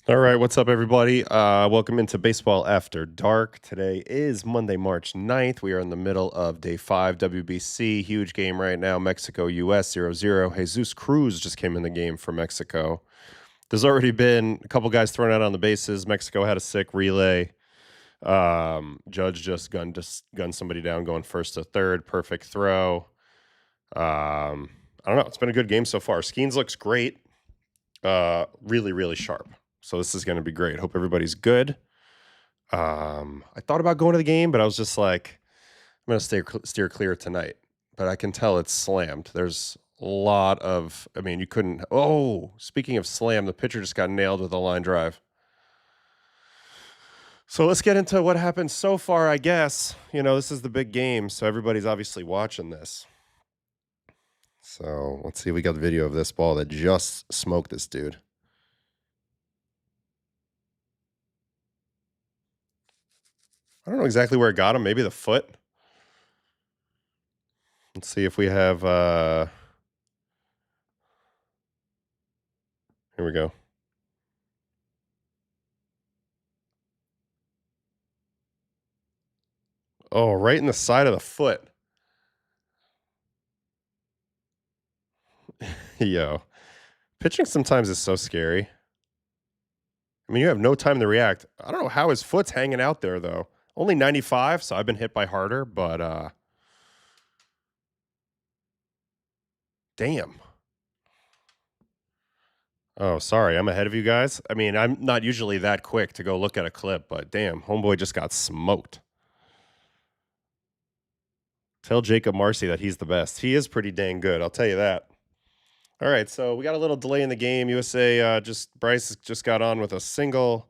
All right, what's up, everybody? Welcome into Baseball After Dark. Today is Monday, March 9th. We are in the middle of Day 5 WBC. Huge game right now. Mexico-U.S. 0-0. Jesus Cruz just came in the game for Mexico. There's already been a couple guys thrown out on the bases. Mexico had a sick relay. Judge just gunned somebody down going first to third. Perfect throw. I don't know. It's been a good game so far. Skenes looks great. Really, really sharp. So this is going to be great. Hope everybody's good. I thought about going to the game, but I was just like, I'm going to steer clear tonight. But I can tell it's slammed. There's a lot of, you couldn't. Oh, speaking of slam, the pitcher just got nailed with a line drive. So let's get into what happened so far, I guess. This is the big game, so everybody's obviously watching this. So let's see. We got the video of this ball that just smoked this dude. I don't know exactly where it got him. Maybe the foot. Let's see if we have. Here we go. Oh, right in the side of the foot. Yo. Pitching sometimes is so scary. You have no time to react. I don't know how his foot's hanging out there, though. Only 95, so I've been hit by harder, but damn. Oh, sorry. I'm ahead of you guys. I'm not usually that quick to go look at a clip, but damn, homeboy just got smoked. Tell Jacob Marcy that he's the best. He is pretty dang good, I'll tell you that. All right, so we got a little delay in the game. USA Bryce just got on with a single.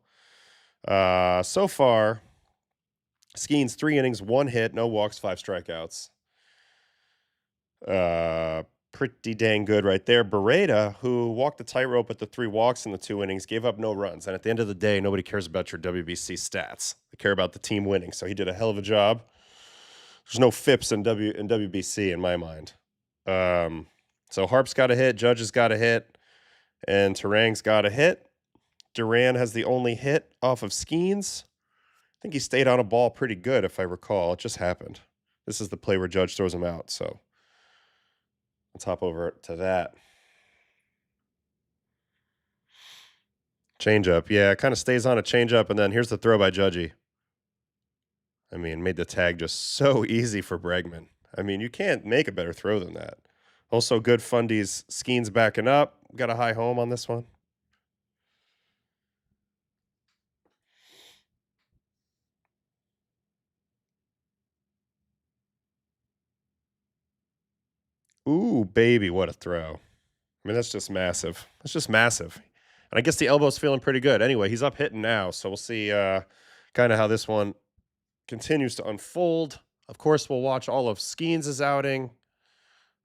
So far, Skenes 3 innings, 1 hit, no walks, 5 strikeouts. Pretty dang good right there. Beretta, who walked the tightrope at the 3 walks in the 2 innings, gave up no runs. And at the end of the day, nobody cares about your WBC stats. They care about the team winning. So he did a hell of a job. There's no FIPS in WBC in my mind. So Harp's got a hit, Judge has got a hit, and Terang's got a hit. Duran has the only hit off of Skenes. I think he stayed on a ball pretty good, if I recall. It just happened. This is the play where Judge throws him out, so let's hop over to that. Changeup. Yeah, it kind of stays on a changeup, and then here's the throw by Judgy. Made the tag just so easy for Bregman. You can't make a better throw than that. Also, good fundies. Skenes backing up. Got a high home on this one. Ooh, baby, what a throw. That's just massive. That's just massive. And I guess the elbow's feeling pretty good. Anyway, he's up hitting now, so we'll see kind of how this one continues to unfold. Of course, we'll watch all of Skenes' outing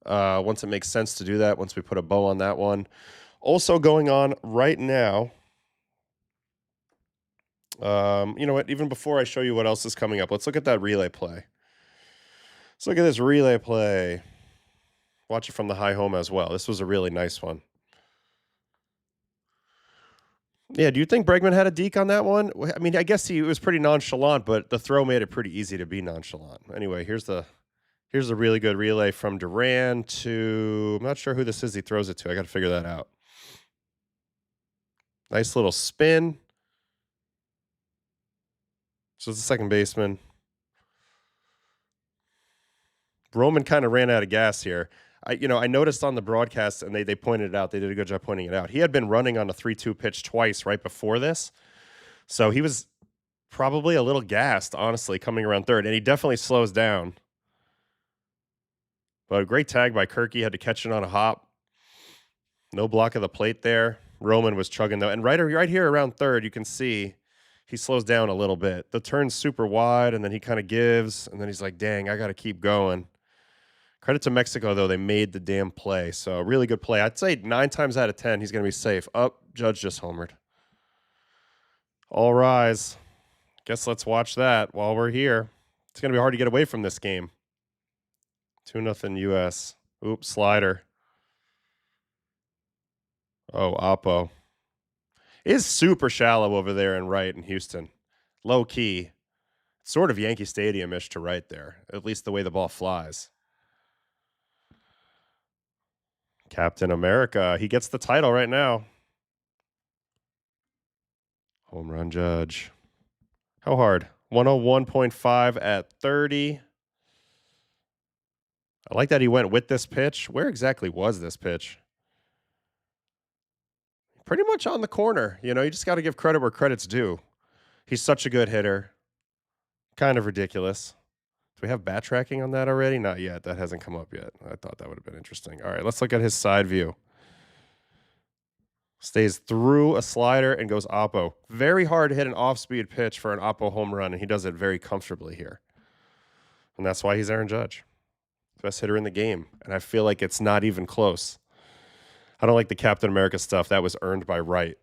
once it makes sense to do that, once we put a bow on that one. Also going on right now, you know what? Even before I show you what else is coming up, let's look at that relay play. Let's look at this relay play. Watch it from the high home as well. This was a really nice one. Yeah, do you think Bregman had a deke on that one? I guess he was pretty nonchalant, but the throw made it pretty easy to be nonchalant. Anyway, here's a really good relay from Duran to, I'm not sure who this is he throws it to. I got to figure that out. Nice little spin. So it's the second baseman. Roman kind of ran out of gas here. I noticed on the broadcast, and they pointed it out. They did a good job pointing it out. He had been running on a 3-2 pitch twice right before this. So he was probably a little gassed, honestly, coming around third. And he definitely slows down. But a great tag by Kirky. Had to catch it on a hop. No block of the plate there. Roman was chugging, though. And right here around third, you can see he slows down a little bit. The turn's super wide, and then he kind of gives. And then he's like, dang, I got to keep going. Credit to Mexico, though. They made the damn play. So, really good play. I'd say 9 times out of 10, he's going to be safe. Judge just homered. All rise. Guess let's watch that while we're here. It's going to be hard to get away from this game. 2-0 U.S. Oops, slider. Oh, Oppo. is super shallow over there in right in Houston. Low key. Sort of Yankee Stadium-ish to right there, at least the way the ball flies. Captain America. He gets the title right now. Home run judge. How hard? 101.5 at 30. I like that he went with this pitch. Where exactly was this pitch? Pretty much on the corner. You know, you just got to give credit where credit's due. He's such a good hitter. Kind of ridiculous. Do we have bat tracking on that already? Not yet. That hasn't come up yet. I thought that would have been interesting. All right, let's look at his side view. Stays through a slider and goes oppo. Very hard to hit an off-speed pitch for an oppo home run, and he does it very comfortably here. And that's why he's Aaron Judge. Best hitter in the game. And I feel like it's not even close. I don't like the Captain America stuff. That was earned by right.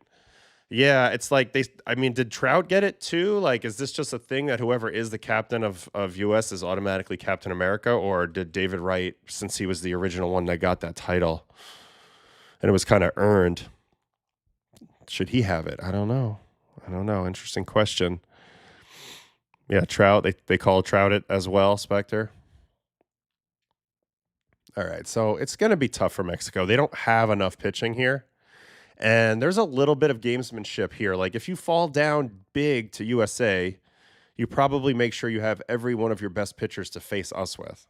Yeah, it's like did Trout get it too? Like, is this just a thing that whoever is the captain of US is automatically Captain America? Or did David Wright, since he was the original one that got that title, and it was kind of earned, should he have it? I don't know. Interesting question. Yeah, Trout. They call Trout it as well, Spectre. All right, so it's going to be tough for Mexico. They don't have enough pitching here. And there's a little bit of gamesmanship here. Like, if you fall down big to USA, you probably make sure you have every one of your best pitchers to face us with.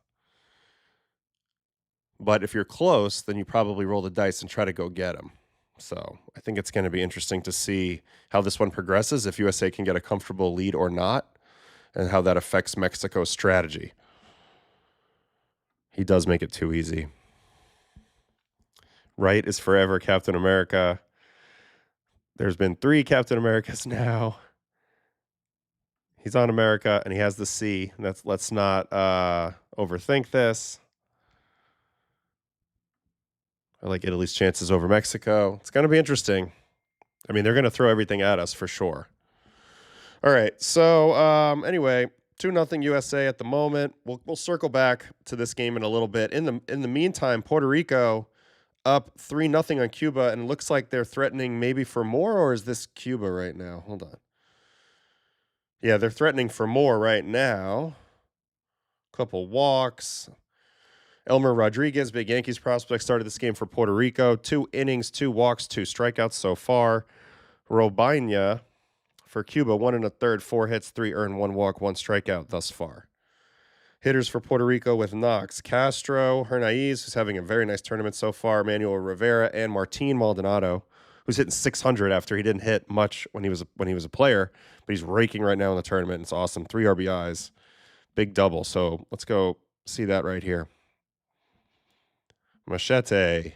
But if you're close, then you probably roll the dice and try to go get them. So I think it's going to be interesting to see how this one progresses, if USA can get a comfortable lead or not, and how that affects Mexico's strategy. He does make it too easy. Right is forever Captain America. There's been 3 Captain Americas now. He's on America, and he has the C. Let's not overthink this. I like Italy's chances over Mexico. It's going to be interesting. I mean, they're going to throw everything at us for sure. All right. So anyway, 2-0 USA at the moment. We'll circle back to this game in a little bit. In the meantime, Puerto Rico up 3-0 on Cuba, and it looks like they're threatening maybe for more, or is this Cuba right now? Hold on. Yeah, they're threatening for more right now. Couple walks. Elmer Rodriguez, big Yankees prospect, started this game for Puerto Rico. 2 innings, 2 walks, 2 strikeouts so far. Robina for Cuba, 1 1/3, 4 hits, 3 earned, 1 walk, 1 strikeout thus far. Hitters for Puerto Rico with Knox, Castro, Hernaiz, who's having a very nice tournament so far, Manuel Rivera, and Martin Maldonado, who's hitting 600 after he didn't hit much when he was a player, but he's raking right now in the tournament. It's awesome. 3 RBIs, big double. So let's go see that right here. Machete,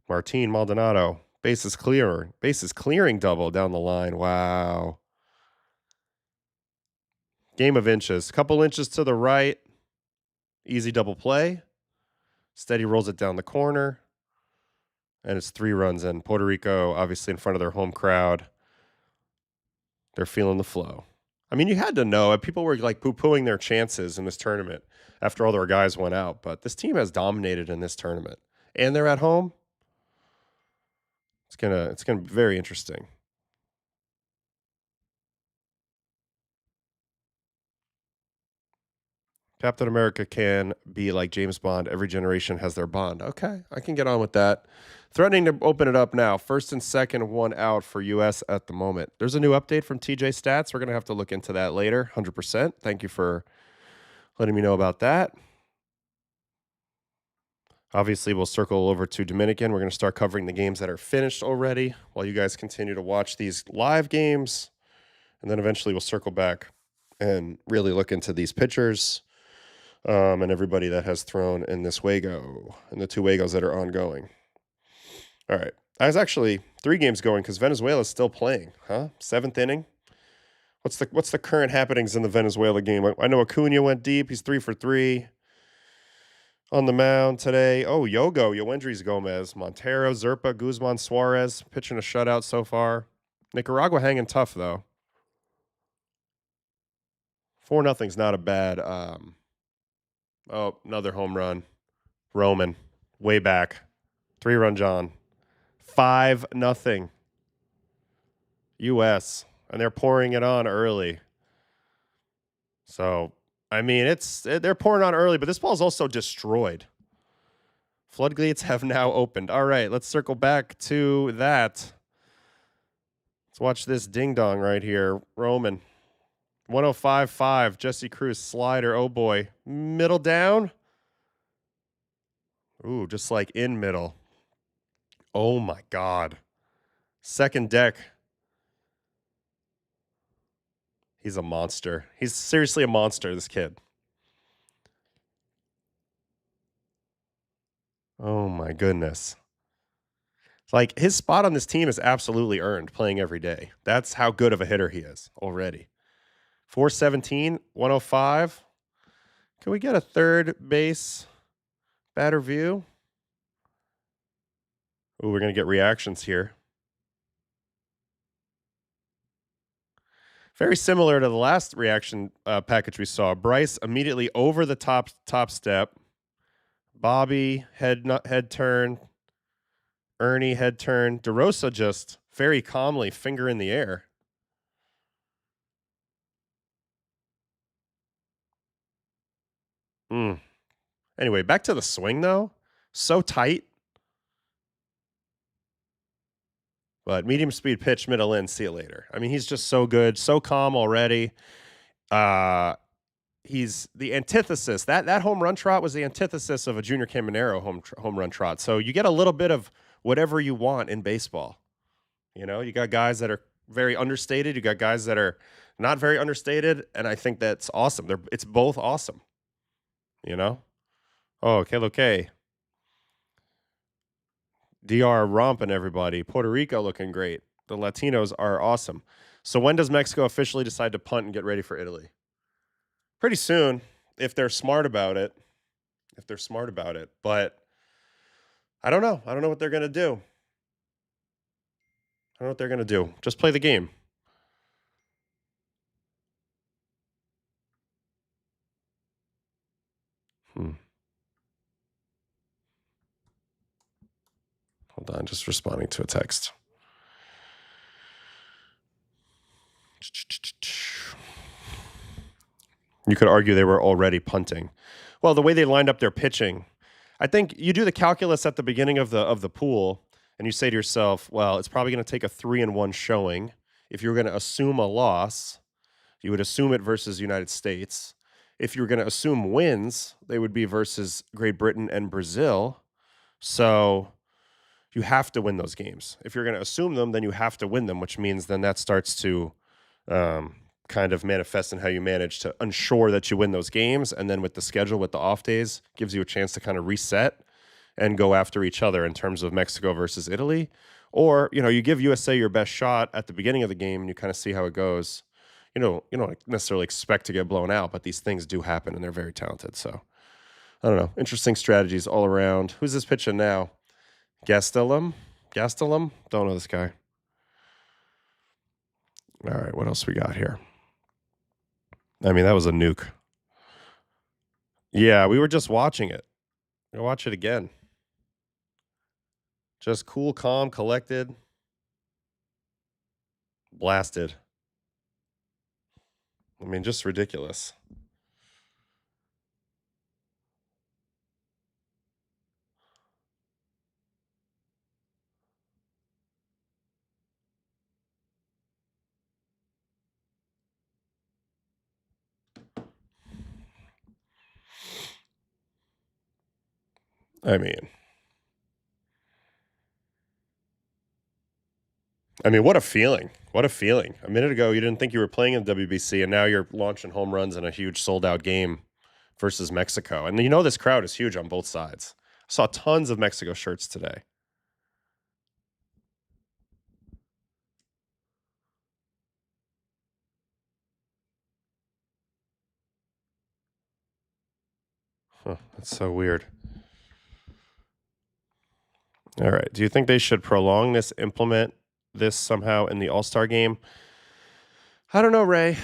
Martin Maldonado, bases clearing double down the line. Wow. Game of inches. Couple inches to the right. Easy double play. Steady rolls it down the corner. And it's 3 runs in. Puerto Rico, obviously in front of their home crowd. They're feeling the flow. I mean, you had to know. People were like poo-pooing their chances in this tournament after all their guys went out. But this team has dominated in this tournament. And they're at home. It's gonna be very interesting. Captain America can be like James Bond. Every generation has their Bond. Okay, I can get on with that. Threatening to open it up now. First and second, 1 out for U.S. at the moment. There's a new update from TJ Stats. We're going to have to look into that later, 100%. Thank you for letting me know about that. Obviously, we'll circle over to Dominican. We're going to start covering the games that are finished already while you guys continue to watch these live games. And then eventually we'll circle back and really look into these pitchers. And everybody that has thrown in this Wago and the 2 Wagos that are ongoing. All right. I was actually 3 games going because Venezuela is still playing, huh? 7th inning. What's the current happenings in the Venezuela game? I know Acuna went deep. He's 3 for 3 on the mound today. Oh, Yoendrys Gomez, Montero, Zerpa, Guzman, Suarez pitching a shutout so far. Nicaragua hanging tough though. 4-0's not a bad. Oh, another home run. Roman, way back. 3-run John. 5-0. U.S., and they're pouring it on early. So, I mean, they're pouring on early, but this ball is also destroyed. Floodgates have now opened. All right, let's circle back to that. Let's watch this ding-dong right here. Roman. 105.5. Jesse Cruz slider. Oh, boy. Middle down. Ooh, just like in middle. Oh, my God. Second deck. He's a monster. He's seriously a monster, this kid. Oh, my goodness. Like, his spot on this team is absolutely earned playing every day. That's how good of a hitter he is already. 417, 105. Can we get a third base batter view? Oh, we're going to get reactions here. Very similar to the last reaction package we saw. Bryce immediately over the top step. Bobby head turn. Ernie head turn. DeRosa just very calmly finger in the air. Anyway, back to the swing though. So tight. But medium speed pitch, middle in, see you later. I mean, he's just so good, so calm already. He's the antithesis. That home run trot was the antithesis of a Junior Caminero home run trot. So you get a little bit of whatever you want in baseball. You know, you got guys that are very understated. You got guys that are not very understated, and I think that's awesome. It's both awesome. You know. Oh, okay. DR romping everybody. Puerto Rico looking great. The Latinos are awesome. So when does Mexico officially decide to punt and get ready for Italy? Pretty soon, if they're smart about it. But I don't know. I don't know what they're going to do. Just play the game. Hold on, just responding to a text. You could argue they were already punting. Well, the way they lined up their pitching, I think you do the calculus at the beginning of the pool, and you say to yourself, well, it's probably going to take a 3-1 showing. If you're going to assume a loss, you would assume it versus United States. If you were going to assume wins, they would be versus Great Britain and Brazil. So you have to win those games. If you're going to assume them, then you have to win them, which means then that starts to kind of manifest in how you manage to ensure that you win those games. And then with the schedule, with the off days, gives you a chance to kind of reset and go after each other in terms of Mexico versus Italy. Or, you know, you give USA your best shot at the beginning of the game and you kind of see how it goes. You don't necessarily expect to get blown out, but these things do happen and they're very talented. So, I don't know. Interesting strategies all around. Who's this pitching now? Gastelum? Don't know this guy. All right, what else we got here? I mean, that was a nuke. Yeah, we were just watching it. Go watch it again. Just cool, calm, collected. Blasted. I mean, just ridiculous. I mean, what a feeling. What a feeling. A minute ago, you didn't think you were playing in the WBC, and now you're launching home runs in a huge sold-out game versus Mexico. And you know this crowd is huge on both sides. I saw tons of Mexico shirts today. Huh, that's so weird. All right. Do you think they should prolong this, implement this somehow in the All-Star game? I don't know, Ray.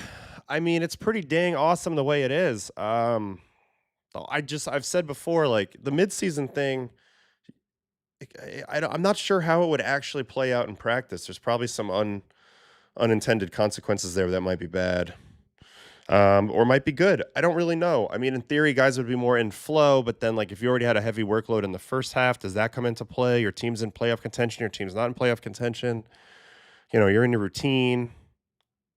I mean, it's pretty dang awesome the way it is. I've said before, like the midseason thing, I'm not sure how it would actually play out in practice. There's probably some unintended consequences there that might be bad. Or might be good. I don't really know. I mean, in theory, guys would be more in flow, but then, like, if you already had a heavy workload in the first half, does that come into play? Your team's in playoff contention, your team's not in playoff contention. You know, you're in your routine.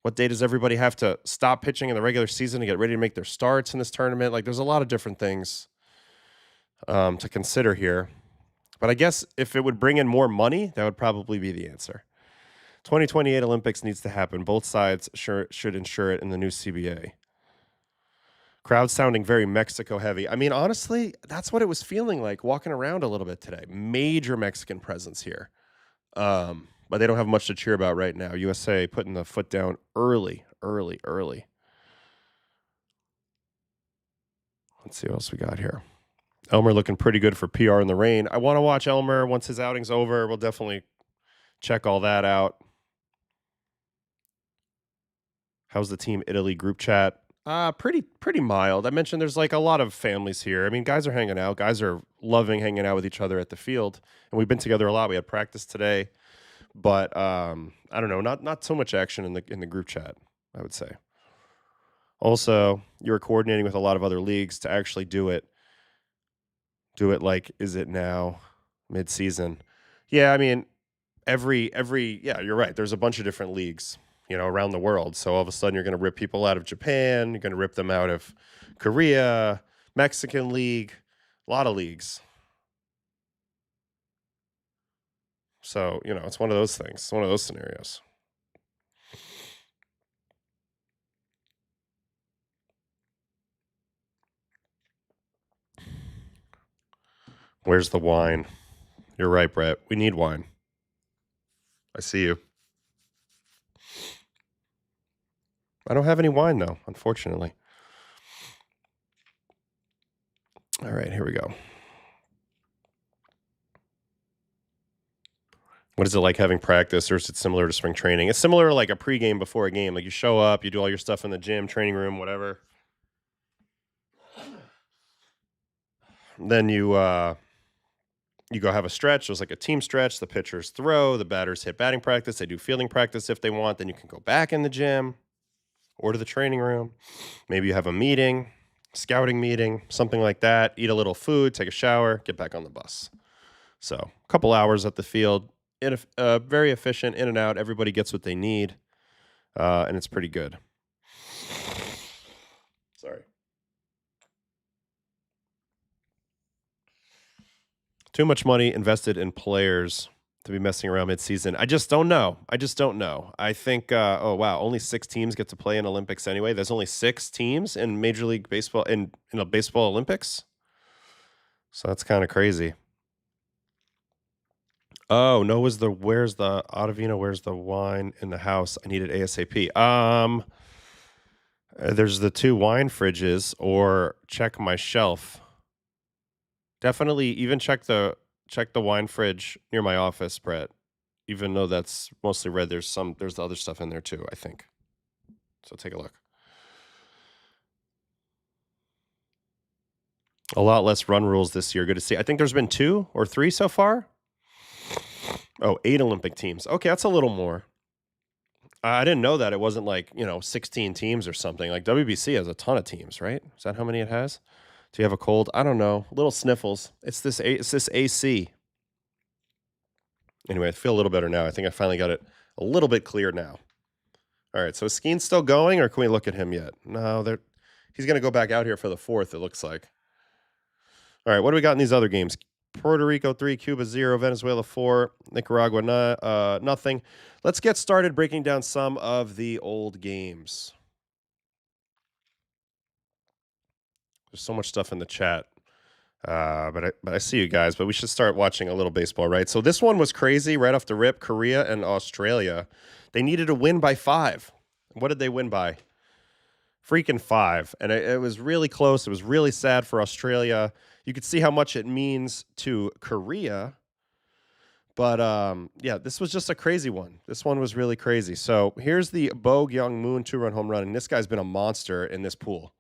What day does everybody have to stop pitching in the regular season to get ready to make their starts in this tournament? Like, there's a lot of different things to consider here. But I guess if it would bring in more money, that would probably be the answer. 2028 Olympics needs to happen. Both sides should ensure it in the new CBA. Crowd sounding very Mexico heavy. I mean, honestly, that's what it was feeling like walking around a little bit today. Major Mexican presence here. But they don't have much to cheer about right now. USA putting the foot down early. Let's see what else we got here. Elmer looking pretty good for PR in the rain. I want to watch Elmer once his outing's over. We'll definitely check all that out. How's the Team Italy group chat? Pretty mild. I mentioned there's like a lot of families here. I mean, guys are hanging out. Guys are loving hanging out with each other at the field, and we've been together a lot. We had practice today, but I don't know, not so much action in the group chat, I would say. Also, you're coordinating with a lot of other leagues to actually do it. Like, is it now mid-season? Yeah, I mean, every yeah, you're right. There's a bunch of different leagues, you know, around the world. So all of a sudden you're going to rip people out of Japan. You're going to rip them out of Korea, Mexican league, a lot of leagues. So, you know, it's one of those things. It's one of those scenarios. Where's the wine? You're right, Brett. We need wine. I see you. I don't have any wine, though, unfortunately. All right, here we go. What is it like having practice, or is it similar to spring training? It's similar to like a pregame before a game. Like, you show up, you do all your stuff in the gym, training room, whatever. Then you go have a stretch. There's like a team stretch. The pitchers throw, the batters hit batting practice. They do fielding practice if they want. Then you can go back in the gym or to the training room. Maybe you have a meeting, scouting meeting, something like that. Eat a little food, take a shower, get back on the bus. So a couple hours at the field. Very efficient, in and out. Everybody gets what they need, and it's pretty good. Sorry. Too much money invested in players to be messing around midseason. I just don't know. I think, oh, wow, only 6 teams get to play in Olympics anyway. There's only 6 teams in Major League Baseball, in a baseball Olympics. So that's kind of crazy. Oh, no, where's the Ottavino, where's the wine in the house? I need it ASAP. There's the 2 wine fridges, or check my shelf. Definitely even check the wine fridge near my office, Brett. Even though that's mostly red, there's the other stuff in there too, I think. So take a look. A lot less run rules this year. Good to see. I think there's been 2 or 3 so far. Oh, 8 Olympic teams. Okay, that's a little more. I didn't know that it wasn't like, 16 teams or something. Like, WBC has a ton of teams, right? Is that how many it has? Do you have a cold? I don't know. Little sniffles. It's this AC. Anyway, I feel a little better now. I think I finally got it a little bit clear now. All right, so is Skenes still going, or can we look at him yet? No, he's going to go back out here for the 4th, it looks like. All right, what do we got in these other games? Puerto Rico 3, Cuba 0, Venezuela 4, Nicaragua nothing. Let's get started breaking down some of the old games. There's so much stuff in the chat. But I see you guys. But we should start watching a little baseball, right? So this one was crazy right off the rip. Korea and Australia. They needed a win by 5. What did they win by? Freaking 5. And it was really close. It was really sad for Australia. You could see how much it means to Korea. But yeah, this was just a crazy one. This one was really crazy. So here's the Bo Young-moon 2-run home run. And this guy's been a monster in this pool.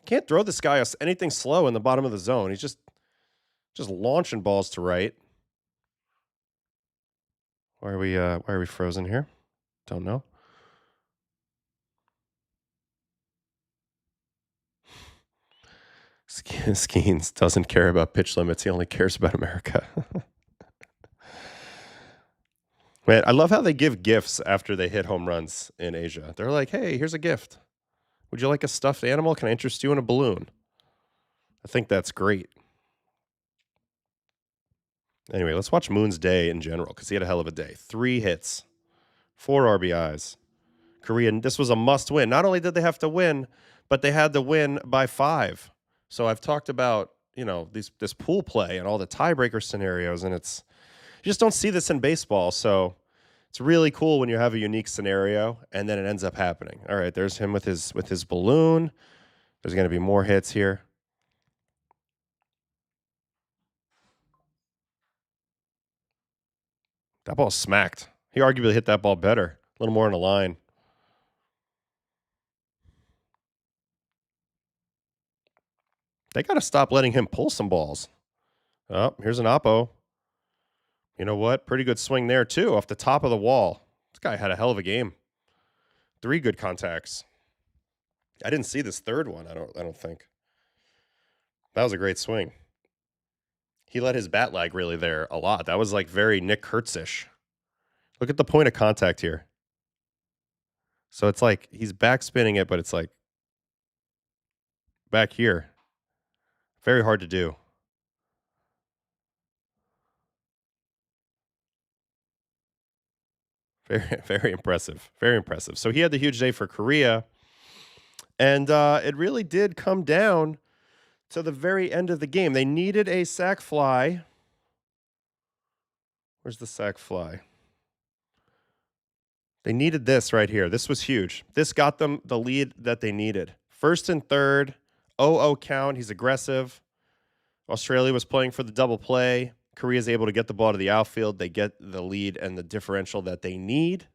Can't throw this guy anything slow in the bottom of the zone. He's just launching balls to right. Why are we frozen here? Don't know. Skenes doesn't care about pitch limits. He only cares about America. Man, I love how they give gifts after they hit home runs in Asia. They're like, "Hey, here's a gift. Would you like a stuffed animal? Can I interest you in a balloon?" I think that's great. Anyway, let's watch Moon's day in general because he had a hell of a day. 3 hits, 4 RBIs. Korea, this was a must win. Not only did they have to win, but they had to win by 5. So I've talked about, this pool play and all the tiebreaker scenarios, and you just don't see this in baseball. So it's really cool when you have a unique scenario and then it ends up happening. All right, there's him with his balloon. There's going to be more hits here. That ball smacked. He arguably hit that ball better, a little more in the line. They got to stop letting him pull some balls. Oh, here's an oppo. You know what? Pretty good swing there, too, off the top of the wall. This guy had a hell of a game. 3 good contacts. I didn't see this third one, I don't think. That was a great swing. He let his bat lag really there a lot. That was like very Nick Kurtz-ish. Look at the point of contact here. So it's like he's backspinning it, but it's like back here. Very hard to do. Very, very impressive. Very impressive. So he had the huge day for Korea. And it really did come down to the very end of the game. They needed a sac fly. Where's the sac fly? They needed this right here. This was huge. This got them the lead that they needed. First and third, 0-0 count. He's aggressive. Australia was playing for the double play. Korea's able to get the ball to the outfield. They get the lead and the differential that they need.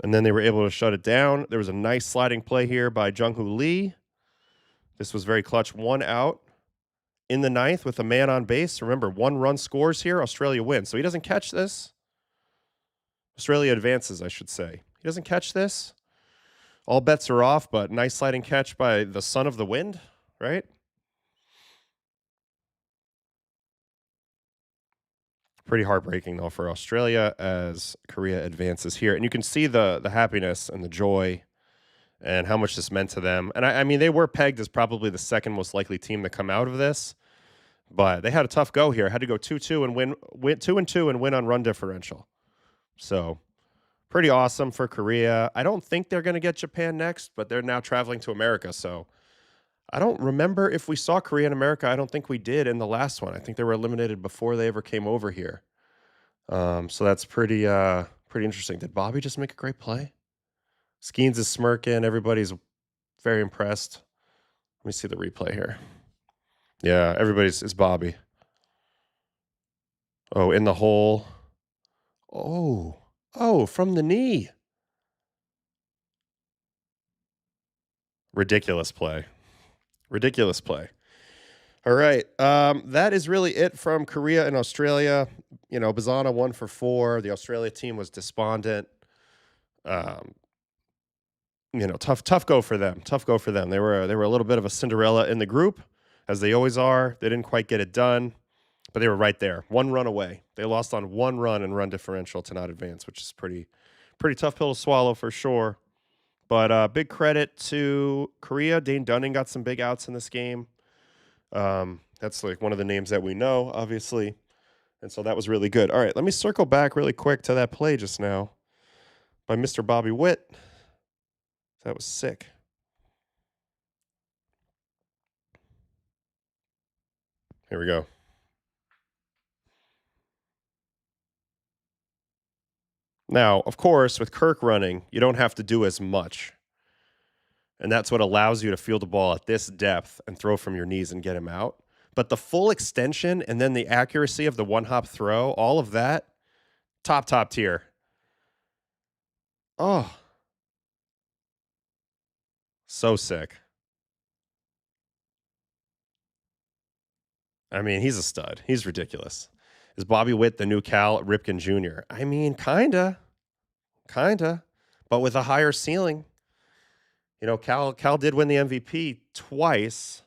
And then they were able to shut it down. There was a nice sliding play here by Jung-Hoo Lee. This was very clutch. 1 out in the 9th with a man on base. Remember, 1 run scores here. Australia wins. So he doesn't catch this. Australia advances, I should say. He doesn't catch this. All bets are off, but nice sliding catch by the son of the wind, right? Pretty heartbreaking, though, for Australia as Korea advances here. And you can see the happiness and the joy and how much this meant to them. And I mean, they were pegged as probably the second most likely team to come out of this, but they had a tough go here. Had to go 2-2 and win 2-2 and win on run differential. So pretty awesome for Korea. I don't think they're going to get Japan next, but they're now traveling to America. So I don't remember if we saw Korea in America. I don't think we did in the last one. I think they were eliminated before they ever came over here. So that's pretty interesting. Did Bobby just make a great play? Skenes is smirking. Everybody's very impressed. Let me see the replay here. Yeah, it's Bobby. Oh, in the hole. Oh, from the knee. Ridiculous play. Ridiculous play. All right. That is really it from Korea and Australia. Bazana 1 for 4. The Australia team was despondent. Tough go for them. Tough go for them. They were a little bit of a Cinderella in the group, as they always are. They didn't quite get it done, but they were right there. 1 run away. They lost on 1 run and run differential to not advance, which is pretty tough pill to swallow for sure. But big credit to Korea. Dane Dunning got some big outs in this game. That's like one of the names that we know, obviously. And so that was really good. All right, let me circle back really quick to that play just now by Mr. Bobby Witt. That was sick. Here we go. Now, of course, with Kirk running, you don't have to do as much. And that's what allows you to field the ball at this depth and throw from your knees and get him out. But the full extension and then the accuracy of the one-hop throw, all of that, top tier. Oh, so sick. I mean, he's a stud. He's ridiculous. Is Bobby Witt the new Cal Ripken Jr.? I mean, kinda, but with a higher ceiling. You know, Cal did win the MVP twice,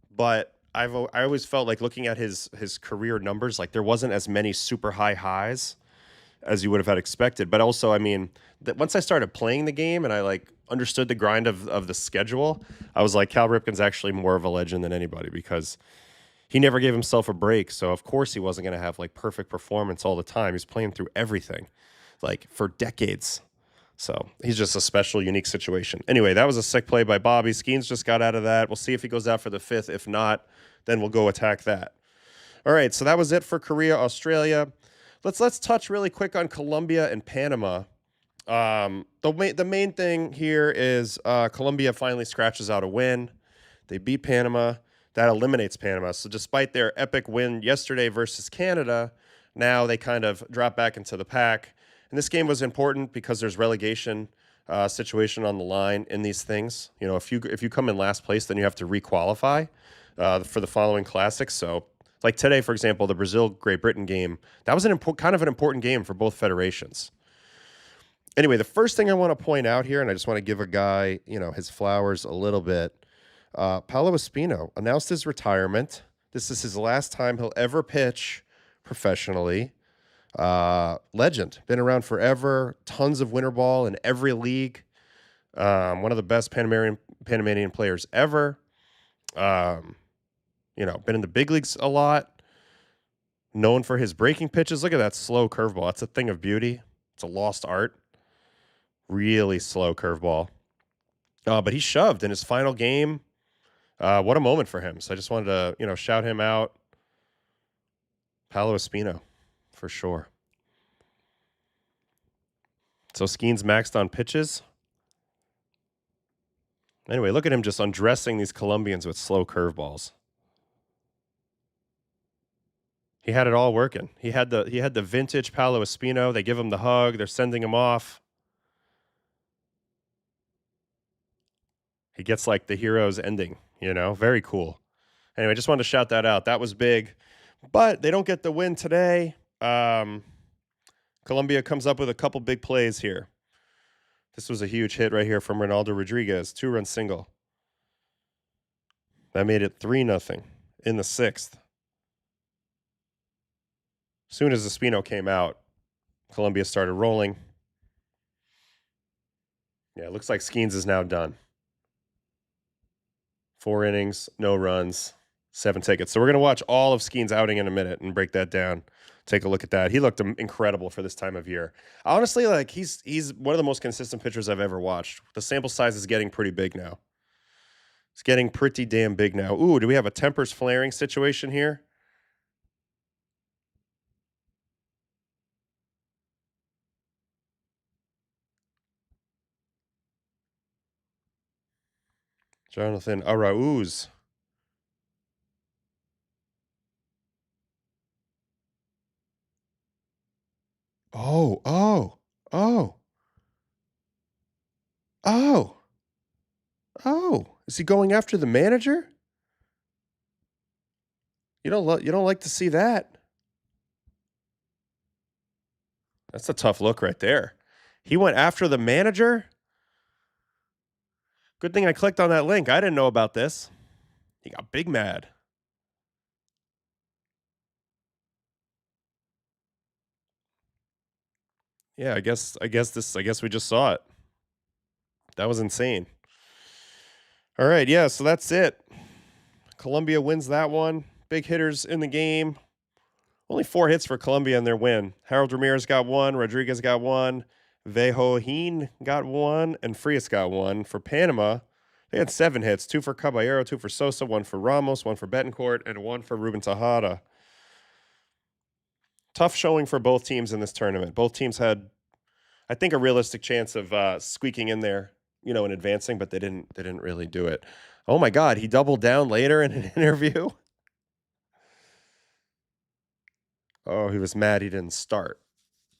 but I always felt like looking at his career numbers, like there wasn't as many super high highs as you would have had expected. But also, I mean, that once I started playing the game and I like understood the grind of the schedule, I was like, Cal Ripken's actually more of a legend than anybody because he never gave himself a break. So of course he wasn't going to have like perfect performance all the time. He's playing through everything, like for decades. So he's just a special, unique situation. Anyway, that was a sick play by Bobby. Skenes just got out of that. We'll see if he goes out for the fifth. If not, then we'll go attack that. All right, so that was it for Korea, Australia. Let's touch really quick on Colombia and Panama. The main thing here is Colombia finally scratches out a win. They beat Panama. That eliminates Panama. So despite their epic win yesterday versus Canada, now they kind of drop back into the pack. And this game was important because there's relegation situation on the line in these things. You know, if you come in last place, then you have to requalify for the following classics. So, like today, for example, the Brazil-Great Britain game, that was kind of an important game for both federations. Anyway, the first thing I want to point out here, and I just want to give a guy, you know, his flowers a little bit. Paulo Espino announced his retirement. This is his last time he'll ever pitch professionally. Legend, been around forever, tons of winter ball in every league. One of the best Panamanian players ever. You know, been in the big leagues a lot. Known for his breaking pitches. Look at that slow curveball. That's a thing of beauty. It's a lost art. Really slow curveball. But he shoved in his final game. What a moment for him. So I just wanted to, you know, shout him out. Paulo Espino, for sure. So Skenes maxed on pitches. Anyway, look at him just undressing these Colombians with slow curveballs. He had it all working. He had the vintage Paulo Espino. They give him the hug. They're sending him off. He gets like the hero's ending, you know? Very cool. Anyway, I just wanted to shout that out. That was big. But they don't get the win today. Colombia comes up with a couple big plays here. This was a huge hit right here from Ronaldo Rodriguez. 2-run single. That made it 3-0 in the sixth. As soon as Espino came out, Colombia started rolling. Yeah, it looks like Skenes is now done. 4 innings, no runs, 7 tickets. So we're going to watch all of Skenes' outing in a minute and break that down. Take a look at that. He looked incredible for this time of year. Honestly, like he's one of the most consistent pitchers I've ever watched. The sample size is getting pretty big now. It's getting pretty damn big now. Ooh, do we have a tempers flaring situation here? Jonathan Arauz. Oh, oh, oh, oh, oh. Is he going after the manager? You don't like to see that. That's a tough look right there. He went after the manager? Good thing I clicked on that link. I didn't know about this. He got big mad. Yeah, I guess we just saw it. That was insane. All right, yeah, so that's it. Colombia wins that one. Big hitters in the game. Only 4 hits for Colombia in their win. Harold Ramirez got 1, Rodriguez got 1, Vejohin got 1, and Frias got 1. For Panama, they had 7 hits, 2 for Caballero, 2 for Sosa, 1 for Ramos, 1 for Betancourt, and 1 for Ruben Tejada. Tough showing for both teams in this tournament. Both teams had, I think, a realistic chance of squeaking in there, you know, and advancing, but they didn't really do it. Oh my God, he doubled down later in an interview. Oh, he was mad he didn't start.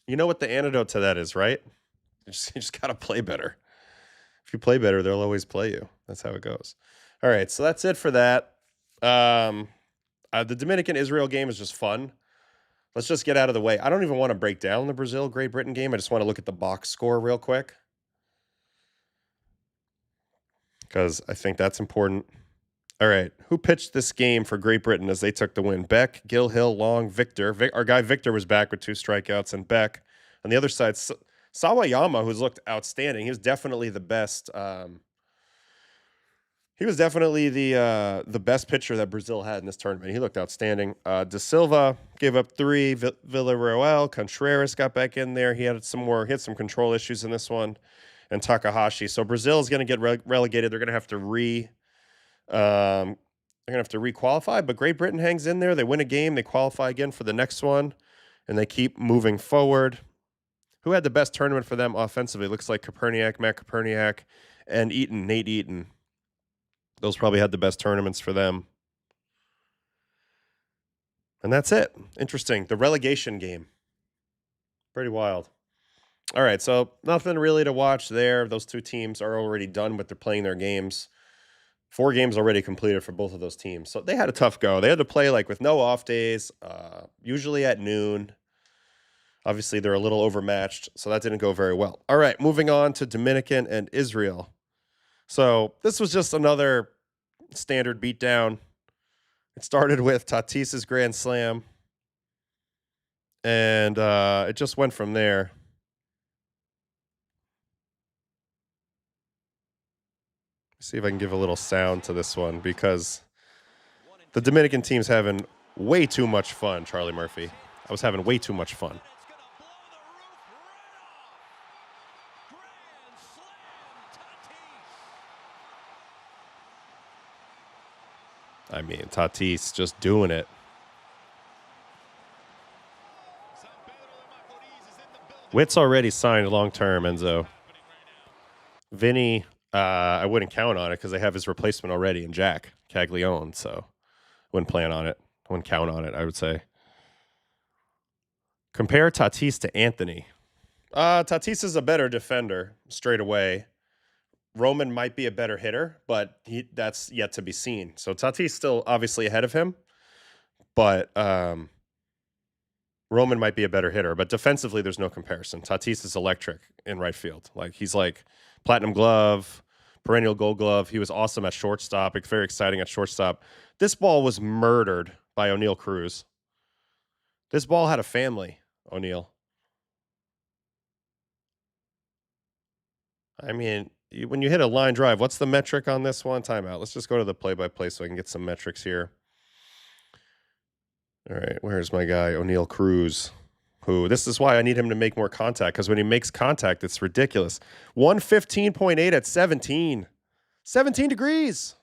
You know what the antidote to that is, right? You just got to play better. If you play better, they'll always play you. That's how it goes. All right, so that's it for that. The Dominican-Israel game is just fun. Let's just get out of the way. I don't even want to break down the Brazil-Great Britain game. I just want to look at the box score real quick, because I think that's important. All right. Who pitched this game for Great Britain as they took the win? Beck, Gill, Hill, Long, Victor. Our guy Victor was back with 2 strikeouts, and Beck. On the other side, Sawayama, who's looked outstanding. He was definitely the best. He was definitely the best pitcher that Brazil had in this tournament. He looked outstanding. De Silva gave up 3. Villarreal, Contreras got back in there. He had some control issues in this one, and Takahashi. So Brazil is going to get relegated. They're going to have to requalify. But Great Britain hangs in there. They win a game. They qualify again for the next one, and they keep moving forward. Who had the best tournament for them offensively? Looks like Matt Koperniak, and Nate Eaton. Those probably had the best tournaments for them. And that's it. Interesting. The relegation game. Pretty wild. All right, so nothing really to watch there. Those 2 teams are already done with playing their games. 4 games already completed for both of those teams. So they had a tough go. They had to play with no off days, usually at noon. Obviously, they're a little overmatched, so that didn't go very well. All right, moving on to Dominican and Israel. So this was just another standard beatdown. It started with Tatis's grand slam, and it just went from there. See if I can give a little sound to this one, because the Dominican team's having way too much fun, Charlie Murphy. I was having way too much fun. I mean, Tatis just doing it. Witt's already signed long-term, Enzo. Vinny, I wouldn't count on it because they have his replacement already in Jack Caglione, so wouldn't plan on it. Wouldn't count on it, I would say. Compare Tatis to Anthony. Tatis is a better defender straight away. Roman might be a better hitter, but that's yet to be seen. So Tatis still obviously ahead of him, but Roman might be a better hitter. But defensively, there's no comparison. Tatis is electric in right field. He's like platinum glove, perennial gold glove. He was awesome at shortstop. It's very exciting at shortstop. This ball was murdered by O'Neal Cruz. This ball had a family, O'Neal. I mean, when you hit a line drive, what's the metric on this one? Timeout. Let's just go to the play-by-play so I can get some metrics here. All right, where's my guy, O'Neal Cruz? This is why I need him to make more contact, because when he makes contact, it's ridiculous. 115.8 at 17. 17 degrees.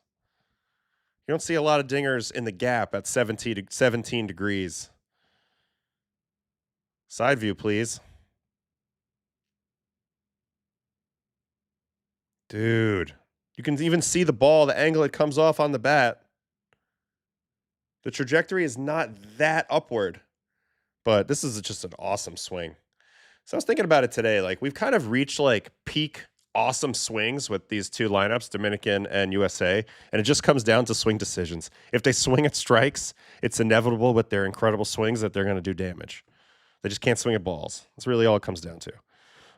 You don't see a lot of dingers in the gap at 17 degrees. Side view, please. Dude, you can even see the ball, the angle it comes off on the bat. The trajectory is not that upward, but this is just an awesome swing. So I was thinking about it today. We've kind of reached peak awesome swings with these 2 lineups, Dominican and USA, and it just comes down to swing decisions. If they swing at strikes, it's inevitable with their incredible swings that they're going to do damage. They just can't swing at balls. That's really all it comes down to.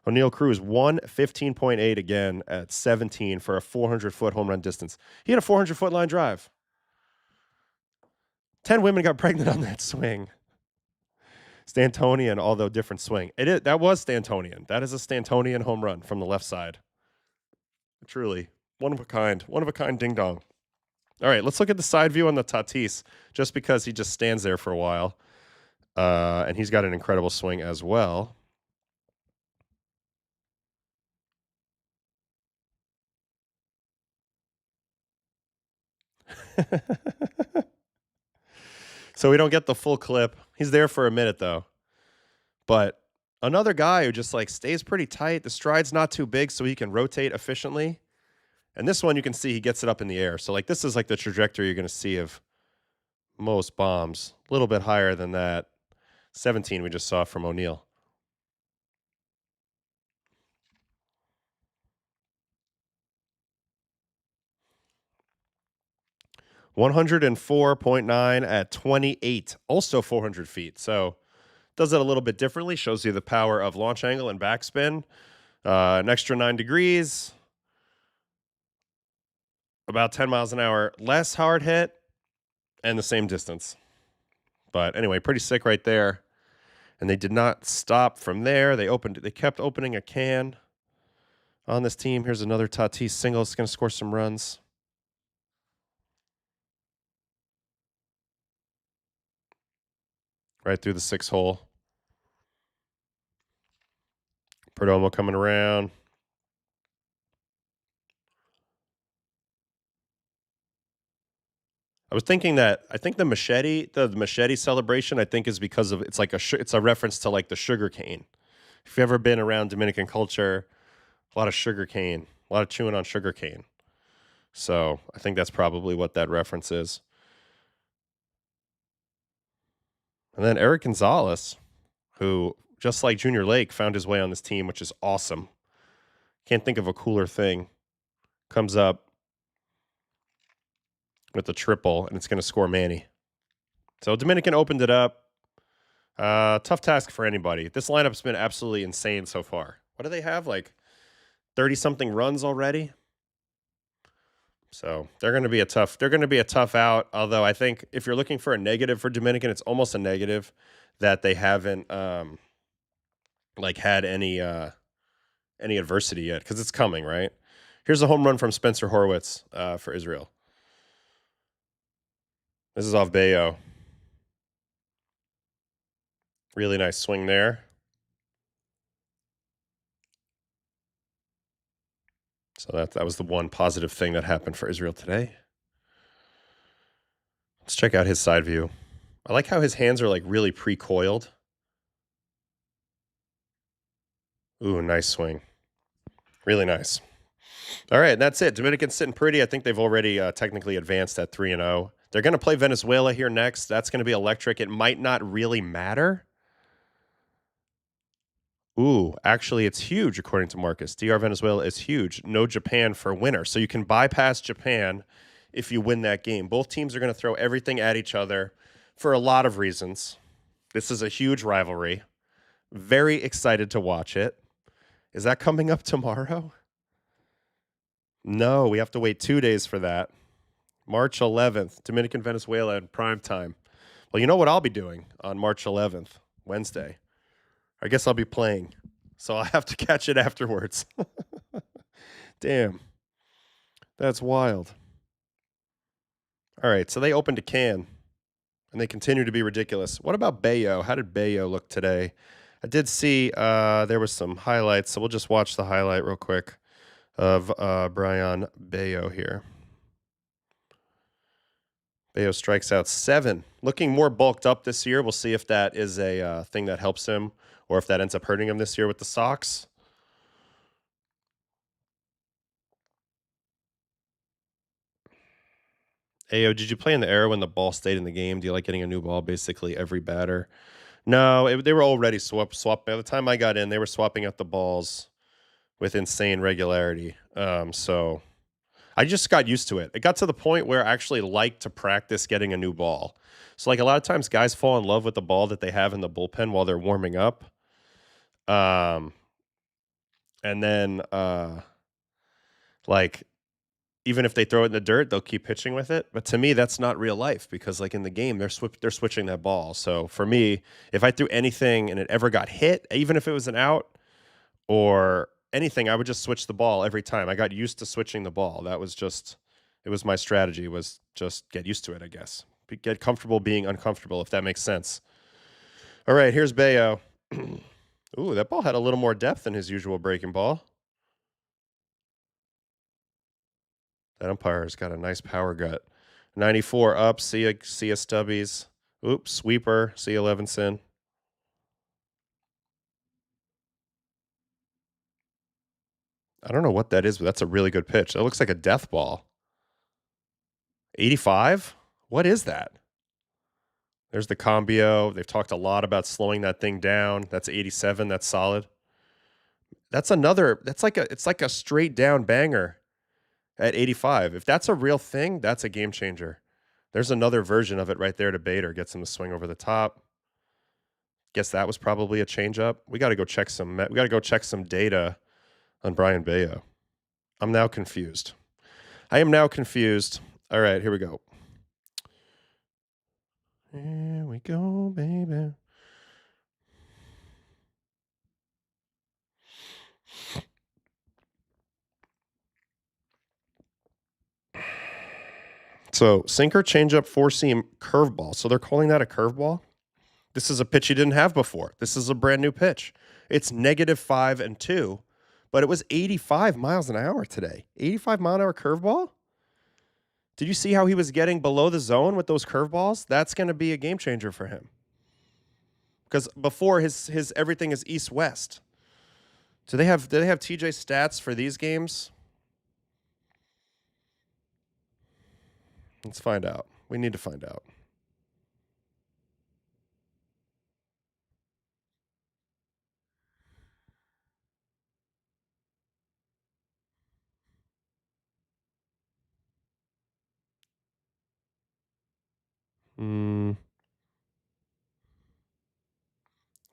O'Neal Cruz, 115.8 again at 17 for a 400-foot home run distance. He had a 400-foot line drive. 10 women got pregnant on that swing. Stantonian, although different swing. That was Stantonian. That is a Stantonian home run from the left side. Truly, one of a kind ding dong. All right, let's look at the side view on the Tatis, just because he just stands there for a while. And he's got an incredible swing as well. So we don't get the full clip. He's there for a minute, though. But another guy who just stays pretty tight. The stride's not too big, so he can rotate efficiently. And this one, you can see he gets it up in the air. So this is the trajectory you're going to see of most bombs. A little bit higher than that. 17 we just saw from O'Neal. 104.9 at 28, also 400 feet. So does it a little bit differently, shows you the power of launch angle and backspin. An extra 9 degrees, about 10 miles an hour less hard hit, and the same distance. But anyway, pretty sick right there. And they did not stop from there. They kept opening a can on this team. Here's another Tatis single. It's going to score some runs. Right through the 6 hole. Perdomo coming around. I was thinking that I think the machete celebration, I think is because of it's like it's a reference to like the sugar cane. If you've ever been around Dominican culture, a lot of sugar cane, a lot of chewing on sugar cane. So I think that's probably what that reference is. And then Eric Gonzalez, who just like Junior Lake found his way on this team, which is awesome. Can't think of a cooler thing. Comes up with the triple, and it's going to score Manny. So Dominican opened it up. Tough task for anybody. This lineup's been absolutely insane so far. What do they have? Like 30-something runs already? So they're going to be a tough out. Although I think if you're looking for a negative for Dominican, it's almost a negative that they haven't had any adversity yet, because it's coming, right? Here's a home run from Spencer Horwitz for Israel. This is off Bello. Really nice swing there. So that was the one positive thing that happened for Israel today. Let's check out his side view. I like how his hands are like really pre-coiled. Ooh, nice swing. Really nice. All right, that's it. Dominican's sitting pretty. I think they've already technically advanced at 3-0. They're going to play Venezuela here next. That's going to be electric. It might not really matter. Ooh, actually, it's huge, according to Marcus. DR Venezuela is huge. No Japan for winner. So you can bypass Japan if you win that game. Both teams are going to throw everything at each other for a lot of reasons. This is a huge rivalry. Very excited to watch it. Is that coming up tomorrow? No, we have to wait 2 days for that. March 11th, Dominican Venezuela in prime time. Well, you know what I'll be doing on March 11th, Wednesday? I guess I'll be playing, so I'll have to catch it afterwards. Damn. That's wild. All right, so they opened a can, and they continue to be ridiculous. What about Bello? How did Bello look today? I did see there was some highlights, so we'll just watch the highlight real quick of Brayan Bello here. Bello strikes out 7. Looking more bulked up this year. We'll see if that is a thing that helps him or if that ends up hurting him this year with the Sox. Ayo, did you play in the era when the ball stayed in the game? Do you like getting a new ball basically every batter? No, they were already swap. By the time I got in, they were swapping out the balls with insane regularity. So I just got used to it. It got to the point where I actually like to practice getting a new ball. So like a lot of times guys fall in love with the ball that they have in the bullpen while they're warming up. And then like even if they throw it in the dirt, they'll keep pitching with it. But to me, that's not real life, because like in the game, they're switching that ball. So for me, if I threw anything and it ever got hit, even if it was an out or anything, I would just switch the ball every time. I got used to switching the ball. It was my strategy, was just get used to it, I guess. Get comfortable being uncomfortable, if that makes sense. All right, here's Bello. Ooh, that ball had a little more depth than his usual breaking ball. That umpire's got a nice power gut. 94 up. See ya Stubbies. Oops, sweeper. See ya Levinson. I don't know what that is, but that's a really good pitch. That looks like a death ball. 85? What is that? There's the combio. They've talked a lot about slowing that thing down. That's 87. That's solid. It's like a straight down banger at 85. If that's a real thing, that's a game changer. There's another version of it right there to Bader. Gets him to swing over the top. Guess that was probably a changeup. We got to go check some. We got to go check some data on Brayan Bello. I'm now confused. I am now confused. All right, here we go. Here we go, baby. So sinker, changeup, four seam, curveball. So they're calling that a curveball. This is a pitch he didn't have before. This is a brand new pitch. It's -5 and 2, but it was 85 miles an hour today. 85-mile-an-hour curveball? Did you see how he was getting below the zone with those curveballs? That's going to be a game changer for him. Because before his everything is east-west. Do they have TJ stats for these games? Let's find out. We need to find out.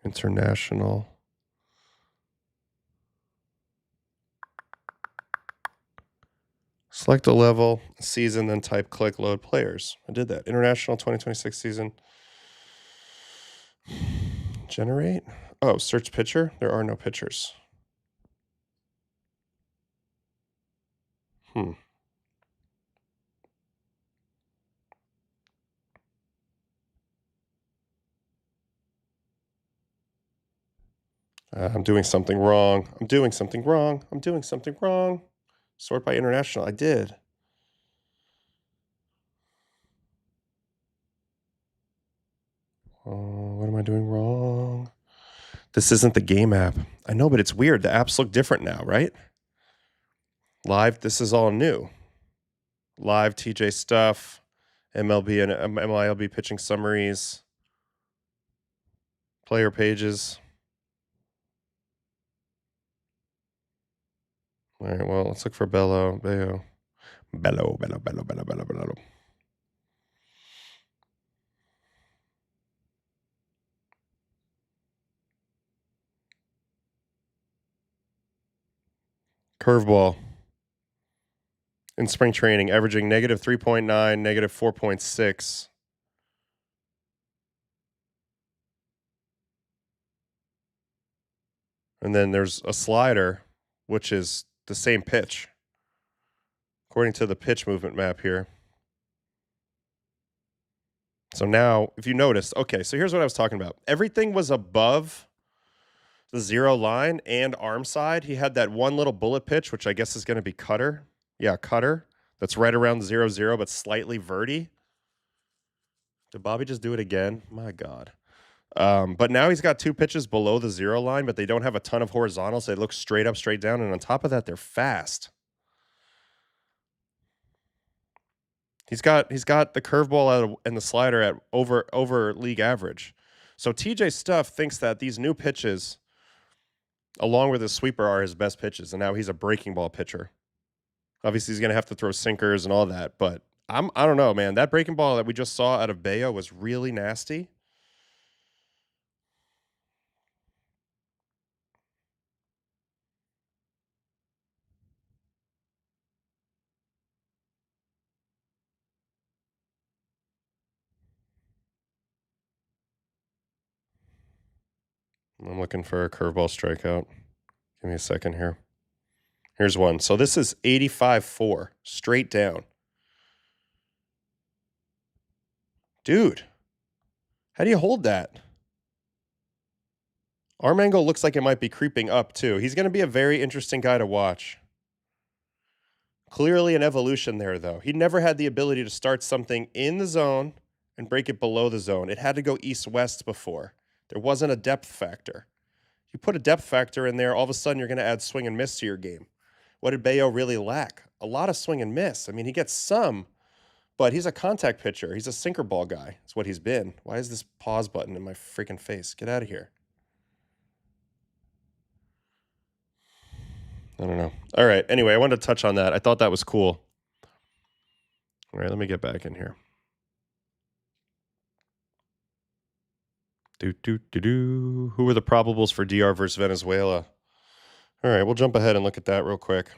International. Select a level, season, then type click load players. I did that. International 2026 season. Generate. Oh, search pitcher. There are no pitchers. I'm doing something wrong. I'm doing something wrong. I'm doing something wrong. Sort by international. I did. What am I doing wrong? This isn't the game app. I know, but it's weird. The apps look different now, right? Live, this is all new. Live TJ stuff, MLB and MILB pitching summaries, player pages. All right, well, let's look for Bello. Curveball. In spring training, averaging -3.9, -4.6. And then there's a slider, which is the same pitch, according to the pitch movement map here. So now, if you notice, okay, so here's what I was talking about. Everything was above the zero line and arm side. He had that one little bullet pitch, which I guess is going to be cutter. Yeah, cutter. That's right around 0-0, but slightly verty. Did Bobby just do it again? My God. But now he's got two pitches below the zero line, but they don't have a ton of horizontals. They look straight up, straight down, and on top of that, they're fast. He's got the curveball and the slider at over league average. So TJ Stuff thinks that these new pitches, along with his sweeper, are his best pitches, and now he's a breaking ball pitcher. Obviously, he's going to have to throw sinkers and all that, but I don't know, man. That breaking ball that we just saw out of Bello was really nasty. I'm looking for a curveball strikeout. Give me a second here. Here's one. So this is 85-4, straight down. Dude, how do you hold that? Arm angle looks like it might be creeping up, too. He's going to be a very interesting guy to watch. Clearly an evolution there, though. He never had the ability to start something in the zone and break it below the zone. It had to go east-west before. There wasn't a depth factor. You put a depth factor in there, all of a sudden you're going to add swing and miss to your game. What did Bello really lack? A lot of swing and miss. I mean, he gets some, but he's a contact pitcher. He's a sinker ball guy. That's what he's been. Why is this pause button in my freaking face? Get out of here. I don't know. All right. Anyway, I wanted to touch on that. I thought that was cool. All right, let me get back in here. Who were the probables for DR versus Venezuela? All right, we'll jump ahead and look at that real quick.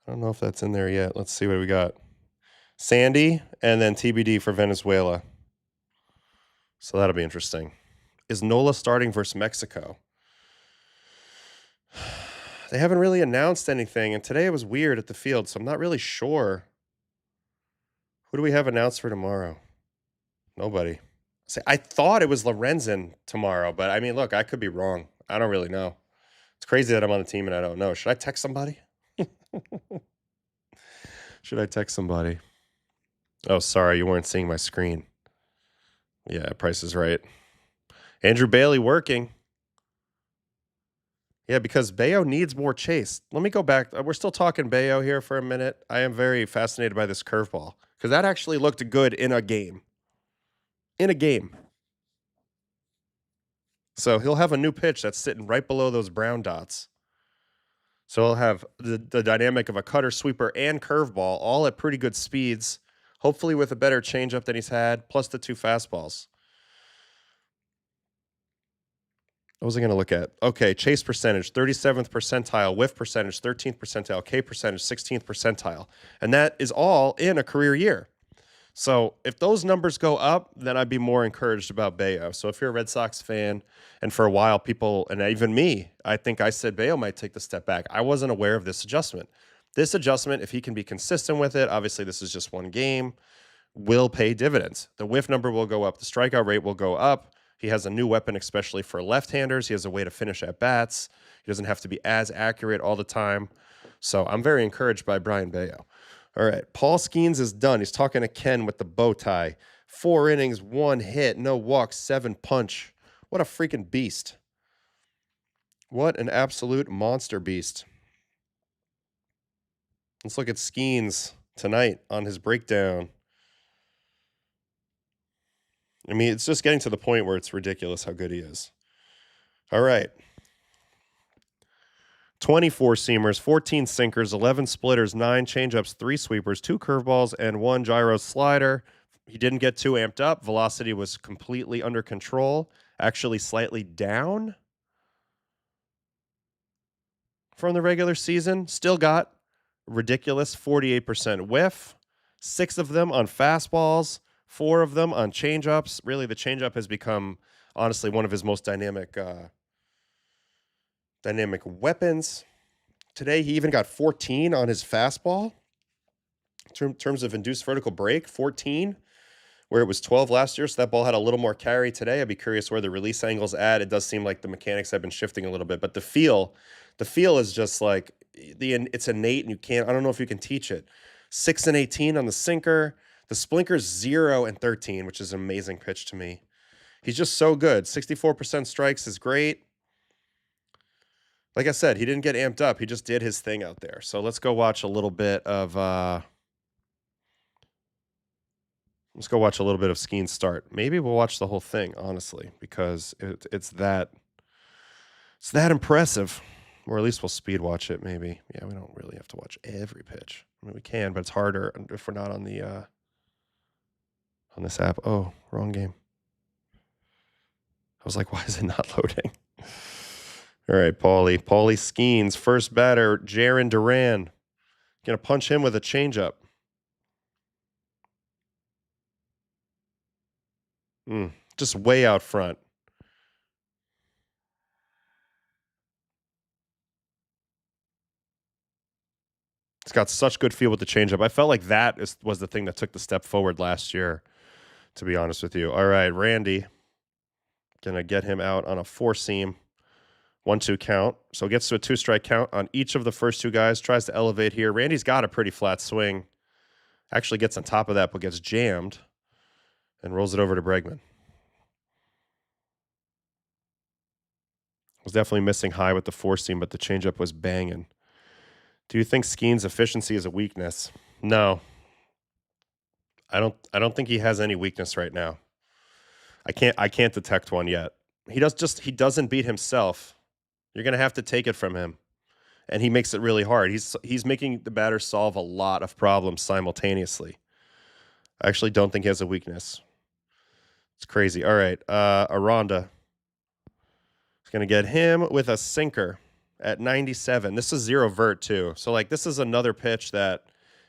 I don't know if that's in there yet. Let's see what we got. Sandy and then TBD for Venezuela. So that'll be interesting. Is Nola starting versus Mexico? They haven't really announced anything, and today it was weird at the field, so I'm not really sure. Who do we have announced for tomorrow? Nobody. See, I thought it was Lorenzen tomorrow, but I mean, look, I could be wrong. I don't really know. It's crazy that I'm on the team and I don't know. Should I text somebody? Should I text somebody? Oh, sorry, you weren't seeing my screen. Yeah, Price is right. Andrew Bailey working. Yeah, because Bello needs more chase. Let me go back. We're still talking Bello here for a minute. I am very fascinated by this curveball because that actually looked good in a game. In a game. So he'll have a new pitch that's sitting right below those brown dots. So he'll have the dynamic of a cutter, sweeper, and curveball all at pretty good speeds, hopefully with a better changeup than he's had, plus the 2 fastballs. What was I going to look at? Okay, chase percentage, 37th percentile, whiff percentage, 13th percentile, K percentage, 16th percentile. And that is all in a career year. So if those numbers go up, then I'd be more encouraged about Bello. So if you're a Red Sox fan, and for a while people, and even me, I think I said Bello might take the step back. I wasn't aware of this adjustment. This adjustment, if he can be consistent with it, obviously this is just one game, will pay dividends. The whiff number will go up. The strikeout rate will go up. He has a new weapon, especially for left-handers. He has a way to finish at bats. He doesn't have to be as accurate all the time. So I'm very encouraged by Brayan Bello. All right, Paul Skenes is done. He's talking to Ken with the bow tie. 4 innings, 1 hit, no walks, 7 punch. What a freaking beast. What an absolute monster beast. Let's look at Skenes tonight on his breakdown. I mean, it's just getting to the point where it's ridiculous how good he is. All right. 24 seamers, 14 sinkers, 11 splitters, 9 changeups, 3 sweepers, 2 curveballs, and 1 gyro slider. He didn't get too amped up. Velocity was completely under control, actually slightly down from the regular season. Still got ridiculous 48% whiff, 6 of them on fastballs, 4 of them on changeups. Really, the changeup has become, honestly, one of his most dynamic weapons. Today, he even got 14 on his fastball. In terms of induced vertical break, 14, where it was 12 last year. So that ball had a little more carry today. I'd be curious where the release angle's at. It does seem like the mechanics have been shifting a little bit, but the feel is just like it's innate, and I don't know if you can teach it. 6 and 18 on the sinker. The Splinker's 0 and 13, which is an amazing pitch to me. He's just so good. 64% strikes is great. Like I said, he didn't get amped up. He just did his thing out there. So let's go watch a little bit of Skenes start. Maybe we'll watch the whole thing, honestly, because it's that impressive. Or at least we'll speed watch it, maybe. Yeah, we don't really have to watch every pitch. I mean, we can, but it's harder if we're not on the on this app. Oh, wrong game. I was like, why is it not loading? All right, Paulie Skenes, first batter, Jaron Duran. Gonna punch him with a changeup. Just way out front. It's got such good feel with the changeup. I felt like that was the thing that took the step forward last year, to be honest with you. All right, Randy. Gonna get him out on a 4-seam. 1-2 count. So gets to a 2-strike count on each of the first 2 guys. Tries to elevate here. Randy's got a pretty flat swing. Actually gets on top of that, but gets jammed and rolls it over to Bregman. Was definitely missing high with the 4-seam, but the changeup was banging. Do you think Skenes' efficiency is a weakness? No. I don't think he has any weakness right now. I can't detect one yet. He doesn't beat himself. You're gonna have to take it from him. And he makes it really hard. He's making the batter solve a lot of problems simultaneously. I actually don't think he has a weakness. It's crazy. All right, Aranda is going to get him with a sinker at 97. This is zero vert too. So like this is another pitch that,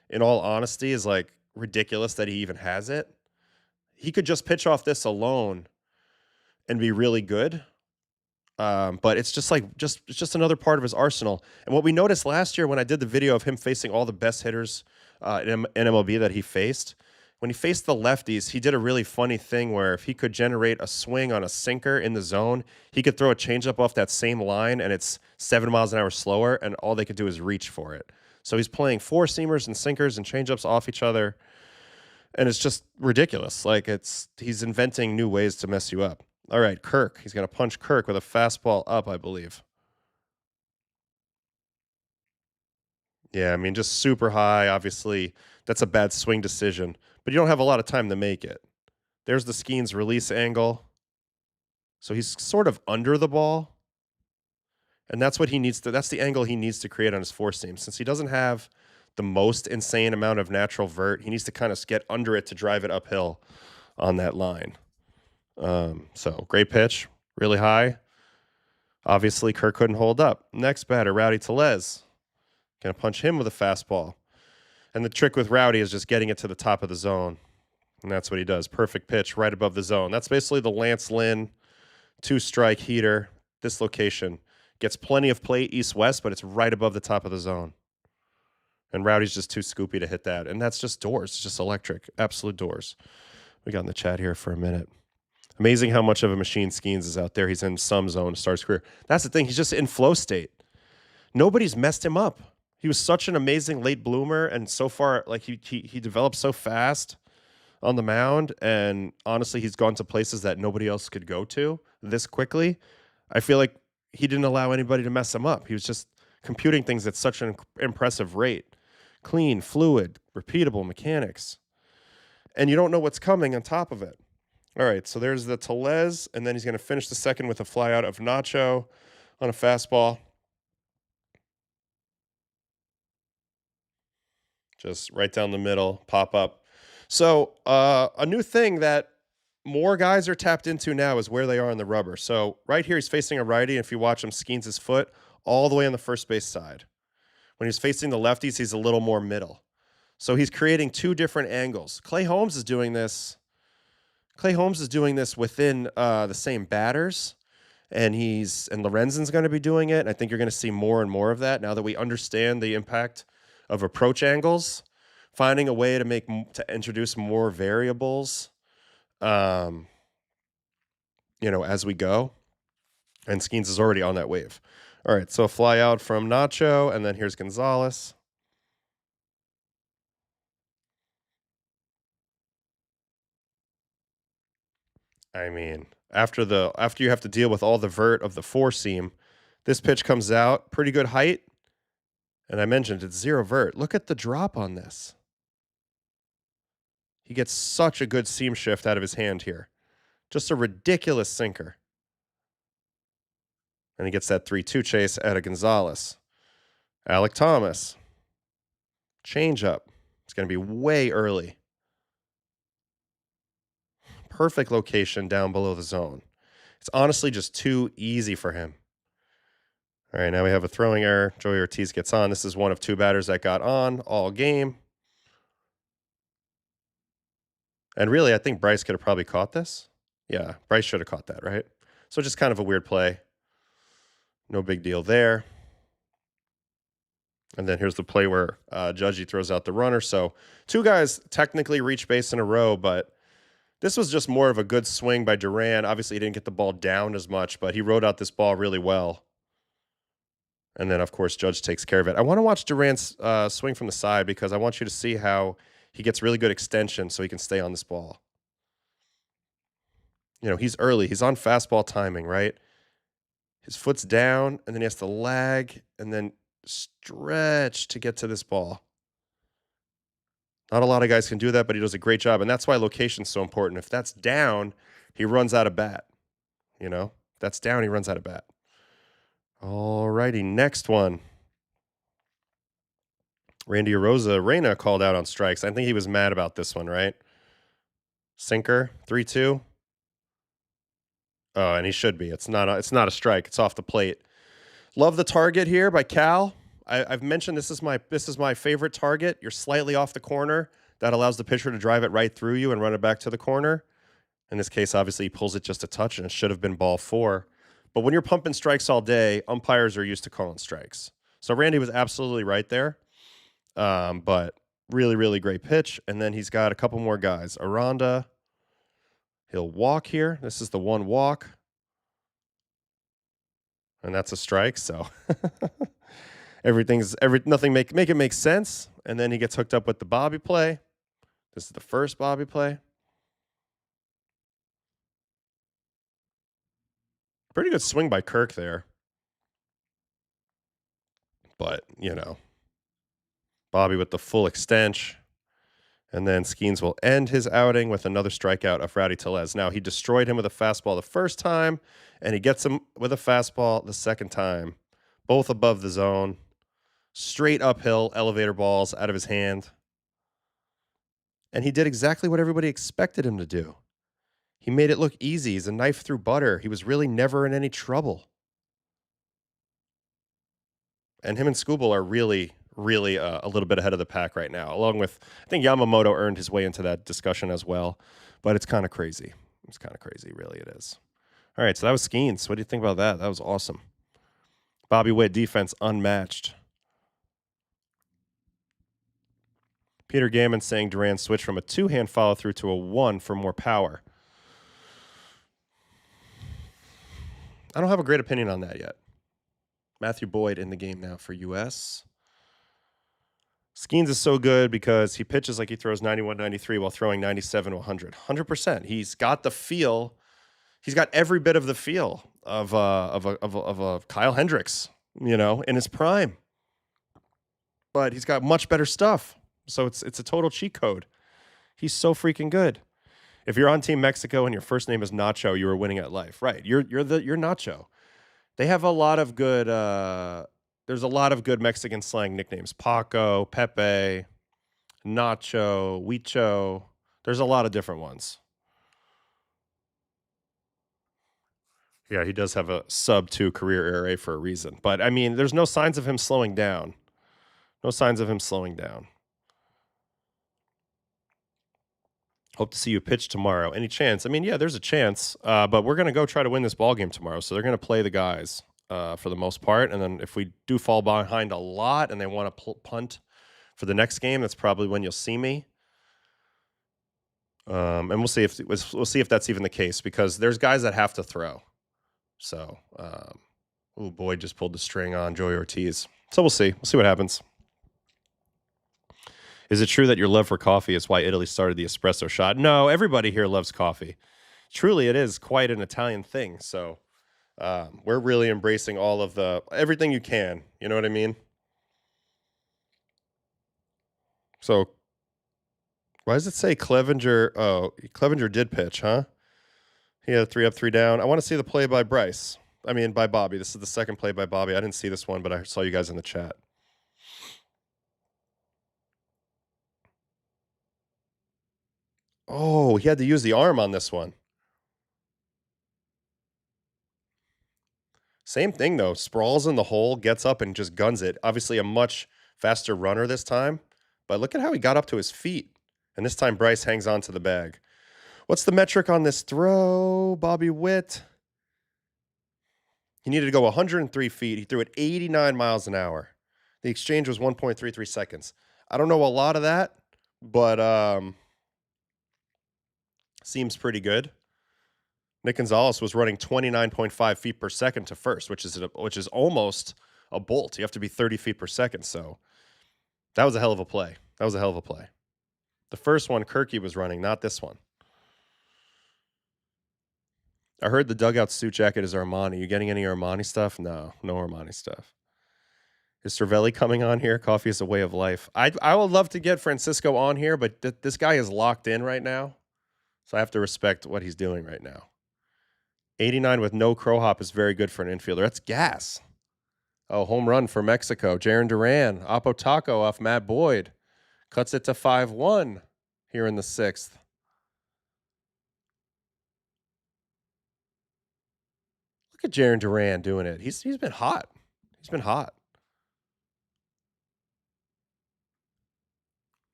in all honesty, is like ridiculous that he even has it. He could just pitch off this alone and be really good. But it's just like it's just another part of his arsenal. And what we noticed last year when I did the video of him facing all the best hitters in MLB that he faced, when he faced the lefties, he did a really funny thing where if he could generate a swing on a sinker in the zone, he could throw a changeup off that same line, and it's 7 miles an hour slower, and all they could do is reach for it. So he's playing four seamers and sinkers and changeups off each other, and it's just ridiculous. Like he's inventing new ways to mess you up. All right, Kirk. He's going to punch Kirk with a fastball up, I believe. Yeah, I mean, just super high. Obviously, that's a bad swing decision, but you don't have a lot of time to make it. There's the Skenes release angle. So he's sort of under the ball. And that's what he needs to, that's the angle he needs to create on his four seam. Since he doesn't have the most insane amount of natural vert, he needs to kind of get under it to drive it uphill on that line. So great pitch, really high. Obviously, Kirk couldn't hold up. Next batter, Rowdy Tellez. Going to punch him with a fastball. And the trick with Rowdy is just getting it to the top of the zone. And that's what he does. Perfect pitch right above the zone. That's basically the Lance Lynn two-strike heater. This location gets plenty of plate east-west, but it's right above the top of the zone. And Rowdy's just too scoopy to hit that. And that's just doors. It's just electric. Absolute doors. We got in the chat here for a minute. Amazing how much of a machine Skenes is out there. He's in some zone to start his career. That's the thing. He's just in flow state. Nobody's messed him up. He was such an amazing late bloomer, and so far, like he developed so fast on the mound, and honestly, he's gone to places that nobody else could go to this quickly. I feel like he didn't allow anybody to mess him up. He was just computing things at such an impressive rate. Clean, fluid, repeatable mechanics. And you don't know what's coming on top of it. All right, so there's the Tellez, and then he's going to finish the second with a flyout of Nacho on a fastball. Just right down the middle, pop up. So a new thing that more guys are tapped into now is where they are on the rubber. So right here, he's facing a righty. And if you watch him, Skenes his foot all the way on the first base side. When he's facing the lefties, he's a little more middle. So he's creating two different angles. Clay Holmes is doing this. Clay Holmes is doing this within the same batters. And Lorenzen's going to be doing it. And I think you're going to see more and more of that now that we understand the impact of approach angles, finding a way to introduce more variables, as we go. And Skenes is already on that wave. All right, so a fly out from Nacho, and then here's Gonzalez. I mean, after you have to deal with all the vert of the four seam, this pitch comes out, pretty good height. And I mentioned it's zero vert. Look at the drop on this. He gets such a good seam shift out of his hand here. Just a ridiculous sinker. And he gets that 3-2 chase out of Gonzalez. Alec Thomas. Changeup. It's going to be way early. Perfect location down below the zone. It's honestly just too easy for him. All right, now we have a throwing error. Joey Ortiz gets on. This is one of two batters that got on all game. And really, I think Bryce could have probably caught this. Yeah, Bryce should have caught that, right? So just kind of a weird play. No big deal there. And then here's the play where Judgy throws out the runner. So two guys technically reach base in a row, but this was just more of a good swing by Duran. Obviously, he didn't get the ball down as much, but he rode out this ball really well. And then, of course, Judge takes care of it. I want to watch Duran's swing from the side because I want you to see how he gets really good extension so he can stay on this ball. He's early. He's on fastball timing, right? His foot's down, and then he has to lag and then stretch to get to this ball. Not a lot of guys can do that, but he does a great job, and that's why location's so important. If that's down, he runs out of bat. If that's down, he runs out of bat. All righty, next one. Randy Reyna called out on strikes. I think he was mad about this one, right? Sinker, 3-2. Oh, and he should be. It's not a strike. It's off the plate. Love the target here by Cal. I've mentioned this is my favorite target. You're slightly off the corner. That allows the pitcher to drive it right through you and run it back to the corner. In this case, obviously, he pulls it just a touch, and it should have been ball 4. But when you're pumping strikes all day, umpires are used to calling strikes. So Randy was absolutely right there. But really, really great pitch. And then he's got a couple more guys. Aranda, he'll walk here. This is the one walk. And that's a strike, so nothing make it make sense. And then he gets hooked up with the Bobby play. This is the first Bobby play. Pretty good swing by Kirk there. But, Bobby with the full extension. And then Skenes will end his outing with another strikeout of Rowdy Tellez. Now, he destroyed him with a fastball the first time, and he gets him with a fastball the second time. Both above the zone. Straight uphill, elevator balls out of his hand. And he did exactly what everybody expected him to do. He made it look easy. He's a knife through butter. He was really never in any trouble. And him and Skubal are really a little bit ahead of the pack right now, along with, I think Yamamoto earned his way into that discussion as well. But it's kind of crazy. It's kind of crazy, really it is. All right, so that was Skenes. What do you think about that? That was awesome. Bobby Witt defense unmatched. Peter Gammon saying Duran switched from a 2-hand follow-through to a 1 for more power. I don't have a great opinion on that yet. Matthew Boyd in the game now for U.S. Skenes is so good because he pitches like he throws 91, 93 while throwing 97, 100. 100%. He's got the feel. He's got every bit of the feel of a Kyle Hendricks, in his prime. But he's got much better stuff. So it's a total cheat code. He's so freaking good. If you're on Team Mexico and your first name is Nacho, you are winning at life. Right. You're Nacho. They have a lot of good there's a lot of good Mexican slang nicknames. Paco, Pepe, Nacho, Huicho. There's a lot of different ones. Yeah, he does have a sub-2 career ERA for a reason. But, I mean, there's no signs of him slowing down. No signs of him slowing down. Hope to see you pitch tomorrow. Any chance? I mean, yeah, there's a chance. But we're going to go try to win this ballgame tomorrow. So they're going to play the guys for the most part. And then if we do fall behind a lot and they want to punt for the next game, that's probably when you'll see me. And we'll see if that's even the case, because there's guys that have to throw. So, Boyd just pulled the string on Joey Ortiz. So we'll see. We'll see what happens. Is it true that your love for coffee is why Italy started the espresso shot? No, everybody here loves coffee. Truly, it is quite an Italian thing. So we're really embracing all of everything you can. You know what I mean? So why does it say Clevenger? Oh, Clevenger did pitch, huh? He had a 3 up, 3 down. I want to see the play by Bryce. I mean, by Bobby. This is the second play by Bobby. I didn't see this one, but I saw you guys in the chat. Oh, he had to use the arm on this one. Same thing, though. Sprawls in the hole, gets up and just guns it. Obviously a much faster runner this time, but look at how he got up to his feet. And this time Bryce hangs on to the bag. What's the metric on this throw, Bobby Witt? He needed to go 103 feet. He threw it 89 miles an hour. The exchange was 1.33 seconds. I don't know a lot of that, but seems pretty good. Nick Gonzalez was running 29.5 feet per second to first, which is almost a bolt. You have to be 30 feet per second. So that was a hell of a play. The first one Kirky was running, not this one. I heard the dugout suit jacket is Armani. You getting any Armani stuff? No Armani stuff. Is Cervelli coming on here? Coffee is a way of life. I would love to get Francisco on here, but this guy is locked in right now. So I have to respect what he's doing right now. 89 with no crow hop is very good for an infielder. That's gas. Oh, home run for Mexico. Jaron Duran. Oppo Taco off Matt Boyd. Cuts it to 5-1 here in the 6th. Look at Jarren Duran doing it. He's been hot. He's been hot.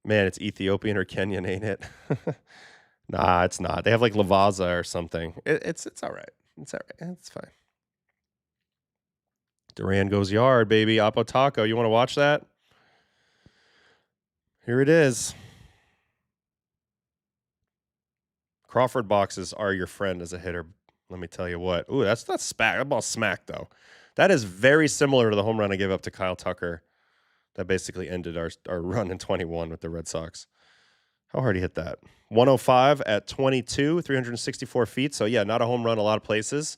Man, it's Ethiopian or Kenyan, ain't it? Nah, it's not. They have like Lavaza or something. It's all right. It's all right. It's fine. Duran goes yard, baby. Apo Taco. You want to watch that? Here it is. Crawford boxes are your friend as a hitter. Let me tell you what. Ooh, that's not smack. That ball smacked, though. That is very similar to the home run I gave up to Kyle Tucker. That basically ended our run in 21 with the Red Sox. How hard he hit that? 105 at 22, 364 feet. So, yeah, not a home run a lot of places.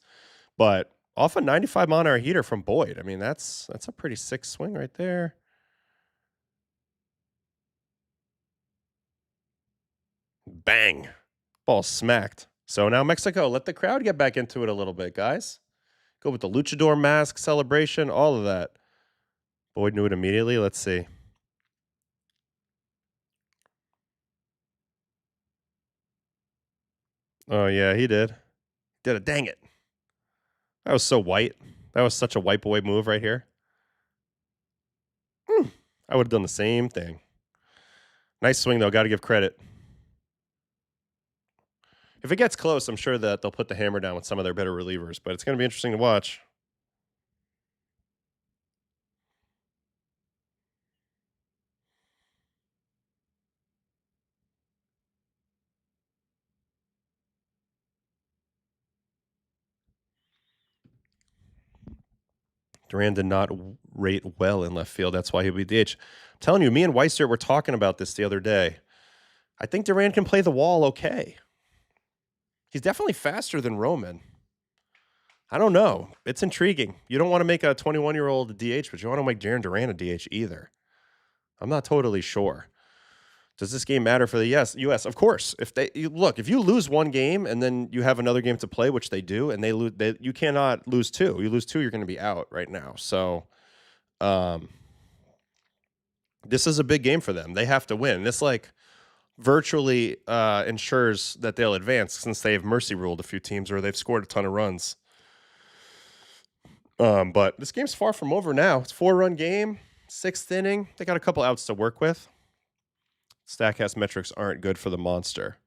But off a 95-mile-an-hour heater from Boyd. I mean, that's a pretty sick swing right there. Bang. Ball smacked. So now Mexico, let the crowd get back into it a little bit, guys. Go with the luchador mask celebration, all of that. Boyd knew it immediately. Let's see. Oh, yeah, he did. Did it. Dang it. That was so white. That was such a white boy move right here. I would have done the same thing. Nice swing, though. Got to give credit. If it gets close, I'm sure that they'll put the hammer down with some of their better relievers, but it's going to be interesting to watch. Duran did not rate well in left field. That's why he'll be DH. I'm telling you, me and Weiser were talking about this the other day. I think Duran can play the wall okay. He's definitely faster than Roman. I don't know. It's intriguing. You don't want to make a 21-year-old DH, but you don't want to make Jarren Duran a DH either. I'm not totally sure. Does this game matter for the U.S.? Of course. If you lose one game and then you have another game to play, which they do, and they lose, you cannot lose two. You lose two, you're going to be out right now. So, this is a big game for them. They have to win. This virtually ensures that they'll advance since they have mercy ruled a few teams or they've scored a ton of runs. But this game's far from over now. It's a 4-run game, 6th inning. They got a couple outs to work with. Statcast metrics aren't good for the monster.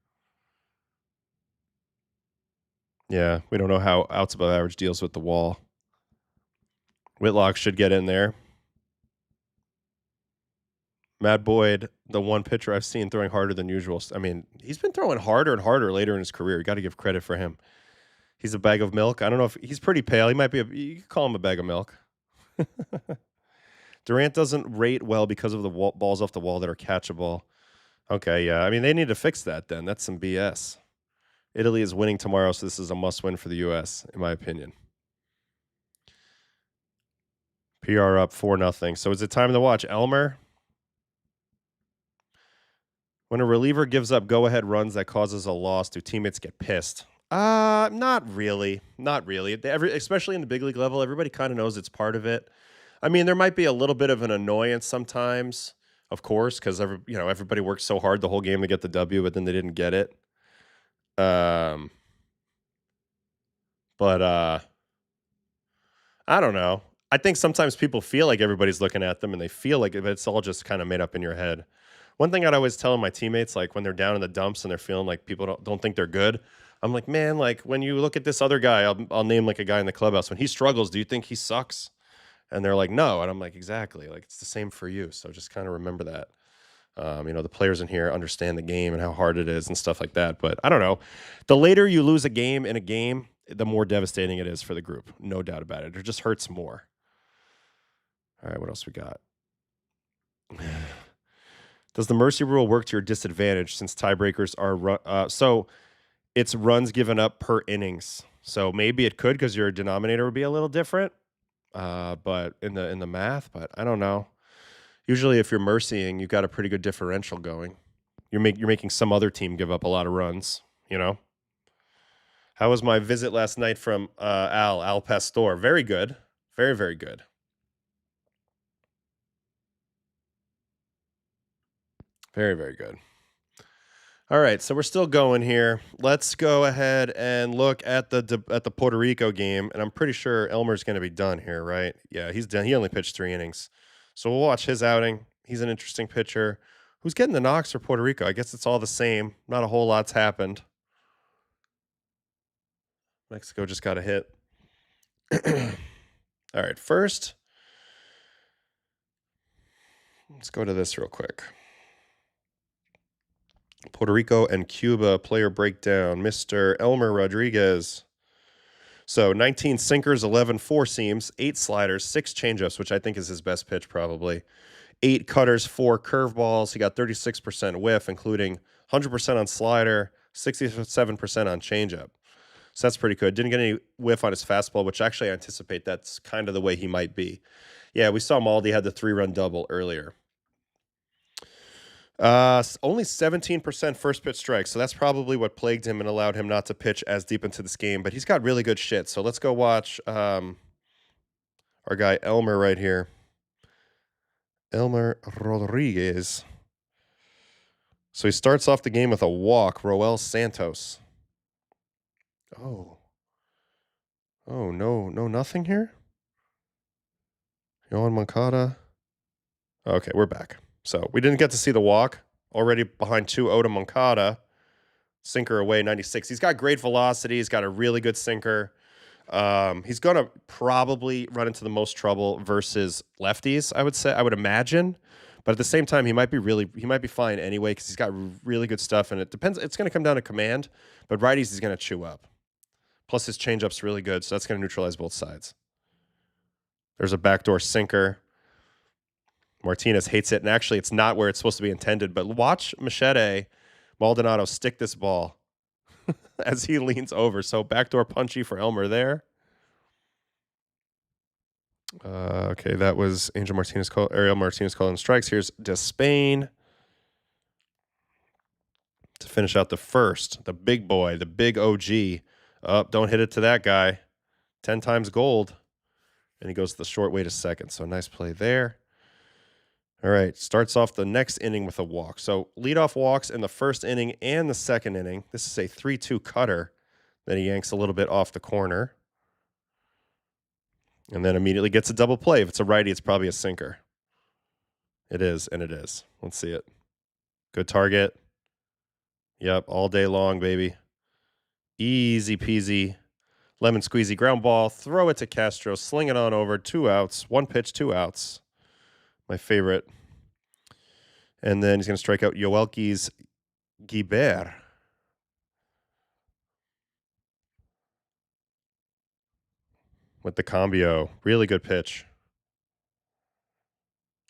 Yeah, we don't know how outs above average deals with the wall. Whitlock should get in there. Matt Boyd, the one pitcher I've seen throwing harder than usual. I mean, he's been throwing harder and harder later in his career. You got to give credit for him. He's a bag of milk. I don't know if he's pretty pale. He might be you could call him a bag of milk. Durant doesn't rate well because of the balls off the wall that are catchable. Okay, yeah. I mean, they need to fix that then. That's some BS. Italy is winning tomorrow, so this is a must-win for the U.S., in my opinion. PR up 4-0. So is it time to watch Elmer? When a reliever gives up go-ahead runs that causes a loss, do teammates get pissed? Not really. Not really. Especially in the big league level, everybody kind of knows it's part of it. I mean, there might be a little bit of an annoyance sometimes, of course, because everybody worked so hard the whole game to get the W, but then they didn't get it. But I don't know. I think sometimes people feel like everybody's looking at them, and they feel like it's all just kind of made up in your head. One thing I'd always tell my teammates, like when they're down in the dumps and they're feeling like people don't think they're good, I'm like, man, like when you look at this other guy, I'll name like a guy in the clubhouse. When he struggles, do you think he sucks? And they're like, no. And I'm like, exactly. Like it's the same for you. So just kind of remember that. The players in here understand the game and how hard it is and stuff like that. But I don't know. The later you lose a game in a game, the more devastating it is for the group. No doubt about it. It just hurts more. All right, what else we got? Does the mercy rule work to your disadvantage since tiebreakers are so it's runs given up per innings? So maybe it could because your denominator would be a little different. But in the math, but I don't know. Usually, if you're mercying, you've got a pretty good differential going. You're making some other team give up a lot of runs. How was my visit last night from Al Pastor? Very good, very very good. Very, very good. All right, so we're still going here. Let's go ahead and look at the Puerto Rico game, and I'm pretty sure Elmer's going to be done here, right? Yeah, he's done. He only pitched 3 innings, so we'll watch his outing. He's an interesting pitcher. Who's getting the knocks for Puerto Rico? I guess it's all the same. Not a whole lot's happened. Mexico just got a hit. All right, first, let's go to this real quick. Puerto Rico and Cuba player breakdown. Mr. Elmer Rodriguez. So 19 sinkers, 11 four seams, 8 sliders, 6 changeups, which I think is his best pitch probably. 8 cutters, 4 curveballs. He got 36% whiff, including 100% on slider, 67% on changeup. So that's pretty good. Didn't get any whiff on his fastball, which actually I anticipate that's kind of the way he might be. Yeah, we saw Maldi had the 3-run double earlier. Only 17% first pitch strike, so that's probably what plagued him and allowed him not to pitch as deep into this game. But he's got really good shit. So let's go watch our guy Elmer right here. Elmer Rodriguez. So he starts off the game with a walk, Roel Santos. Oh, no, nothing here? Yohan Moncada. Okay, we're back. So we didn't get to see the walk. Already behind 2-0 to Moncada. Sinker away, 96. He's got great velocity. He's got a really good sinker. He's going to probably run into the most trouble versus lefties, I would imagine. But at the same time, he might be fine anyway because he's got really good stuff. And it depends. It's going to come down to command. But righties, he's going to chew up. Plus, his changeup's really good, so that's going to neutralize both sides. There's a backdoor sinker. Martinez hates it, and actually it's not where it's supposed to be intended, but watch Machete Maldonado stick this ball as he leans over. So backdoor punchy for Elmer there. Okay, that was Ariel Martinez calling strikes. Here's Despain to finish out the first. The big boy, the big OG. Don't hit it to that guy. 10 times gold. And he goes the short way to second. So nice play there. All right, starts off the next inning with a walk. So leadoff walks in the first inning and the second inning. This is a 3-2 cutter that he yanks a little bit off the corner. And then immediately gets a double play. If it's a righty, it's probably a sinker. It is, and it is. Let's see it. Good target. Yep, all day long, baby. Easy peasy. Lemon squeezy ground ball. Throw it to Castro. Sling it on over. 2 outs. 1 pitch, 2 outs. My favorite. And then he's going to strike out Yoelkis Guibert. With the cambio. Really good pitch.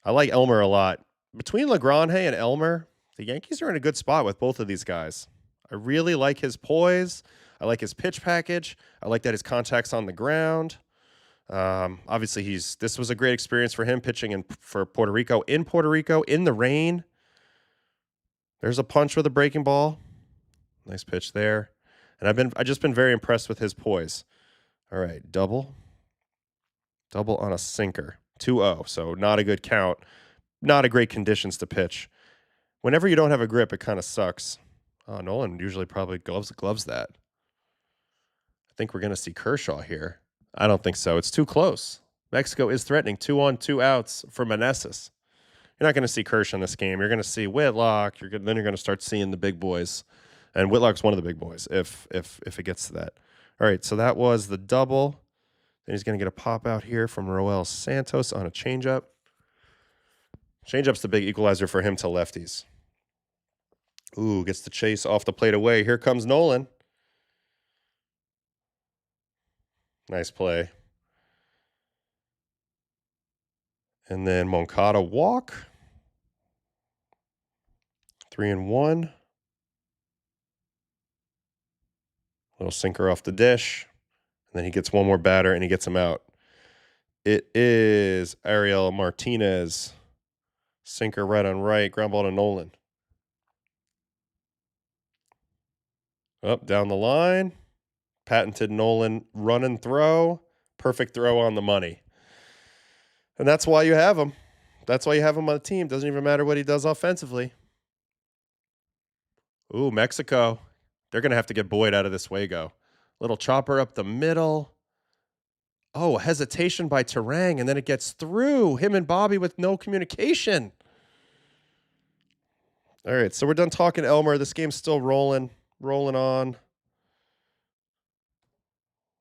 I like Elmer a lot. Between Legrande and Elmer, the Yankees are in a good spot with both of these guys. I really like his poise. I like his pitch package. I like that his contact's on the ground. Obviously, this was a great experience for him pitching for Puerto Rico in the rain. There's a punch with a breaking ball. Nice pitch there. And I've just been very impressed with his poise. All right, double on a sinker. 2-0, so not a good count. Not a great conditions to pitch. Whenever you don't have a grip, it kind of sucks. Oh, Nolan usually probably gloves that. I think we're going to see Kershaw here. I don't think so. It's too close. Mexico is threatening 2 on 2 outs for Meneses. You're not going to see Kershaw in this game. You're going to see Whitlock. Then you're going to start seeing the big boys. And Whitlock's one of the big boys if it gets to that. All right, so that was the double. Then he's going to get a pop out here from Roel Santos on a changeup. Changeup's the big equalizer for him to lefties. Ooh, gets the chase off the plate away. Here comes Nolan. Nice play. And then Moncada walk. 3-1. Little sinker off the dish. And then he gets one more batter and he gets him out. It is Ariel Martinez. Sinker right on right. Ground ball to Nolan. Up, down the line. Patented Nolan run and throw. Perfect throw on the money. And that's why you have him. That's why you have him on the team. Doesn't even matter what he does offensively. Ooh, Mexico. They're going to have to get Boyd out of this Wago. Little chopper up the middle. Oh, hesitation by Terang, and then it gets through. Him and Bobby with no communication. All right, so we're done talking Elmer. This game's still rolling on.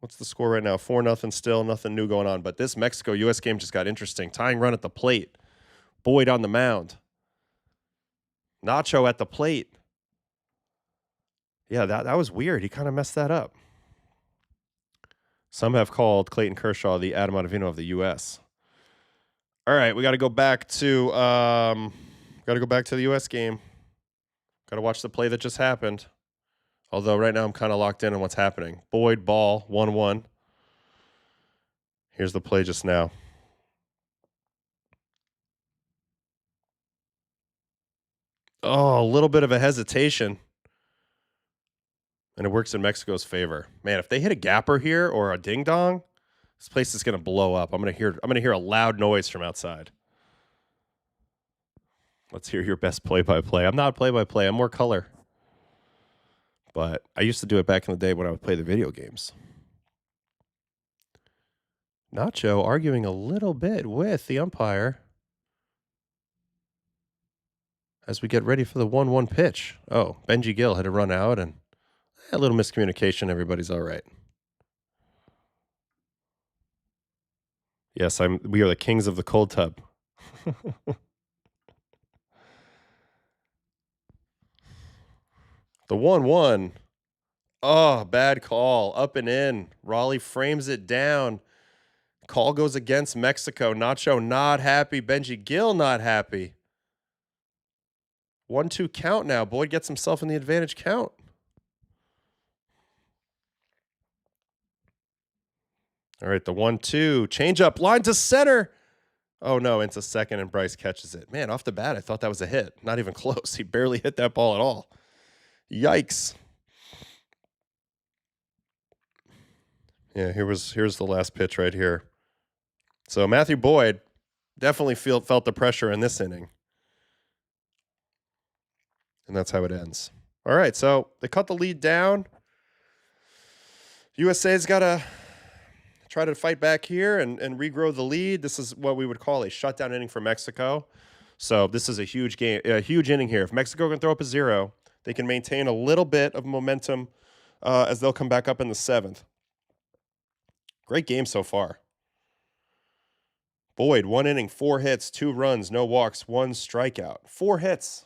What's the score right now? 4-0 still, nothing new going on. But this Mexico-U.S. game just got interesting. Tying run at the plate. Boyd on the mound. Nacho at the plate. Yeah, that was weird. He kind of messed that up. Some have called Clayton Kershaw the Adam Ottavino of the U.S. All right, we got to go back to the U.S. game. Got to watch the play that just happened. Although right now I'm kind of locked in on what's happening. Boyd, ball, 1-1. Here's the play just now. Oh, a little bit of a hesitation. And it works in Mexico's favor. Man, if they hit a gapper here or a ding dong, this place is going to blow up. I'm going to hear a loud noise from outside. Let's hear your best play-by-play. I'm not play-by-play. I'm more color. But I used to do it back in the day when I would play the video games. Nacho arguing a little bit with the umpire as we get ready for the 1-1 pitch. Oh, Benji Gill had to run out, and a little miscommunication. Everybody's all right. Yes, we are the kings of the cold tub. The 1-1. Oh, bad call. Up and in. Raleigh frames it down. Call goes against Mexico. Nacho not happy. Benji Gill not happy. 1-2 count now. Boyd gets himself in the advantage count. All right, the 1-2. Change up. Line to center. Oh, no, into second, and Bryce catches it. Man, off the bat, I thought that was a hit. Not even close. He barely hit that ball at all. Yikes. Yeah, here's the last pitch right here. So Matthew Boyd definitely felt the pressure in this inning. And that's how it ends. All right, so they cut the lead down. USA's got to try to fight back here and regrow the lead. This is what we would call a shutdown inning for Mexico. So this is a huge game, a huge inning here. If Mexico can throw up a 0, they can maintain a little bit of momentum as they'll come back up in the 7th. Great game so far. Boyd, 1 inning, 4 hits, 2 runs, no walks, 1 strikeout. 4 hits.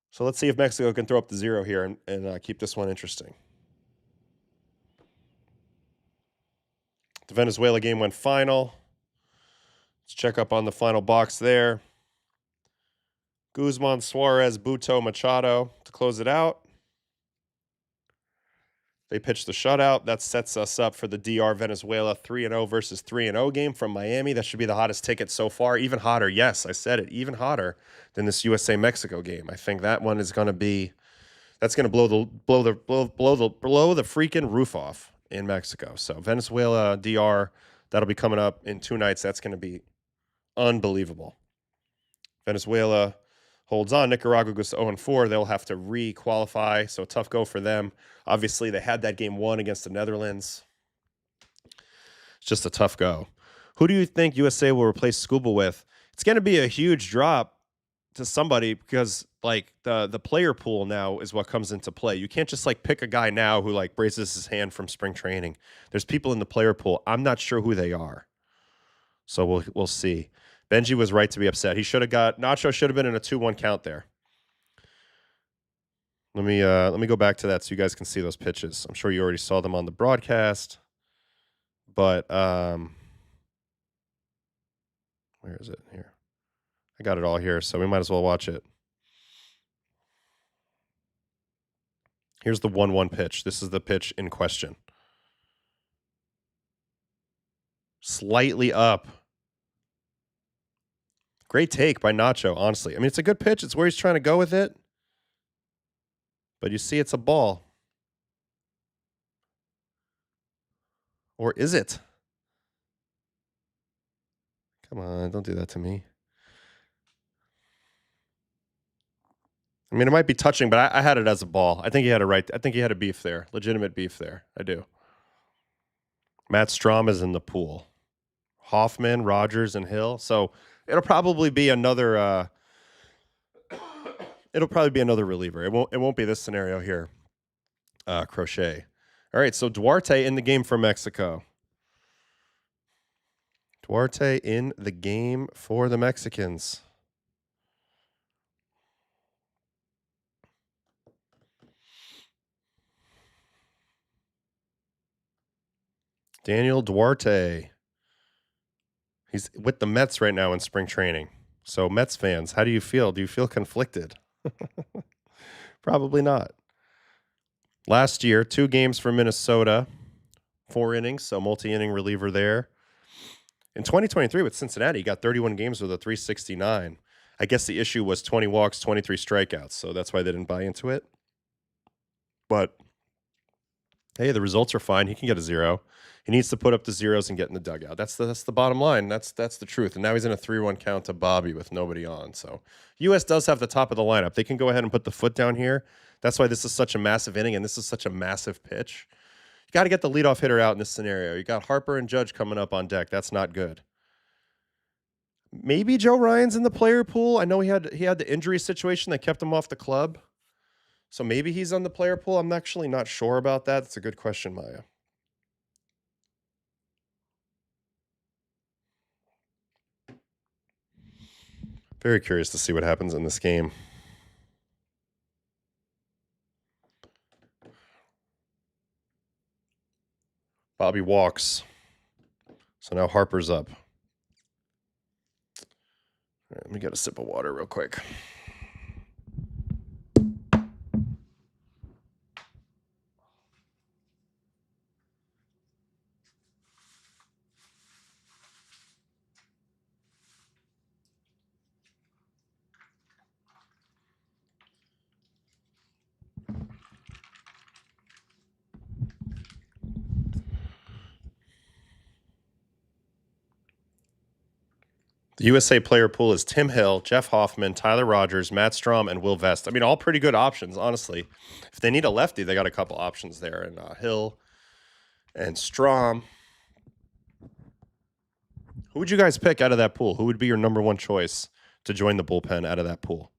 So let's see if Mexico can throw up the 0 here and keep this one interesting. The Venezuela game went final. Let's check up on the final box there. Guzman, Suarez, Buto, Machado to close it out. They pitched the shutout. That sets us up for the DR Venezuela 3-0 versus 3-0 game from Miami. That should be the hottest ticket so far. Even hotter. Yes, I said it. Even hotter than this USA-Mexico game. I think that one is going to be. That's going to blow the freaking roof off in Mexico. So Venezuela, DR, that'll be coming up in 2 nights. That's going to be unbelievable. Venezuela holds on. Nicaragua goes to 0-4. They'll have to re-qualify, so tough go for them. Obviously, they had that game won against the Netherlands. It's just a tough go. Who do you think USA will replace Scuba with? It's going to be a huge drop to somebody because, like, the player pool now is what comes into play. You can't just, like, pick a guy now who, like, raises his hand from spring training. There's people in the player pool. I'm not sure who they are. So we'll see. Benji was right to be upset. Nacho should have been in a 2-1 count there. Let me go back to that so you guys can see those pitches. I'm sure you already saw them on the broadcast, but where is it here? I got it all here, so we might as well watch it. Here's the 1-1 pitch. This is the pitch in question. Slightly up. Great take by Nacho, honestly. I mean, it's a good pitch. It's where he's trying to go with it. But you see it's a ball. Or is it? Come on, don't do that to me. I mean, it might be touching, but I had it as a ball. I think he had a right. I think he had a beef there, legitimate beef there. I do. Matt Strom is in the pool. Hoffman, Rogers, and Hill. So it'll probably be another. It'll probably be another reliever. It won't be this scenario here. Crochet. All right. So Duarte in the game for Mexico. Duarte in the game for the Mexicans. Daniel Duarte. He's with the Mets right now in spring training. So Mets fans, how do you feel? Do you feel conflicted? Probably not. Last year, 2 games for Minnesota, 4 innings, so multi-inning reliever there. In 2023 with Cincinnati, he got 31 games with a 369. I guess the issue was 20 walks, 23 strikeouts, so that's why they didn't buy into it. But hey, the results are fine. He can get a 0. He needs to put up the zeros and get in the dugout. That's the bottom line. That's the truth. And now he's in a 3-1 count to Bobby with nobody on. So U.S. does have the top of the lineup. They can go ahead and put the foot down here. That's why this is such a massive inning and this is such a massive pitch. You got to get the leadoff hitter out in this scenario. You got Harper and Judge coming up on deck. That's not good. Maybe Joe Ryan's in the player pool. I know he had the injury situation that kept him off the club. So maybe he's on the player pool. I'm actually not sure about that. That's a good question, Maya. Very curious to see what happens in this game. Bobby walks. So now Harper's up. All right, let me get a sip of water real quick. The USA player pool is Tim Hill, Jeff Hoffman, Tyler Rogers, Matt Strom, and Will Vest. I mean, all pretty good options, honestly. If they need a lefty, they got a couple options there. And Hill and Strom. Who would you guys pick out of that pool? Who would be your number 1 choice to join the bullpen out of that pool?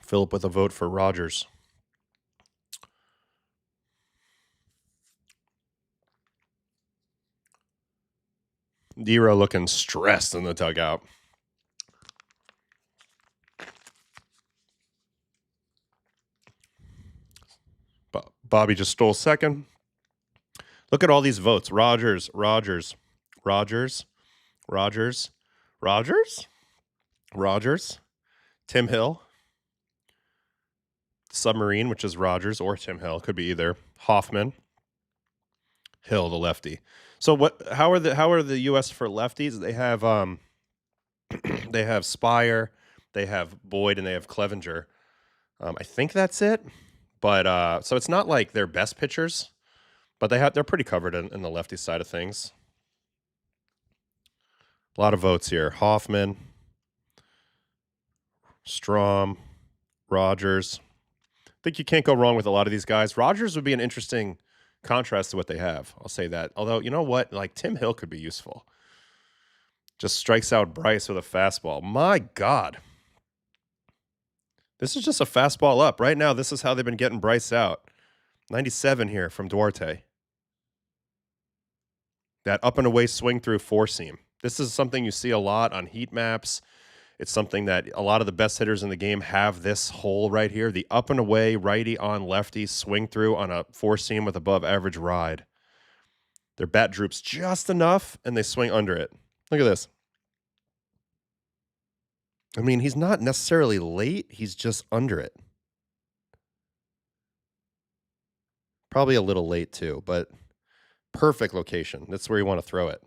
Philip with a vote for Rogers. Dero looking stressed in the dugout. Bobby just stole second. Look at all these votes. Rogers, Rogers, Rogers, Rogers, Rogers, Rogers, Tim Hill, Submarine, which is Rogers or Tim Hill, could be either. Hoffman, Hill, the lefty. So what? How are the U.S. for lefties? They have they have Spire, they have Boyd, and they have Clevenger. I think that's it. But so it's not like their best pitchers, but they're pretty covered in the lefty side of things. A lot of votes here. Hoffman, Strom, Rogers. I think you can't go wrong with a lot of these guys. Rogers would be an interesting contrast to what they have. I'll say that. Although, you know what? Like Tim Hill could be useful. Just strikes out Bryce with a fastball. My God. This is just a fastball up. Right now, this is how they've been getting Bryce out. 97 here from Duarte. That up and away swing through 4-seam. This is something you see a lot on heat maps. It's something that a lot of the best hitters in the game have this hole right here. The up and away righty on lefty swing through on a 4-seam with above average ride. Their bat droops just enough and they swing under it. Look at this. I mean, he's not necessarily late. He's just under it. Probably a little late too, but perfect location. That's where you want to throw it.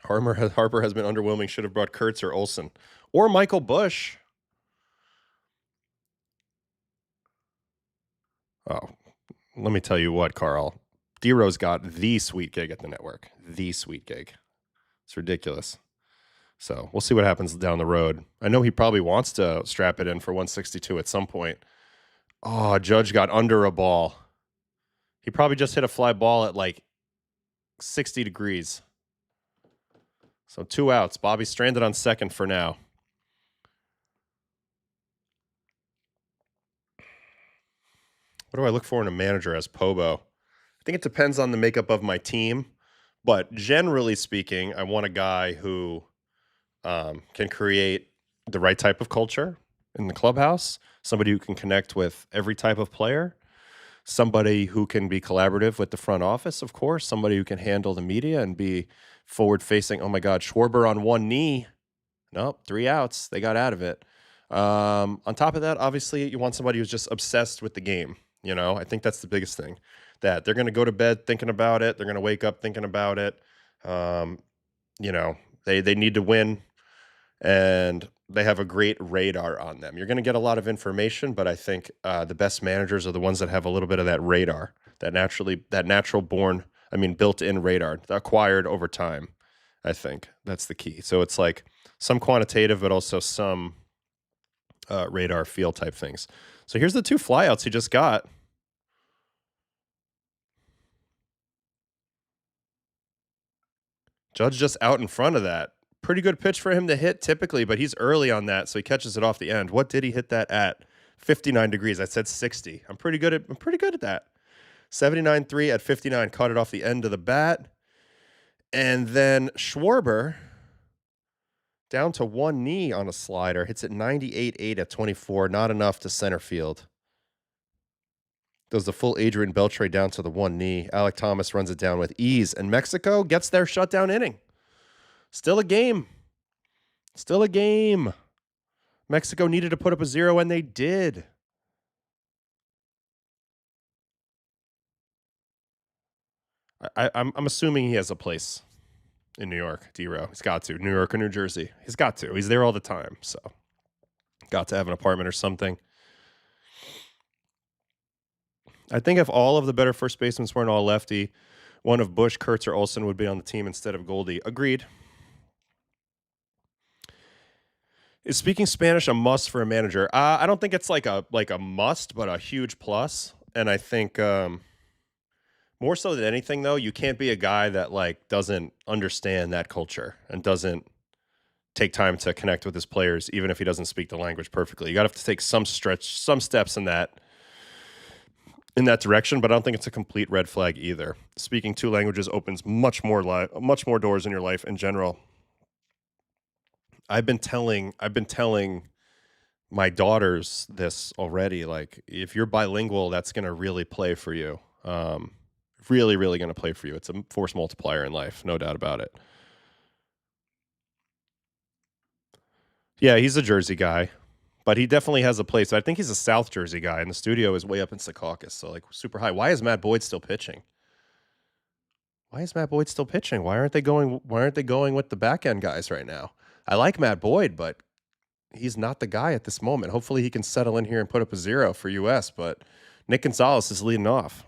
Harper has been underwhelming. Should have brought Kurtz or Olsen or Michael Busch. Oh, let me tell you what, Carl. D-Rose got the sweet gig at the network. The sweet gig. It's ridiculous. So we'll see what happens down the road. I know he probably wants to strap it in for 162 at some point. Oh, Judge got under a ball. He probably just hit a fly ball at like 60 degrees. So 2 outs. Bobby stranded on second for now. What do I look for in a manager as Pobo? I think it depends on the makeup of my team. But generally speaking, I want a guy who can create the right type of culture in the clubhouse, somebody who can connect with every type of player, somebody who can be collaborative with the front office, of course, somebody who can handle the media and be forward facing. Oh my God, Schwarber on one knee. Nope, 3 outs. They got out of it. On top of that, obviously, you want somebody who's just obsessed with the game. You know, I think that's the biggest thing, that they're going to go to bed thinking about it. They're going to wake up thinking about it. You know, they need to win, and they have a great radar on them. You're going to get a lot of information, but I think the best managers are the ones that have a little bit of that radar, that built-in radar, acquired over time. I think that's the key. So it's like some quantitative, but also some radar feel type things. So here's the 2 flyouts he just got. Judge just out in front of that. Pretty good pitch for him to hit typically, but he's early on that, so he catches it off the end. What did he hit that at? 59 degrees. I said 60. I'm pretty good at that. 79.3 at 59. Caught it off the end of the bat. And then Schwarber, down to one knee on a slider, hits it 98.8 at 24. Not enough to center field. Does the full Adrian Beltre down to the one knee. Alec Thomas runs it down with ease, and Mexico gets their shutdown inning. Still a game. Still a game. Mexico needed to put up a 0, and they did. I'm assuming he has a place in New York, D-Row. He's got to. New York or New Jersey. He's got to. He's there all the time, so got to have an apartment or something. I think if all of the better first basemen weren't all lefty, one of Bush, Kurtz, or Olsen would be on the team instead of Goldie. Agreed. Is speaking Spanish a must for a manager? I don't think it's like a must, but a huge plus. And I think more so than anything, though, you can't be a guy that like doesn't understand that culture and doesn't take time to connect with his players, even if he doesn't speak the language perfectly. You got to have to take some steps in that direction, but I don't think it's a complete red flag either. Speaking 2 languages opens much more doors in your life in general. I've been telling my daughters this already. Like, if you're bilingual, that's going to really play for you. Really, really going to play for you. It's a force multiplier in life, no doubt about it. Yeah, he's a Jersey guy, but he definitely has a place. I think he's a South Jersey guy, and the studio is way up in Secaucus, so like super high. Why is Matt Boyd still pitching? Why aren't they going with the back end guys right now? I like Matt Boyd, but he's not the guy at this moment. Hopefully he can settle in here and put up a 0 for US, but Nick Gonzalez is leading off.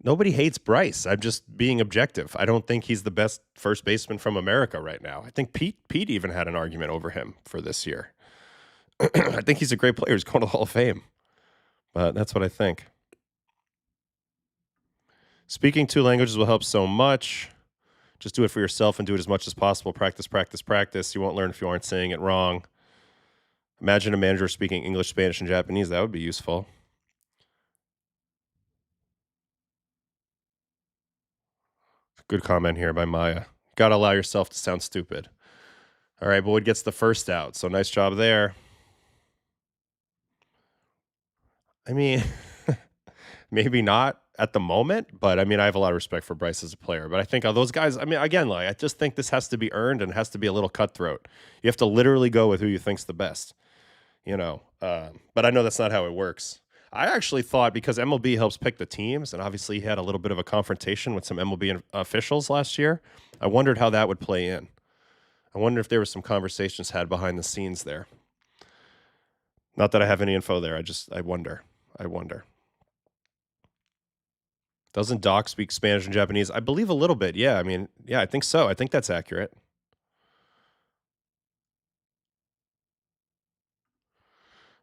Nobody hates Bryce. I'm just being objective. I don't think he's the best first baseman from America right now. I think Pete even had an argument over him for this year. I think he's a great player. He's going to the Hall of Fame. But that's what I think. Speaking 2 languages will help so much. Just do it for yourself and do it as much as possible. Practice, practice, practice. You won't learn if you aren't saying it wrong. Imagine a manager speaking English, Spanish, and Japanese. That would be useful. Good comment here by Maya. Got to allow yourself to sound stupid. All right, Boyd gets the first out, so nice job there. I mean, maybe not at the moment, but I mean, I have a lot of respect for Bryce as a player. But I think those guys, I mean, again, like, I just think this has to be earned and has to be a little cutthroat. You have to literally go with who you think's the best, you know. But I know that's not how it works. I actually thought, because MLB helps pick the teams, and obviously he had a little bit of a confrontation with some MLB officials last year, I wondered how that would play in. I wonder if there were some conversations had behind the scenes there. Not that I have any info there. I wonder. Doesn't Doc speak Spanish and Japanese? I believe a little bit. Yeah, I mean, yeah, I think so. I think that's accurate.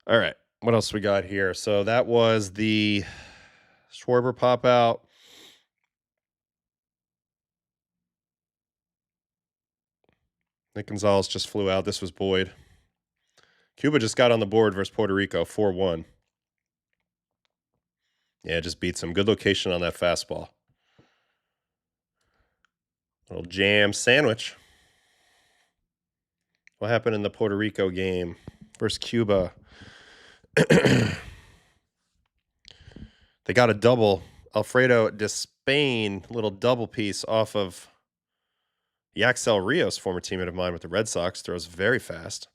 All right. What else we got here? So that was the Schwarber pop out. Nick Gonzalez just flew out. This was Boyd. Cuba just got on the board versus Puerto Rico, 4-1. Yeah, just beats him. Good location on that fastball. Little jam sandwich. What happened in the Puerto Rico game versus Cuba? They got a double. Alfredo Despain, little double piece off of Yaxel Rios, former teammate of mine with the Red Sox. Throws very fast.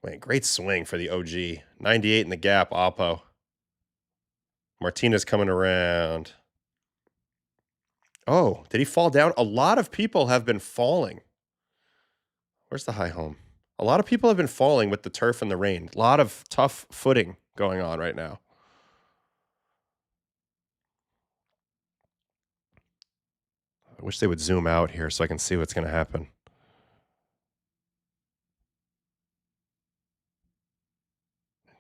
Wait, great swing for the OG. 98 in the gap, Oppo. Martinez coming around. Oh, did he fall down? A lot of people have been falling. Where's the high home? A lot of people have been falling with the turf and the rain. A lot of tough footing going on right now. I wish they would zoom out here so I can see what's going to happen.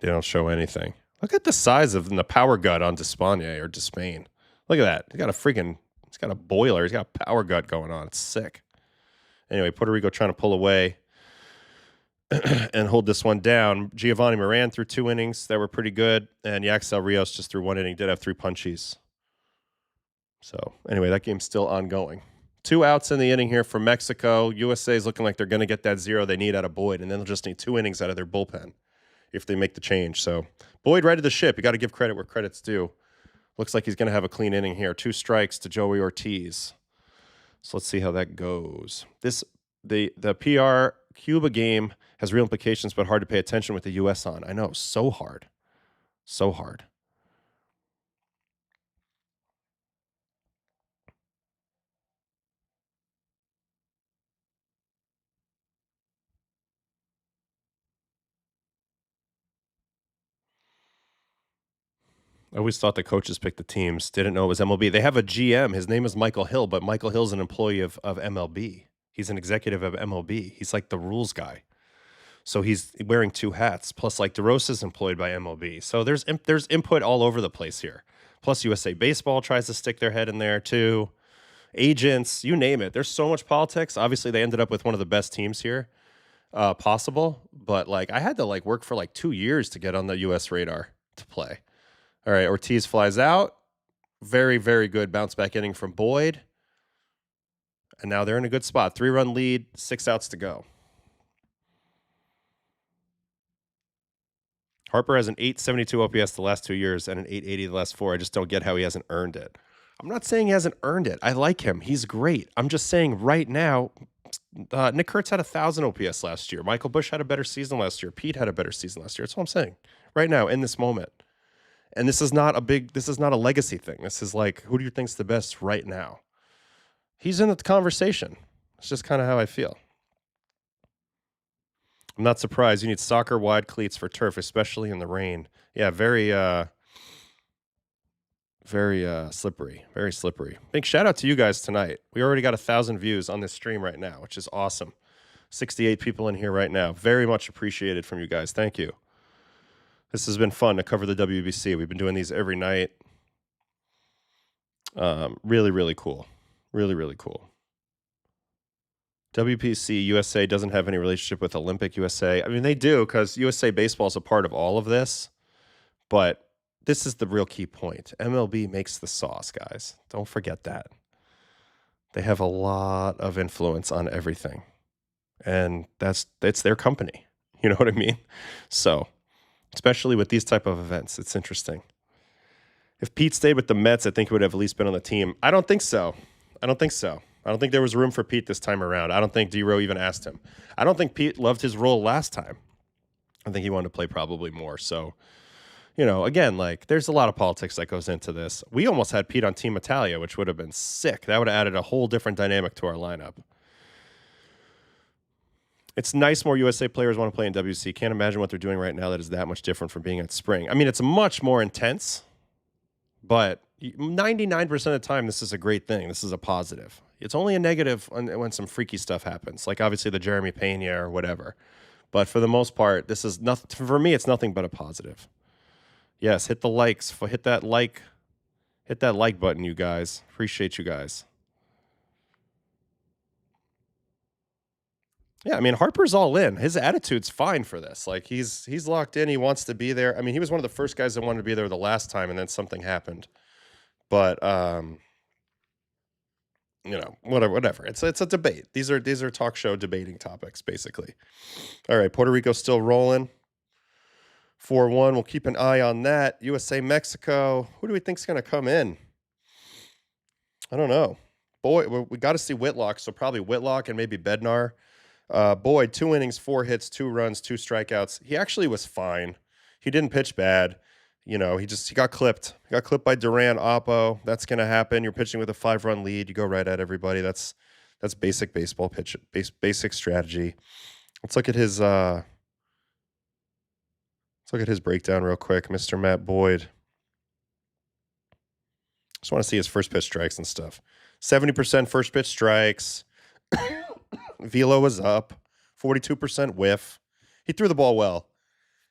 They don't show anything. Look at the size of the power gut on Despain or Despain. Look at that. He's got a boiler. He's got a power gut going on. It's sick. Anyway, Puerto Rico trying to pull away and hold this one down. Giovanni Moran threw 2 innings that were pretty good, and Yaxel Rios just threw 1 inning. Did have 3 punchies. So anyway, that game's still ongoing. 2 outs in the inning here for Mexico. USA is looking like they're going to get that 0 they need out of Boyd, and then they'll just need 2 innings out of their bullpen if they make the change. So Boyd righted the ship. You got to give credit where credit's due. Looks like he's going to have a clean inning here. 2 strikes to Joey Ortiz. So let's see how that goes. The PR Cuba game has real implications, but hard to pay attention with the U.S. on. I know, so hard. So hard. I always thought the coaches picked the teams. Didn't know it was MLB. They have a GM. His name is Michael Hill, but Michael Hill's an employee of MLB. He's an executive of MLB. He's like the rules guy. So he's wearing 2 hats. Plus, like, DeRosa's employed by MLB. So there's input all over the place here. Plus, USA Baseball tries to stick their head in there too. Agents, you name it. There's so much politics. Obviously, they ended up with one of the best teams here possible. But, like, I had to, like, work for, like, 2 years to get on the U.S. radar to play. All right, Ortiz flies out. Very, very good bounce back inning from Boyd. And now they're in a good spot. 3-run lead, 6 outs to go. Harper has an 872 OPS the last 2 years and an 880 the last 4. I just don't get how he hasn't earned it. I'm not saying he hasn't earned it. I like him. He's great. I'm just saying right now, Nick Kurtz had 1,000 OPS last year. Michael Busch had a better season last year. Pete had a better season last year. That's what I'm saying right now in this moment. And this is not a legacy thing. This is like, who do you think's the best right now? He's in the conversation. It's just kind of how I feel. I'm not surprised. You need soccer wide cleats for turf, especially in the rain. Yeah, very slippery. Very slippery. Big shout out to you guys tonight. We already got 1,000 views on this stream right now, which is awesome. 68 people in here right now. Very much appreciated from you guys. Thank you. This has been fun to cover the WBC. We've been doing these every night. Really, really cool. Really, really cool. WBC USA doesn't have any relationship with Olympic USA. I mean, they do because USA Baseball is a part of all of this. But this is the real key point. MLB makes the sauce, guys. Don't forget that. They have a lot of influence on everything. And it's their company. You know what I mean? So, especially with these type of events, it's interesting. If Pete stayed with the Mets, I think he would have at least been on the team. I don't think so. I don't think there was room for Pete this time around. I don't think D-Row even asked him. I don't think Pete loved his role last time. I think he wanted to play probably more. So, again, like, there's a lot of politics that goes into this. We almost had Pete on Team Italia, which would have been sick. That would have added a whole different dynamic to our lineup. It's nice more USA players want to play in WBC. Can't imagine what they're doing right now that is that much different from being at spring. I mean, it's much more intense, but 99% of the time, this is a great thing. This is a positive. It's only a negative when some freaky stuff happens, like obviously the Jeremy Pena or whatever. But for the most part, this is nothing. For me, it's nothing but a positive. Yes, hit the likes. Hit that like button, you guys. Appreciate you guys. Yeah, I mean, Harper's all in. His attitude's fine for this. Like he's locked in. He wants to be there. I mean, he was one of the first guys that wanted to be there the last time, and then something happened. But whatever. It's a debate. These are talk show debating topics, basically. All right, Puerto Rico still rolling. 4-1. We'll keep an eye on that. USA, Mexico. Who do we think's going to come in? I don't know. Boy, we got to see Whitlock, so probably Whitlock and maybe Bednar. Boyd, 2 innings, 4 hits, 2 runs, 2 strikeouts. He actually was fine. He didn't pitch bad. He got clipped. He got clipped by Duran, Oppo. That's going to happen. You're pitching with a 5-run lead. You go right at everybody. That's basic baseball pitch, basic strategy. Let's look at his breakdown real quick, Mr. Matt Boyd. Just want to see his first pitch strikes and stuff. 70% first pitch strikes. Velo was up. 42% whiff. He threw the ball well.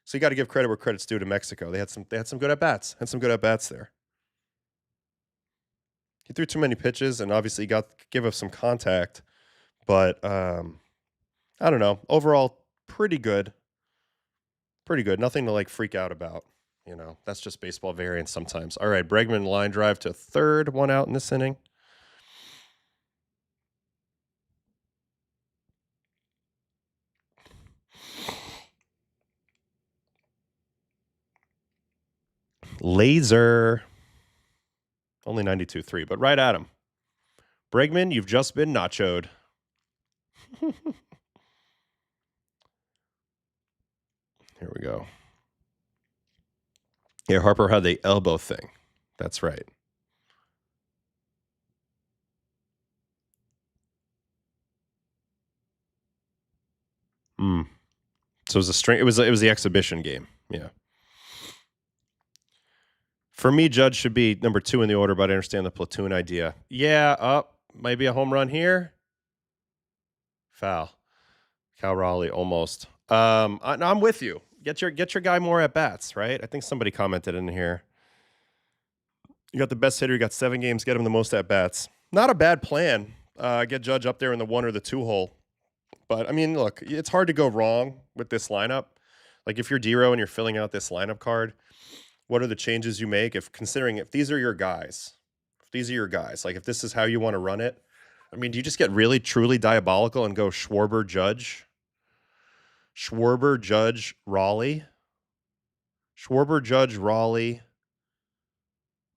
So you got to give credit where credit's due to Mexico. They had some good at bats. Had some good at bats there. He threw too many pitches and obviously give us some contact, but I don't know. Overall, pretty good. Pretty good. Nothing to like freak out about. That's just baseball variance sometimes. All right, Bregman line drive to third, 1 out in this inning. Laser. Only 92.3, but right at him. Bregman, you've just been nachoed. Here we go. Yeah, Harper had the elbow thing. That's right. So it was the exhibition game. Yeah. For me, Judge should be number 2 in the order, but I understand the platoon idea. Yeah, maybe a home run here. Foul. Cal Raleigh almost. I'm with you. Get your guy more at bats, right? I think somebody commented in here. You got the best hitter. You got 7 games. Get him the most at bats. Not a bad plan. Get Judge up there in the 1 or the 2 hole. But I mean, look, it's hard to go wrong with this lineup. Like if you're Dero and you're filling out this lineup card, what are the changes you make if these are your guys? Like if this is how you want to run it, I mean, do you just get really truly diabolical and go Schwarber, Judge, Raleigh,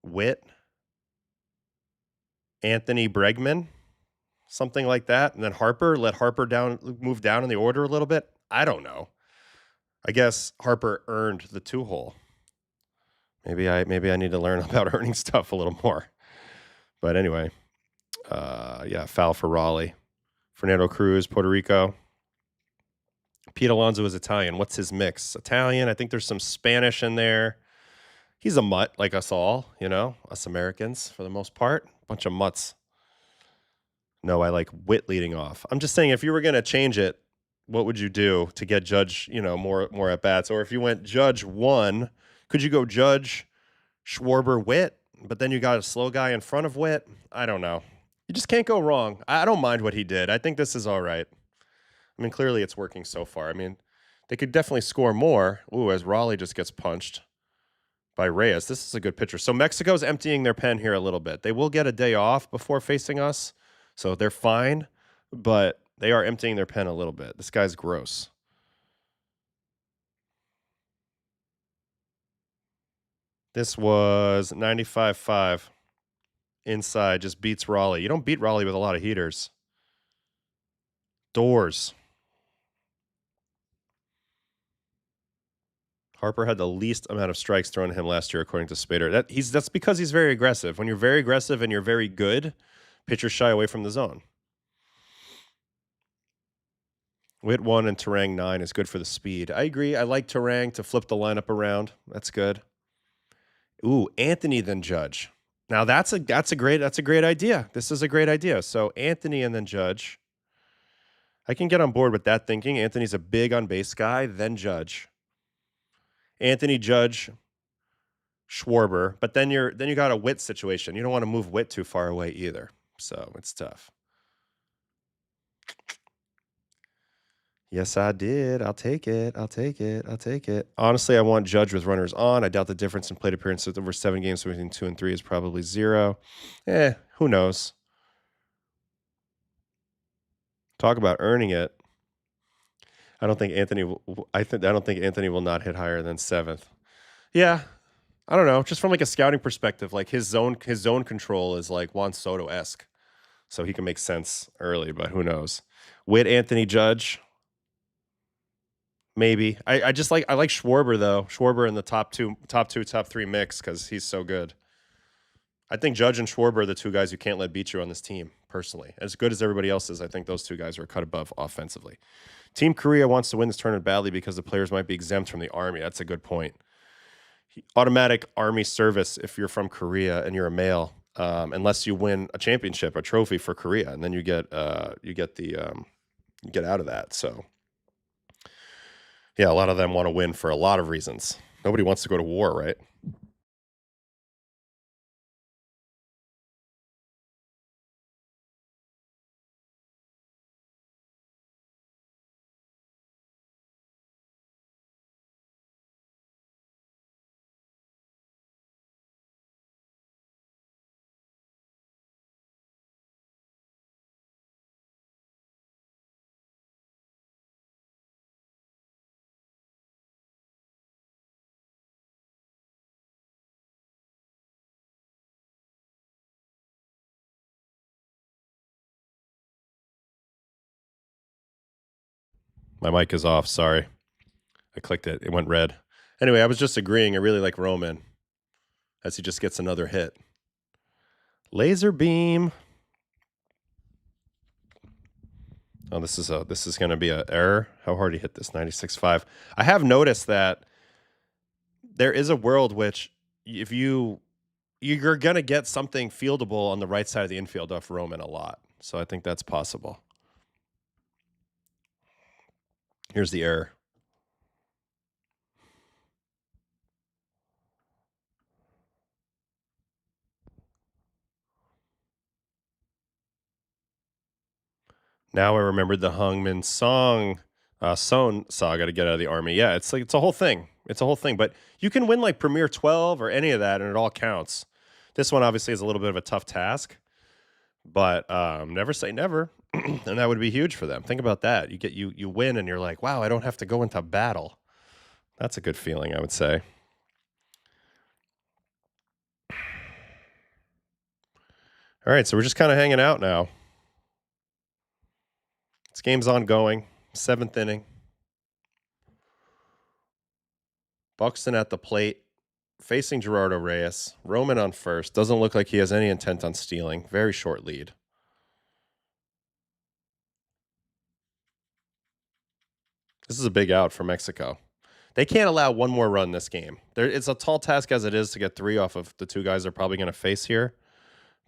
Witt, Anthony Bregman, something like that, and then let Harper move down in the order a little bit? I don't know. I guess Harper earned the 2 hole. Maybe I need to learn about earning stuff a little more. But anyway, foul for Raleigh. Fernando Cruz, Puerto Rico. Pete Alonso is Italian. What's his mix? Italian. I think there's some Spanish in there. He's a mutt like us all, us Americans for the most part. Bunch of mutts. No, I like Witt leading off. I'm just saying if you were going to change it, what would you do to get Judge, more at bats? Or if you went Judge 1, could you go Judge, Schwarber, Witt, but then you got a slow guy in front of Witt? I don't know. You just can't go wrong. I don't mind what he did. I think this is all right. I mean, clearly it's working so far. I mean, they could definitely score more. Ooh, as Raleigh just gets punched by Reyes. This is a good pitcher. So Mexico's emptying their pen here a little bit. They will get a day off before facing us, so they're fine, but they are emptying their pen a little bit. This guy's gross. This was 95.5 inside, just beats Raleigh. You don't beat Raleigh with a lot of heaters. Doors. Harper had the least amount of strikes thrown to him last year, according to Spader. That's because he's very aggressive. When you're very aggressive and you're very good, pitchers shy away from the zone. Witt 1 and Terang 9 is good for the speed. I agree. I like Terang to flip the lineup around. That's good. Ooh, Anthony then Judge. Now that's a great idea. This is a great idea. So Anthony and then Judge. I can get on board with that thinking. Anthony's a big on base guy, then Judge. Anthony, Judge, Schwarber, but then you got a Witt situation. You don't want to move Witt too far away either. So it's tough. Yes, I did. I'll take it. Honestly, I want Judge with runners on. I doubt the difference in plate appearances over 7 games between 2 and 3 is probably 0. Who knows? Talk about earning it. I don't think Anthony will not hit higher than 7th. Yeah. I don't know. Just from like a scouting perspective, like his zone control is like Juan Soto-esque. So he can make sense early, but who knows? Witt, Anthony, Judge. Maybe. I like Schwarber though. Schwarber in the top 3 mix because he's so good. I think Judge and Schwarber are the 2 guys you can't let beat you on this team, personally. As good as everybody else is, I think those 2 guys are cut above offensively. Team Korea wants to win this tournament badly because the players might be exempt from the Army. That's a good point. Automatic Army service if you're from Korea and you're a male, unless you win a championship, a trophy for Korea, and then you get out of that. So yeah, a lot of them want to win for a lot of reasons. Nobody wants to go to war, right? My mic is off. Sorry. I clicked it. It went red. Anyway, I was just agreeing. I really like Roman as he just gets another hit. Laser beam. Oh, this is going to be an error. How hard he hit this? 96.5. I have noticed that there is a world which if you're going to get something fieldable on the right side of the infield off Roman a lot. So I think that's possible. Here's the error. Now I remembered the Hungmin Song Son saga to get out of the Army. Yeah, it's a whole thing. It's a whole thing. But you can win like Premier 12 or any of that, and it all counts. This one obviously is a little bit of a tough task, but never say never. And that would be huge for them. Think about that. You win, and you're like, wow, I don't have to go into battle. That's a good feeling, I would say. All right, so we're just kind of hanging out now. This game's ongoing. 7th inning. Buxton at the plate, facing Gerardo Reyes. Roman on first. Doesn't look like he has any intent on stealing. Very short lead. This is a big out for Mexico. They can't allow one more run this game. It's a tall task as it is to get 3 off of the 2 guys they're probably going to face here.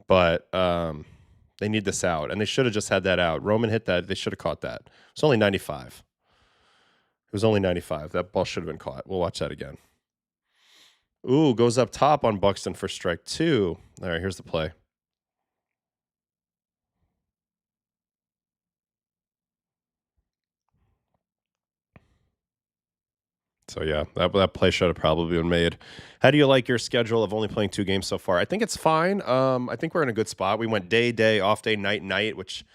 But they need this out, and they should have just had that out. Roman hit that. They should have caught that. It's only 95. It was only 95. That ball should have been caught. We'll watch that again. Ooh, goes up top on Buxton for strike 2. All right, here's the play. So yeah, that play should have probably been made. How do you like your schedule of only playing 2 games so far? I think it's fine. I think we're in a good spot. We went day, off day, night, which,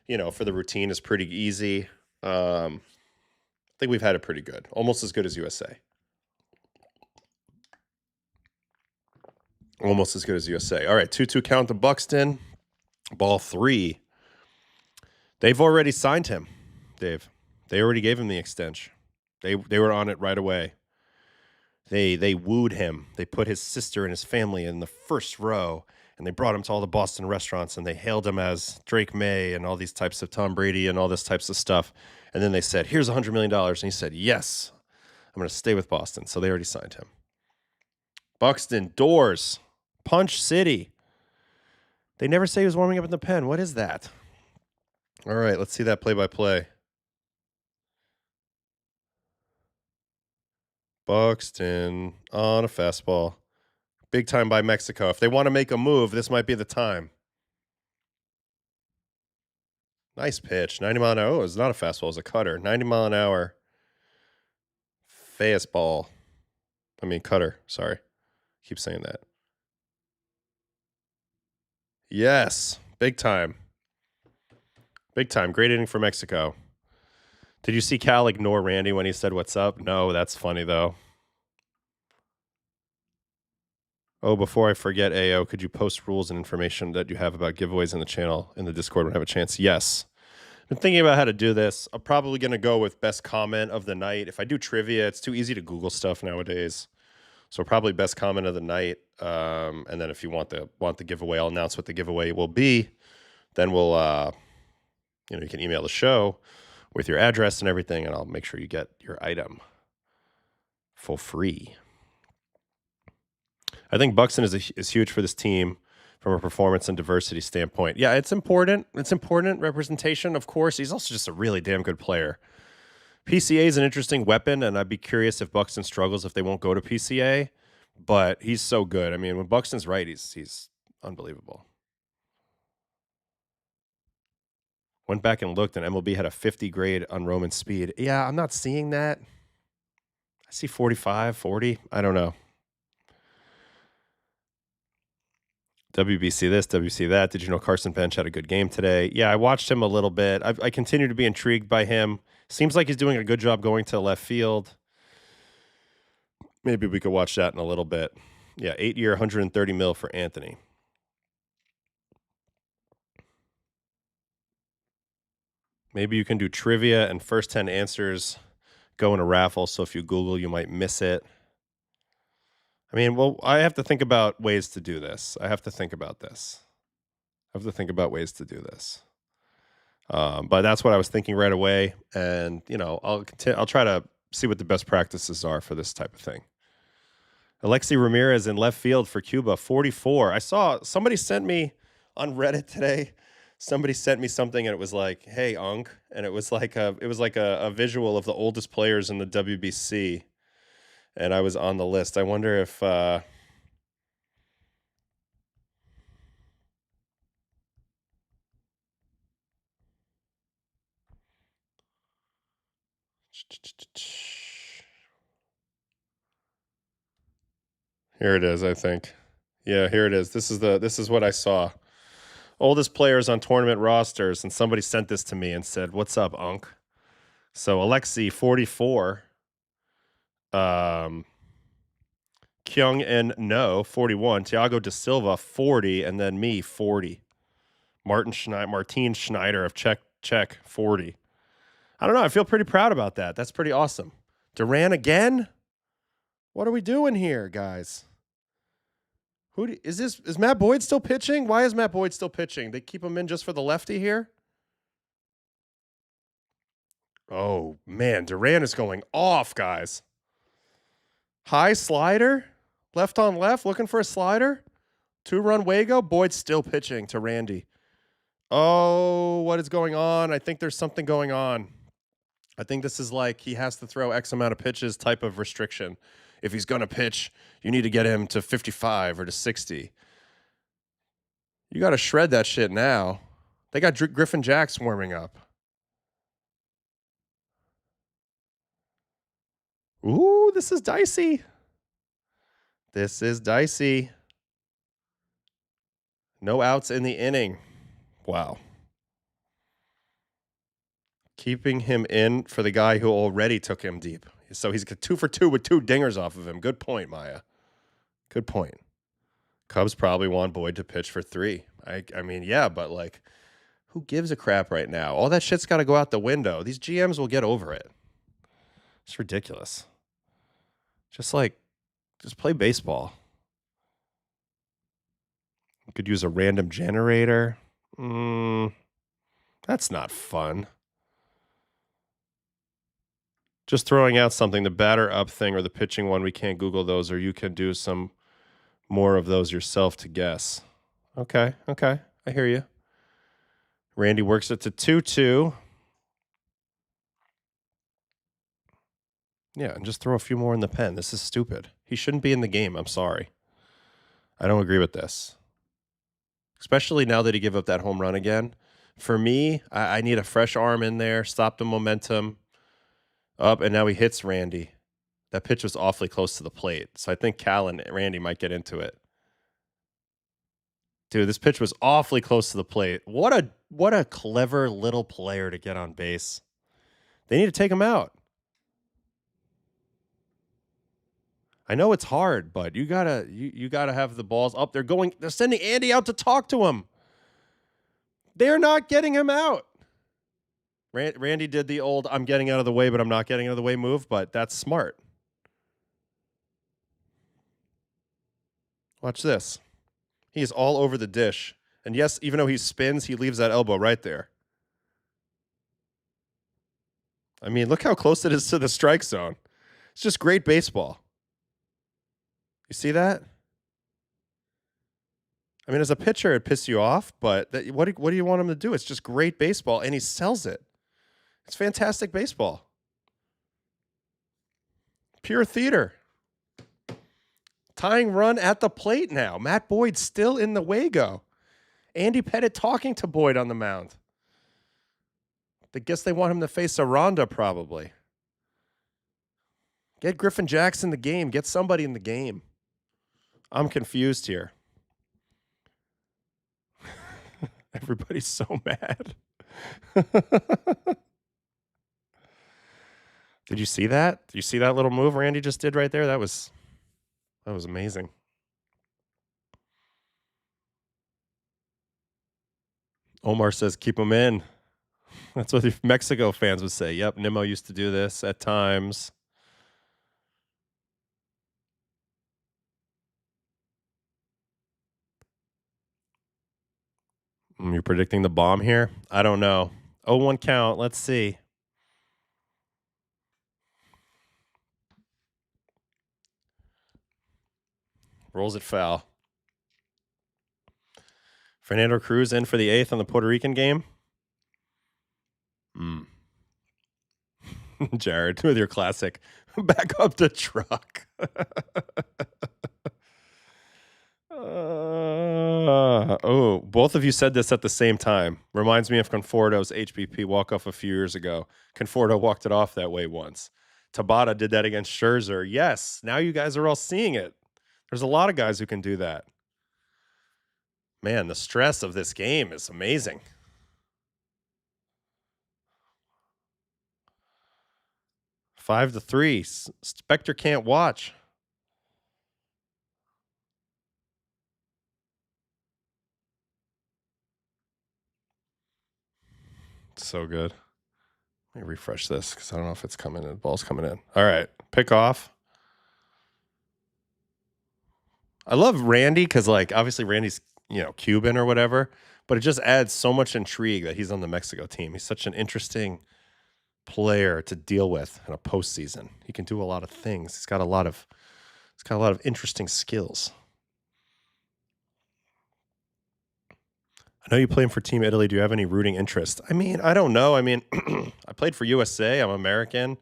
for the routine is pretty easy. I think we've had it pretty good. Almost as good as USA. Almost as good as USA. All right, 2-2 count to Buxton. Ball 3. They've already signed him, Dave. They already gave him the extension. They were on it right away. They wooed him. They put his sister and his family in the first row, and they brought him to all the Boston restaurants, and they hailed him as Drake May and all these types of Tom Brady and all this types of stuff. And then they said, here's $100 million. And he said, yes, I'm going to stay with Boston. So they already signed him. Buxton, doors, Punch City. They never say he was warming up in the pen. What is that? All right, let's see that play-by-play. Buxton on a fastball. Big time by Mexico. If they want to make a move, this might be the time. Nice pitch. 90 mile an hour. Oh, it's not a fastball. It was a cutter. 90 mile an hour. Fastball. I mean, cutter. Sorry. Keep saying that. Yes. Big time. Big time. Great inning for Mexico. Did you see Cal ignore Randy when he said, what's up? No, that's funny, though. Oh, before I forget, AO, could you post rules and information that you have about giveaways in the channel in the Discord when I have a chance? Yes. Been thinking about how to do this. I'm probably going to go with best comment of the night. If I do trivia, it's too easy to Google stuff nowadays. So probably best comment of the night. And then if you want the giveaway, I'll announce what the giveaway will be. Then we'll, you can email the show with your address and everything, and I'll make sure you get your item for free. I think Buxton is huge for this team from a performance and diversity standpoint. Yeah, it's important. It's important representation, of course. He's also just a really damn good player. PCA is an interesting weapon, and I'd be curious if Buxton struggles if they won't go to PCA. But he's so good. I mean, when Buxton's right, he's unbelievable. Went back and looked, and MLB had a 50 grade on Roman speed. Yeah, I'm not seeing that. I see 45, 40. I don't know. WBC this, WBC that. Did you know Carson Bench had a good game today? Yeah, I watched him a little bit. I continue to be intrigued by him. Seems like he's doing a good job going to left field. Maybe we could watch that in a little bit. Yeah, 8-year, 130 mil for Anthony. Maybe you can do trivia and first 10 answers go in a raffle, so if you Google, you might miss it. I mean, well, I have to think about ways to do this. I have to think about ways to do this. But that's what I was thinking right away. And, I'll try to see what the best practices are for this type of thing. Alexi Ramirez in left field for Cuba, 44. I saw somebody sent me on Reddit today. Somebody sent me something and it was like, hey, Unc. And it was like a visual of the oldest players in the WBC. And I was on the list. I wonder if here it is, I think. Yeah, here it is. This is what I saw. Oldest players on tournament rosters, and somebody sent this to me and said, "What's up, Unc?" So Alexi, 44. Kyung En No, 41. Thiago Da Silva, 40, and then me, 40. Martin Schneider of Czech, 40. I don't know. I feel pretty proud about that. That's pretty awesome. Duran again? What are we doing here, guys? Is Matt Boyd still pitching? Why is Matt Boyd still pitching? They keep him in just for the lefty here? Oh, man. Duran is going off, guys. High slider. Left on left. Looking for a slider. 2-run Wago. Boyd still pitching to Randy. Oh, what is going on? I think there's something going on. I think this is like he has to throw X amount of pitches type of restriction. If he's going to pitch, you need to get him to 55 or to 60. You got to shred that shit now. They got Griffin Jacks warming up. Ooh, this is dicey. This is dicey. No outs in the inning. Wow. Keeping him in for the guy who already took him deep. So he's 2 for 2 with 2 dingers off of him. Good point, Maya. Good point. Cubs probably want Boyd to pitch for 3. I mean, yeah, but like, who gives a crap right now? All that shit's got to go out the window. These GMs will get over it. It's ridiculous. Just play baseball. Could use a random generator. That's not fun. Just throwing out something, the batter up thing or the pitching one, we can't Google those, or you can do some more of those yourself to guess. Okay. I hear you. Randy works it to 2-2. Yeah, and just throw a few more in the pen. This is stupid. He shouldn't be in the game. I'm sorry. I don't agree with this. Especially now that he gave up that home run again. For me, I need a fresh arm in there, stop the momentum. Up, and now he hits Randy. That pitch was awfully close to the plate. So I think Cal and Randy might get into it. Dude, this pitch was awfully close to the plate. What a clever little player to get on base. They need to take him out. I know it's hard, but you gotta have the balls up. They're sending Andy out to talk to him. They're not getting him out. Randy did the old I'm getting out of the way, but I'm not getting out of the way move, but that's smart. Watch this. He is all over the dish. And yes, even though he spins, he leaves that elbow right there. I mean, look how close it is to the strike zone. It's just great baseball. You see that? I mean, as a pitcher, it pisses you off, but what do you want him to do? It's just great baseball, and he sells it. It's fantastic baseball. Pure theater. Tying run at the plate now. Matt Boyd still in the Wago. Andy Pettit talking to Boyd on the mound. I guess they want him to face Aranda probably. Get Griffin Jackson in the game. Get somebody in the game. I'm confused here. Everybody's so mad. Did you see that? Did you see that little move Randy just did right there? That was amazing. Omar says, keep him in. That's what the Mexico fans would say. Yep, Nimmo used to do this at times. You're predicting the bomb here? I don't know. 0-1 count. Let's see. Rolls it foul. Fernando Cruz in for the 8th on the Puerto Rican game. Jared, with your classic back up the truck. Both of you said this at the same time. Reminds me of Conforto's HBP walk-off a few years ago. Conforto walked it off that way once. Tabata did that against Scherzer. Yes, now you guys are all seeing it. There's a lot of guys who can do that. Man, the stress of this game is amazing. Five to 3. Spectre can't watch. So good. Let me refresh this because I don't know if it's coming in. The ball's coming in. All right. Pick off. I love Randy because, like, obviously Randy's, Cuban or whatever, but it just adds so much intrigue that he's on the Mexico team. He's such an interesting player to deal with in a postseason. He can do a lot of things. He's got a lot of interesting skills. I know you play for Team Italy. Do you have any rooting interest? I mean, I don't know. I mean, I played for USA. I'm American,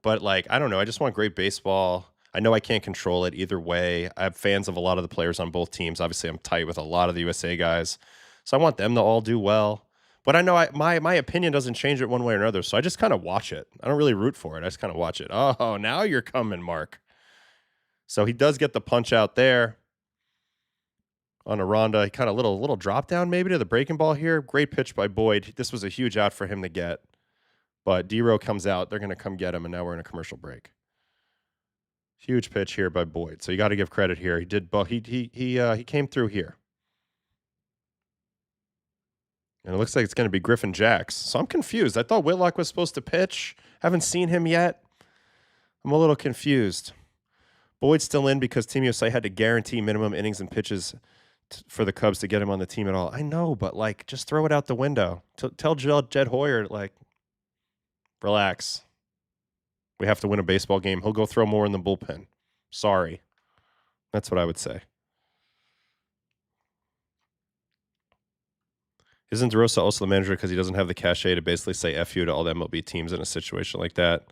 but I don't know. I just want great baseball. I know I can't control it either way. I have fans of a lot of the players on both teams. Obviously, I'm tight with a lot of the USA guys, so I want them to all do well. But I know my opinion doesn't change it one way or another, so I just kind of watch it. I don't really root for it. I just kind of watch it. Oh, now you're coming, Mark. So he does get the punch out there on Aranda. Kind of little drop down maybe to the breaking ball here. Great pitch by Boyd. This was a huge out for him to get. But D-Row comes out. They're going to come get him, and now we're in a commercial break. Huge pitch here by Boyd. So you got to give credit here. He did. He came through here. And it looks like it's going to be Griffin Jacks. So I'm confused. I thought Whitlock was supposed to pitch. Haven't seen him yet. I'm a little confused. Boyd's still in because Team USA had to guarantee minimum innings and pitches for the Cubs to get him on the team at all. I know, but like, just throw it out the window. Tell Jed Hoyer, like, relax. We have to win a baseball game. He'll go throw more in the bullpen. Sorry. That's what I would say. Isn't DeRosa also the manager because he doesn't have the cachet to basically say F you to all the MLB teams in a situation like that?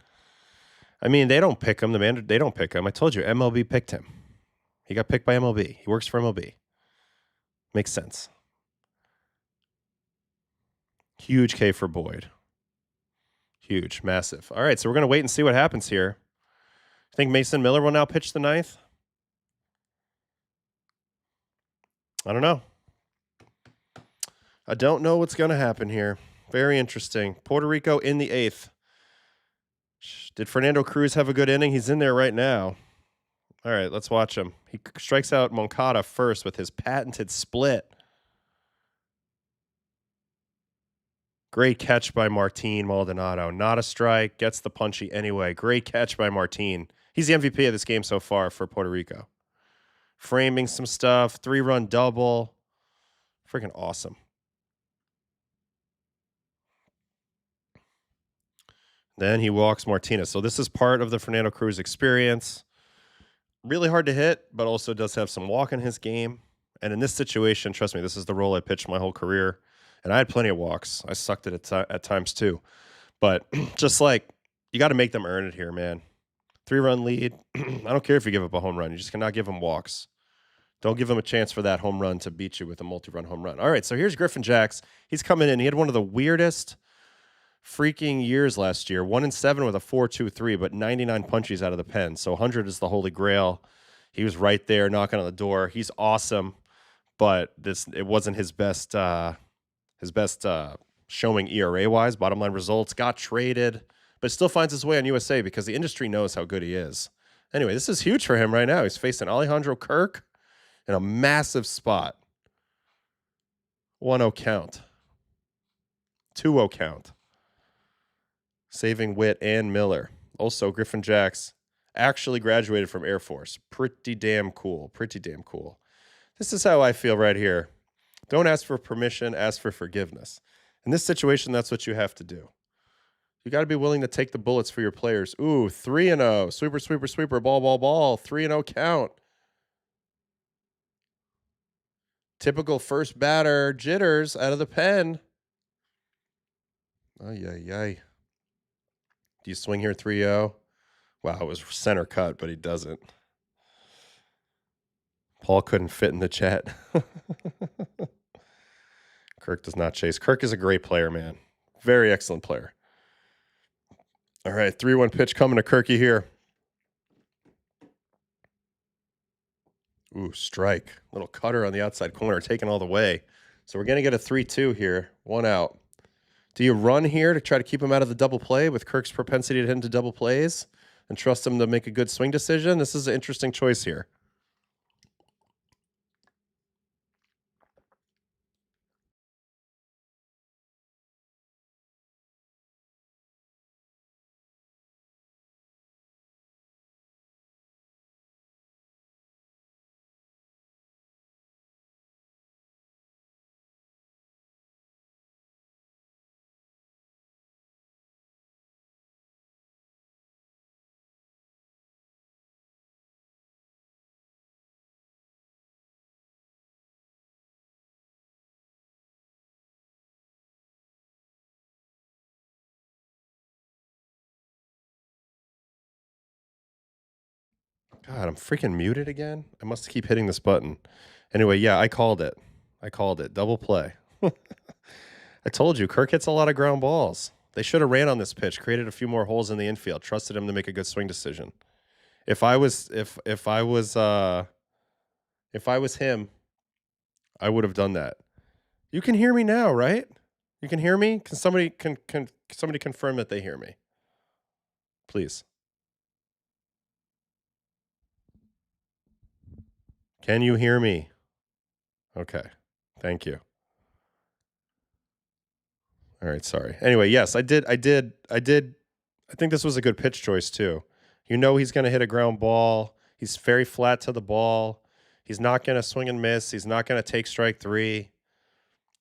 I mean, they don't pick him. The manager, they don't pick him. I told you, MLB picked him. He got picked by MLB. He works for MLB. Makes sense. Huge K for Boyd. Huge, massive. All right, so we're going to wait and see what happens here. I think Mason Miller will now pitch the ninth. I don't know. I don't know what's going to happen here. Very interesting. Puerto Rico in the eighth. Did Fernando Cruz have a good inning? He's in there right now. All right, let's watch him. He strikes out Moncada first with his patented split. Great catch by Martin Maldonado. Not a strike. Gets the punchy anyway. Great catch by Martin. He's the MVP of this game so far for Puerto Rico. Framing some stuff. 3-run double. Freaking awesome. Then he walks Martinez. So this is part of the Fernando Cruz experience. Really hard to hit, but also does have some walk in his game. And in this situation, trust me, this is the role I pitched my whole career. And I had plenty of walks. I sucked it at times too. But just like, you got to make them earn it here, man. 3-run lead. I don't care if you give up a home run. You just cannot give them walks. Don't give him a chance for that home run to beat you with a multi-run home run. All right, so here's Griffin Jax. He's coming in. He had one of the weirdest freaking years last year. 1-7 with a 4.23, but 99 punchies out of the pen. So 100 is the holy grail. He was right there knocking on the door. He's awesome, but it wasn't his best showing ERA-wise. Bottom line results. Got traded, but still finds his way on USA because the industry knows how good he is. Anyway, this is huge for him right now. He's facing Alejandro Kirk in a massive spot. 1-0 count. 2-0 count. Saving Witt and Miller. Also, Griffin Jax actually graduated from Air Force. Pretty damn cool. Pretty damn cool. This is how I feel right here. Don't ask for permission, ask for forgiveness. In this situation, that's what you have to do. You got to be willing to take the bullets for your players. Ooh, 3-0. Sweeper, sweeper, sweeper, ball, ball, ball. 3-0 count. Typical first batter jitters out of the pen. Ay, ay, ay. Do you swing here 3-0? Wow, it was center cut, but he doesn't. Paul couldn't fit in the chat. Kirk does not chase. Kirk is a great player, man. Very excellent player. All right, 3-1 pitch coming to Kirky here. Ooh, strike. Little cutter on the outside corner, taken all the way. So we're going to get a 3-2 here. 1 out. Do you run here to try to keep him out of the double play with Kirk's propensity to hit into double plays and trust him to make a good swing decision? This is an interesting choice here. God, I'm freaking muted again. I must keep hitting this button. Anyway, yeah, I called it. Double play. I told you, Kirk hits a lot of ground balls. They should have ran on this pitch, created a few more holes in the infield, trusted him to make a good swing decision. If I was him, I would have done that. You can hear me now, right? You can hear me? Can somebody confirm that they hear me? Please. Can you hear me? Okay. Thank you. All right, sorry. Anyway, yes, I did. I think this was a good pitch choice too. You know he's going to hit a ground ball. He's very flat to the ball. He's not going to swing and miss. He's not going to take strike 3.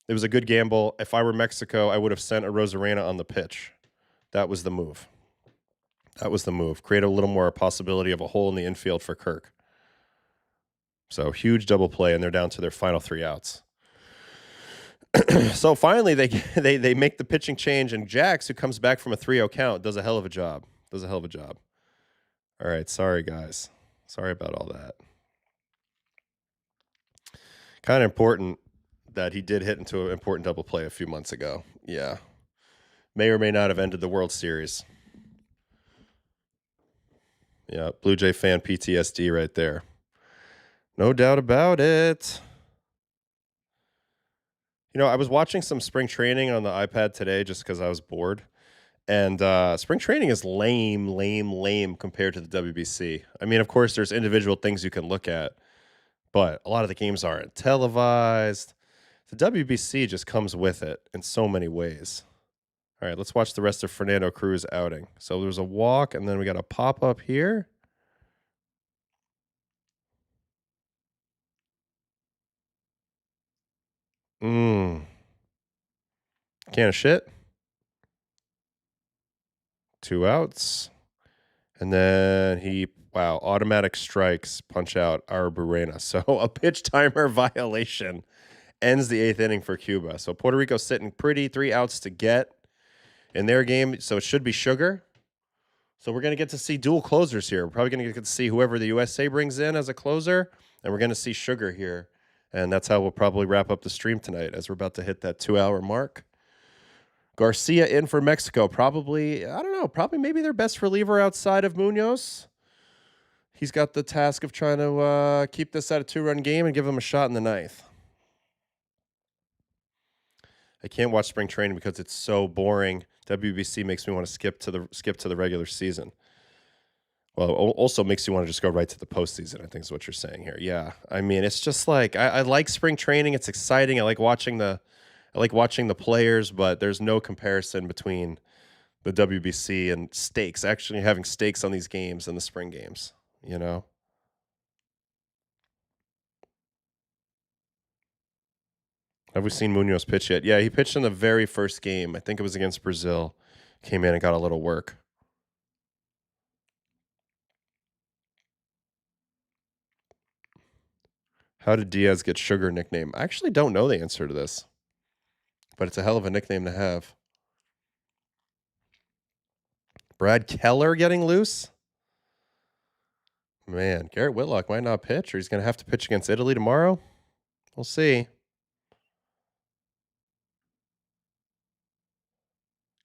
It was a good gamble. If I were Mexico, I would have sent a Rosarena on the pitch. That was the move. That was the move. Create a little more possibility of a hole in the infield for Kirk. So huge double play, and they're down to their final 3 outs. So finally, they make the pitching change, and Jax, who comes back from a 3-0 count, does a hell of a job. All right, sorry, guys. Sorry about all that. Kind of important that he did hit into an important double play a few months ago. Yeah. May or may not have ended the World Series. Yeah, Blue Jay fan PTSD right there. No doubt about it. You know, I was watching some spring training on the iPad today just because I was bored. And spring training is lame compared to the WBC. I mean, of course, there's individual things you can look at, but a lot of the games aren't televised. The WBC just comes with it in so many ways. All right, let's watch the rest of Fernando Cruz outing. So there's a walk, and then we got a pop-up here. Can of shit. 2 outs. And then automatic strikes, punch out Arburena. So a pitch timer violation ends the 8th inning for Cuba. So Puerto Rico sitting pretty, 3 outs to get in their game. So it should be Sugar. So we're going to get to see dual closers here. We're probably going to get to see whoever the USA brings in as a closer, and we're going to see Sugar here. And that's how we'll probably wrap up the stream tonight, as we're about to hit that 2-hour mark. Garcia in for Mexico. Probably maybe their best reliever outside of Munoz. He's got the task of trying to keep this at a 2-run game and give them a shot in the 9th. I can't watch spring training because it's so boring. WBC makes me want to skip to the regular season. Well, it also makes you want to just go right to the postseason, I think is what you're saying here. Yeah. I mean, it's just like I like spring training. It's exciting. I like watching the players, but there's no comparison between the WBC and stakes, actually having stakes on these games and the spring games, you know? Have we seen Munoz pitch yet? Yeah, he pitched in the very first game. I think it was against Brazil. Came in and got a little work. How did Diaz get Sugar nickname? I actually don't know the answer to this, but it's a hell of a nickname to have. Brad Keller getting loose? Man, Garrett Whitlock might not pitch, or he's going to have to pitch against Italy tomorrow. We'll see.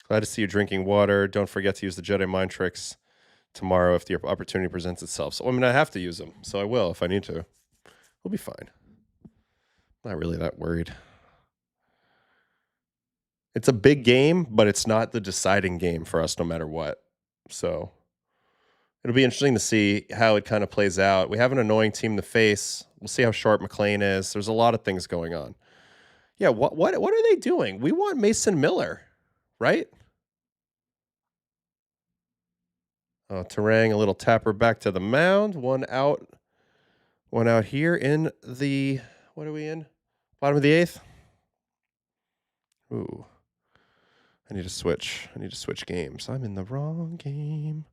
Glad to see you drinking water. Don't forget to use the Jedi mind tricks tomorrow if the opportunity presents itself. So, I mean, I have to use them, so I will if I need to. We'll be fine. Not really that worried. It's a big game, but it's not the deciding game for us no matter what. So it'll be interesting to see how it kind of plays out. We have an annoying team to face. We'll see how sharp McLean is. There's a lot of things going on. Yeah, what are they doing? We want Mason Miller, right? Terang, a little tapper back to the mound. One out here in the, what are we in? Bottom of the 8th. Ooh. I need to switch games. I'm in the wrong game.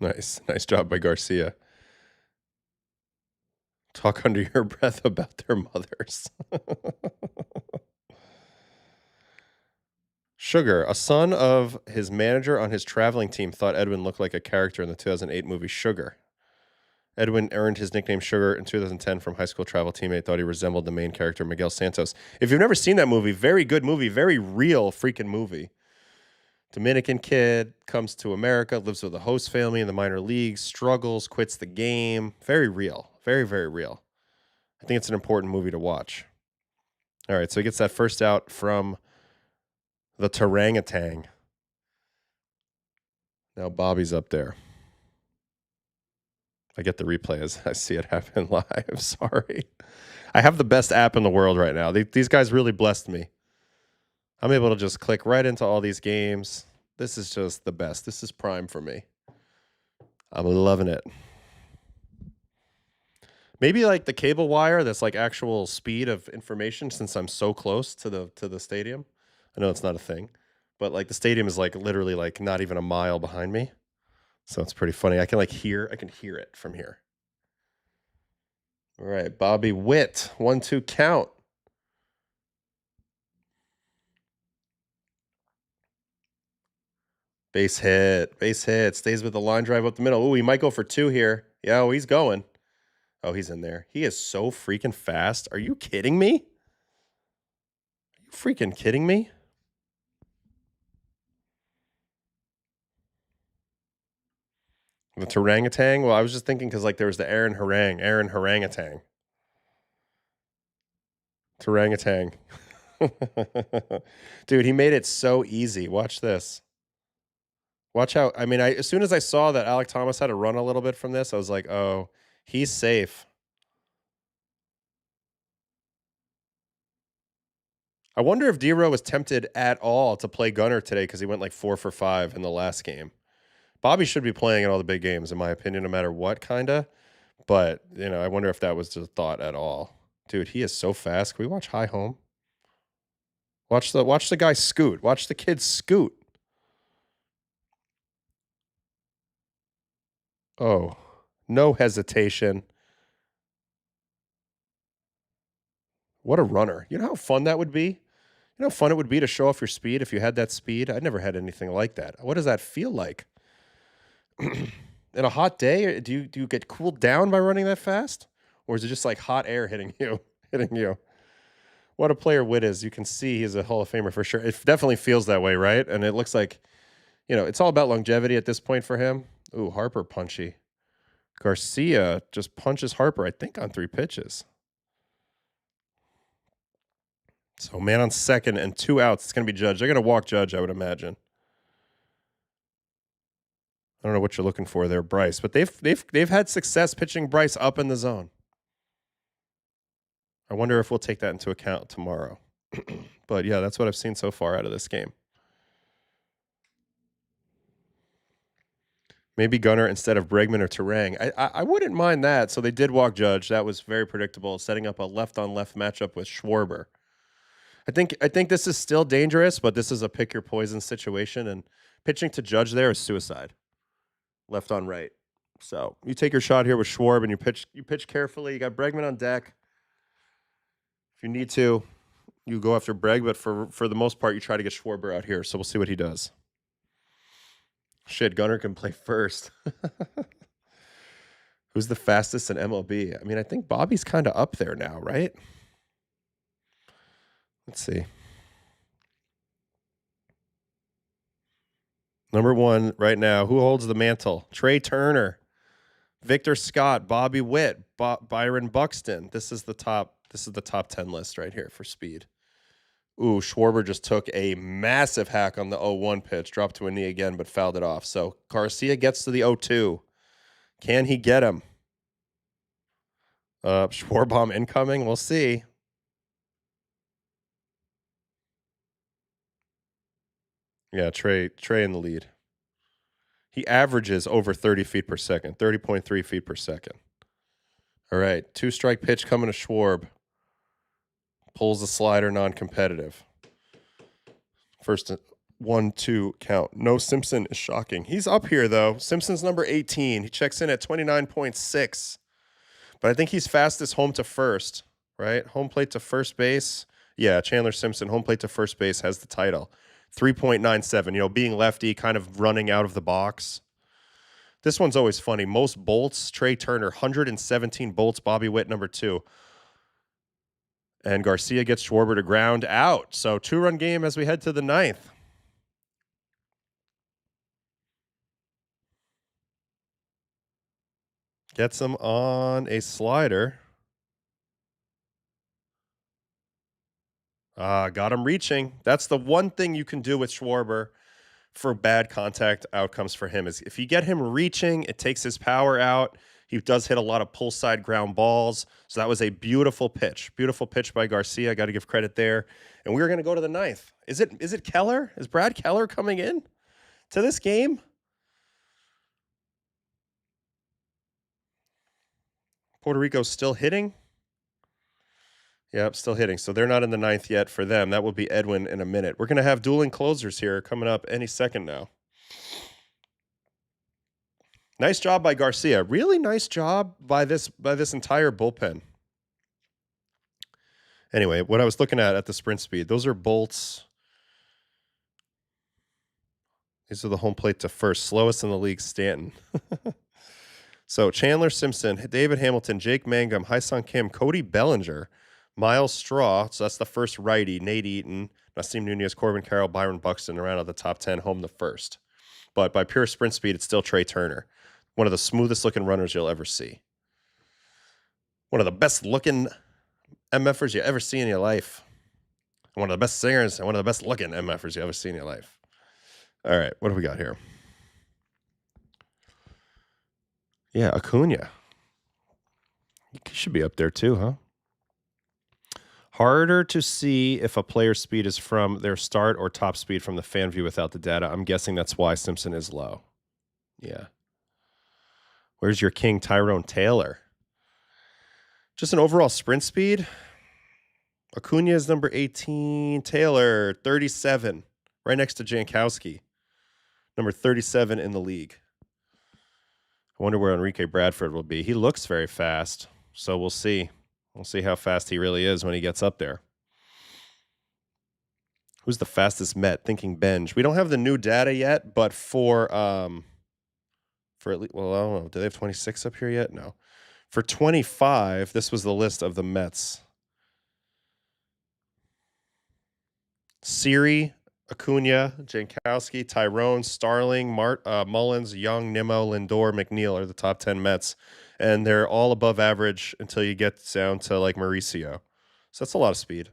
Nice job by Garcia. Talk under your breath about their mothers. Sugar, a son of his manager on his traveling team, thought Edwin looked like a character in the 2008 movie Sugar. Edwin earned his nickname Sugar in 2010 from high school travel teammate, thought he resembled the main character, Miguel Santos. If you've never seen that movie, very good movie, very real freaking movie. Dominican kid, comes to America, lives with a host family in the minor leagues, struggles, quits the game. Very real. Very, very real. I think it's an important movie to watch. All right, so he gets that first out from the Tarangatang. Now Bobby's up there. I get the replay as I see it happen live. Sorry. I have the best app in the world right now. These guys really blessed me. I'm able to just click right into all these games. This is just the best. This is prime for me. I'm loving it. Maybe like the cable wire that's like actual speed of information since I'm so close to the stadium. I know it's not a thing, but like the stadium is like literally like not even a mile behind me. So it's pretty funny. I can hear it from here. All right, Bobby Witt, 1-2 count. Base hit, stays with the line drive up the middle. Ooh, he might go for 2 here. Yeah, oh, he's going. Oh, he's in there. He is so freaking fast. Are you kidding me? Are you freaking kidding me? The Tarangatang? Well, I was just thinking because like there was the Aaron Harangatang. Tarangatang. Dude, he made it so easy. Watch this. Watch how, I mean, as soon as I saw that Alec Thomas had to run a little bit from this, I was like, oh, he's safe. I wonder if D-Row was tempted at all to play Gunner today because he went like 4 for 5 in the last game. Bobby should be playing in all the big games, in my opinion, no matter what, kind of. But, you know, I wonder if that was the thought at all. Dude, he is so fast. Can we watch high home? Watch the guy scoot. Watch the kid scoot. Oh, no hesitation. What a runner. You know how fun that would be? You know how fun it would be to show off your speed if you had that speed? I never had anything like that. What does that feel like? In a hot day, do you get cooled down by running that fast? Or is it just like hot air hitting you? What a player Witt is. You can see he's a Hall of Famer for sure. It definitely feels that way, right? And it looks like, you know, it's all about longevity at this point for him. Ooh, Harper punchy. Garcia just punches Harper, I think, on 3 pitches. So man on second and 2 outs. It's going to be Judge. They're going to walk Judge, I would imagine. I don't know what you're looking for there, Bryce, but they've had success pitching Bryce up in the zone. I wonder if we'll take that into account tomorrow. But yeah, that's what I've seen so far out of this game. Maybe Gunner instead of Bregman or Terang. I wouldn't mind that. So they did walk Judge. That was very predictable, setting up a left-on-left matchup with Schwarber. I think this is still dangerous, but this is a pick your poison situation, and pitching to Judge there is suicide. Left on right. So you take your shot here with Schwarb and you pitch carefully. You got Bregman on deck. If you need to, you go after Breg, but for the most part, you try to get Schwarber out here. So we'll see what he does. Shit, Gunner can play first. Who's the fastest in MLB? I mean, I think Bobby's kind of up there now, right? Let's see. Number 1 right now. Who holds the mantle? Trey Turner, Victor Scott, Bobby Witt, Byron Buxton. This is the top 10 list right here for speed. Ooh, Schwarber just took a massive hack on the 0-1 pitch, dropped to a knee again, but fouled it off. So Garcia gets to the 0-2. Can he get him? Schwarbomb incoming. We'll see. Yeah, Trey in the lead. He averages over 30 feet per second, 30.3 feet per second. All right, 2-strike pitch coming to Schwarb. Pulls the slider, non-competitive. First 1-2 count. No Simpson is shocking. He's up here, though. Simpson's number 18. He checks in at 29.6. But I think he's fastest home to first, right? Home plate to first base. Yeah, Chandler Simpson, home plate to first base, has the title. 3.97. You know, being lefty, kind of running out of the box. This one's always funny. Most bolts, Trey Turner, 117 bolts. Bobby Witt, number 2. And Garcia gets Schwarber to ground out. So 2-run game as we head to the 9th. Gets him on a slider. Got him reaching. That's the one thing you can do with Schwarber for bad contact outcomes for him is if you get him reaching, it takes his power out. He does hit a lot of pull side ground balls. So that was a beautiful pitch. Beautiful pitch by Garcia. Got to give credit there. And we're going to go to the ninth. Is it Keller? Is Brad Keller coming in to this game? Puerto Rico's still hitting? Yep, still hitting. So they're not in the ninth yet for them. That will be Edwin in a minute. We're going to have dueling closers here coming up any second now. Nice job by Garcia. Really nice job by this entire bullpen. Anyway, what I was looking at the sprint speed, those are bolts. These are the home plate to first. Slowest in the league, Stanton. So Chandler Simpson, David Hamilton, Jake Mangum, Hyesung Kim, Cody Bellinger, Miles Straw. So that's the first righty. Nate Eaton, Nasim Nunez, Corbin Carroll, Byron Buxton around out the top 10, home the first. But by pure sprint speed, it's still Trey Turner. One of the smoothest looking runners you'll ever see. One of the best looking MFers you ever see in your life. One of the best singers and one of the best looking MFers you ever see in your life. All right, what do we got here? Yeah, Acuna. He should be up there too, huh? Harder to see if a player's speed is from their start or top speed from the fan view without the data. I'm guessing that's why Simpson is low. Yeah. Where's your king, Tyrone Taylor? Just an overall sprint speed. Acuna is number 18. Taylor, 37. Right next to Jankowski. Number 37 in the league. I wonder where Enrique Bradford will be. He looks very fast, so we'll see. We'll see how fast he really is when he gets up there. Who's the fastest Met? Thinking Benj. We don't have the new data yet, but for at least, well, I don't know. Do they have 26 up here yet? No. For 25, this was the list of the Mets. Siri, Acuna, Jankowski, Tyrone, Starling, Mullins, Young, Nimmo, Lindor, McNeil are the top 10 Mets. And they're all above average until you get down to like Mauricio. So that's a lot of speed.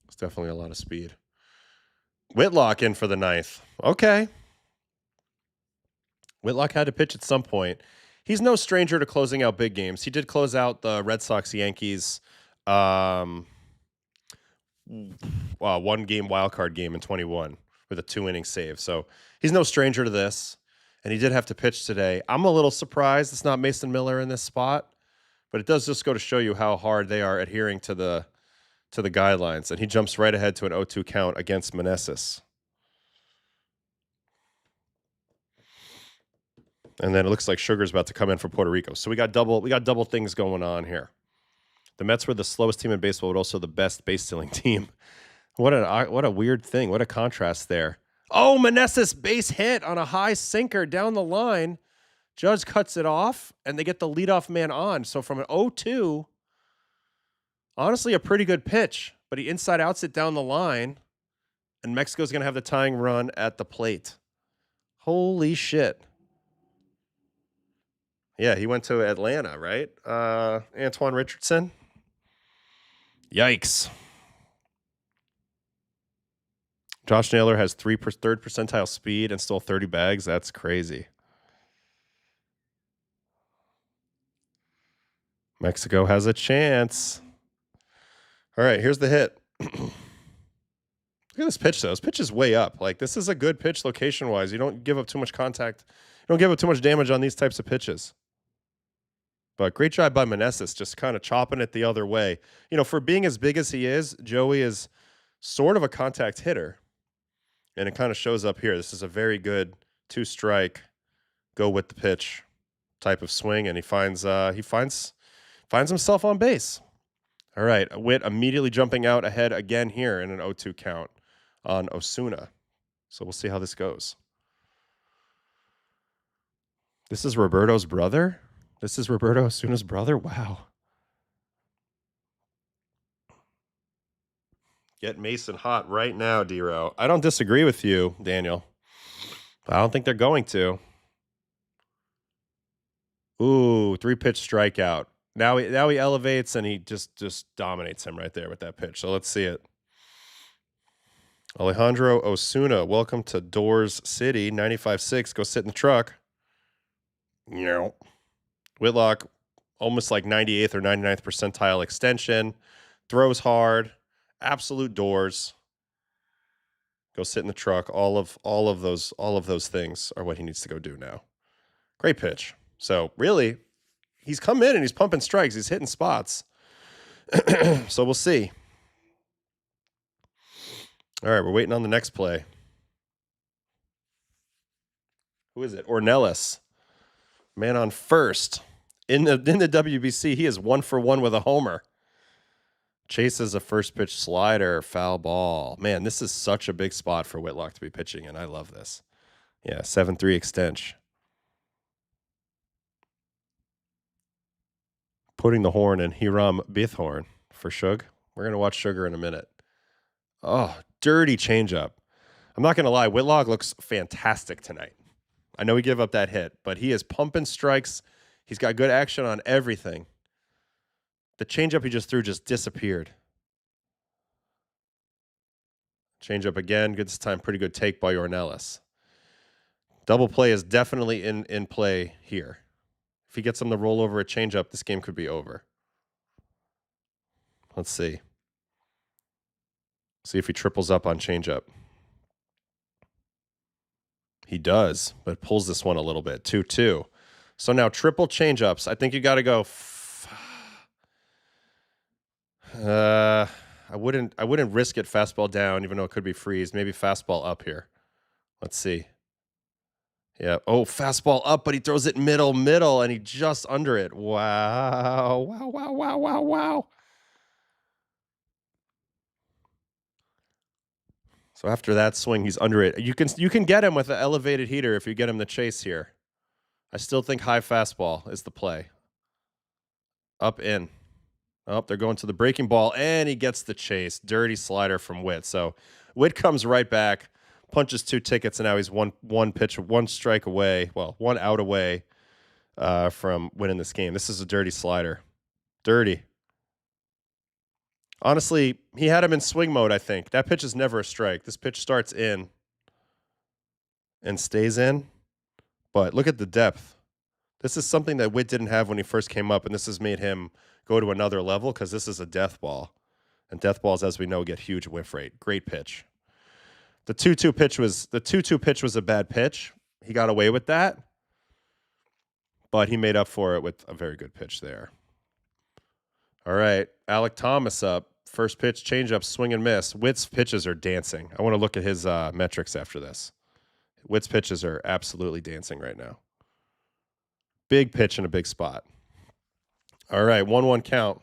It's definitely a lot of speed. Whitlock in for the ninth. Okay. Whitlock had to pitch at some point. He's no stranger to closing out big games. He did close out the Red Sox-Yankees one-game wildcard game in 21 with a 2-inning save. So he's no stranger to this, and he did have to pitch today. I'm a little surprised it's not Mason Miller in this spot, but it does just go to show you how hard they are adhering to the guidelines, and he jumps right ahead to an 0-2 count against Meneses. And then it looks like Sugar's about to come in for Puerto Rico. So we got double things going on here. The Mets were the slowest team in baseball, but also the best base stealing team. What a weird thing. What a contrast there. Oh, Meneses base hit on a high sinker down the line. Judge cuts it off, and they get the leadoff man on. So from an 0-2, honestly, a pretty good pitch. But he inside outs it down the line, and Mexico's going to have the tying run at the plate. Holy shit. Yeah, he went to Atlanta, right? Antoine Richardson. Yikes. Josh Naylor has third percentile speed and stole 30 bags. That's crazy. Mexico has a chance. All right, here's the hit. Look at this pitch, though. This pitch is way up. Like, this is a good pitch location-wise. You don't give up too much contact. You don't give up too much damage on these types of pitches. But great job by Meneses, just kind of chopping it the other way. You know, for being as big as he is, Joey is sort of a contact hitter. And it kind of shows up here. This is a very good 2-strike, go with the pitch type of swing, and he finds himself on base. All right, Witt immediately jumping out ahead again here in an 0-2 count on Osuna. So we'll see how this goes. This is Roberto's brother? This is Roberto Osuna's brother? Wow. Get Mason hot right now, D-Row. I don't disagree with you, Daniel. I don't think they're going to. Ooh, 3-pitch strikeout. Now he elevates, and he just dominates him right there with that pitch. So let's see it. Alejandro Osuna, welcome to Doors City, 95.6. Go sit in the truck. No. Whitlock, almost like 98th or 99th percentile extension. Throws hard. Absolute doors. Go sit in the truck. All of those things are what he needs to go do now. Great pitch. So really, he's come in and he's pumping strikes. He's hitting spots. So we'll see. All right, we're waiting on the next play. Who is it? Ornelas. Man on first. In the WBC, he is 1 for 1 with a homer. Chases a first pitch slider, foul ball. Man, this is such a big spot for Whitlock to be pitching in. I love this. Yeah, 7-3 extension. Putting the horn in Hiram Bithorn for Shug. We're going to watch Sugar in a minute. Oh, dirty changeup. I'm not going to lie. Whitlock looks fantastic tonight. I know he gave up that hit, but he is pumping strikes. He's got good action on everything. The changeup he just threw just disappeared. Changeup again. Good this time. Pretty good take by Ornelas. Double play is definitely in play here. If he gets him to roll over a changeup, this game could be over. Let's see. See if he triples up on changeup. He does, but pulls this one a little bit. 2-2. So now triple changeups. I think you got to go. I wouldn't risk it fastball down, even though it could be freeze. Maybe fastball up here. Let's see. Yeah. Oh, fastball up, but he throws it middle, and he just under it. Wow. Wow. So after that swing, he's under it. You can get him with an elevated heater if you get him to chase here. I still think high fastball is the play. Up in. Oh, they're going to the breaking ball, and he gets the chase. Dirty slider from Witt. So Witt comes right back, punches 2 tickets, and now he's one pitch, 1 strike away. Well, 1 out away from winning this game. This is a dirty slider. Dirty. Honestly, he had him in swing mode, I think. That pitch is never a strike. This pitch starts in and stays in. But look at the depth. This is something that Witt didn't have when he first came up, and this has made him go to another level because this is a death ball. And death balls, as we know, get huge whiff rate. Great pitch. The 2-2 pitch was a bad pitch. He got away with that. But he made up for it with a very good pitch there. All right, Alec Thomas up. First pitch, changeup, swing and miss. Witt's pitches are dancing. I want to look at his metrics after this. Witt's pitches are absolutely dancing right now. Big pitch in a big spot. All right, 1-1 count.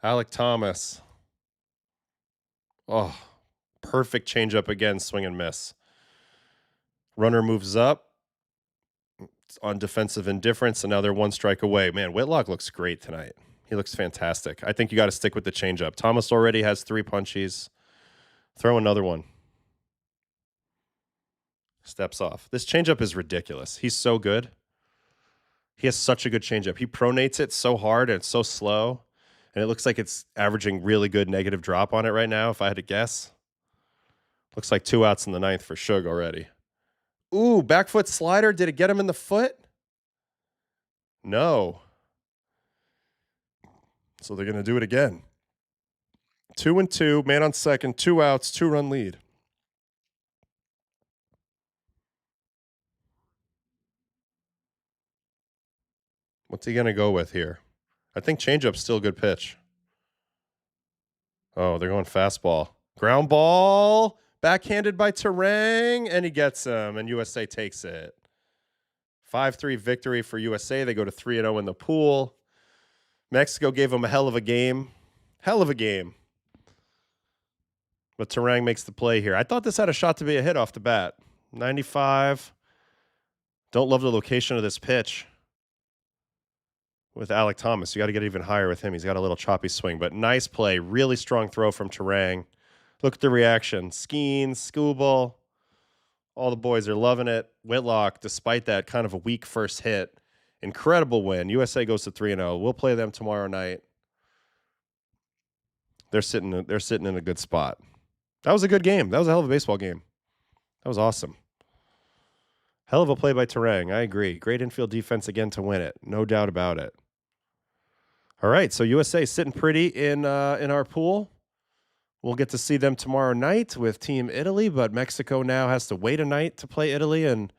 Alec Thomas. Oh, perfect changeup again, swing and miss. Runner moves up. It's on defensive indifference, and now they're 1 strike away. Man, Whitlock looks great tonight. He looks fantastic. I think you got to stick with the changeup. Thomas already has 3 punchies. Throw another one. Steps off. This changeup is ridiculous. He's so good. He has such a good changeup. He pronates it so hard and it's so slow. And it looks like it's averaging really good negative drop on it right now, if I had to guess. Looks like 2 outs in the 9th for Shug already. Ooh, back foot slider. Did it get him in the foot? No. So they're going to do it again. 2-2, man on second, 2 outs, 2-run lead. What's he going to go with here? I think changeup's still a good pitch. Oh, they're going fastball. Ground ball, backhanded by Terang, and he gets him, and USA takes it. 5-3 victory for USA. They go to 3-0 in the pool. Mexico gave them a hell of a game. Hell of a game. But Terang makes the play here. I thought this had a shot to be a hit off the bat. 95. Don't love the location of this pitch with Alec Thomas. You got to get even higher with him. He's got a little choppy swing, but nice play. Really strong throw from Terang. Look at the reaction. Skenes, Scooble. All the boys are loving it. Whitlock, despite that kind of a weak first hit, incredible win. USA goes to 3-0. We'll play them tomorrow night. They're sitting in a good spot. That was a good game. That was a hell of a baseball game. That was awesome. Hell of a play by Terang. I agree. Great infield defense again to win it. No doubt about it. All right, so USA sitting pretty in our pool. We'll get to see them tomorrow night with Team Italy, but Mexico now has to wait a night to play Italy, and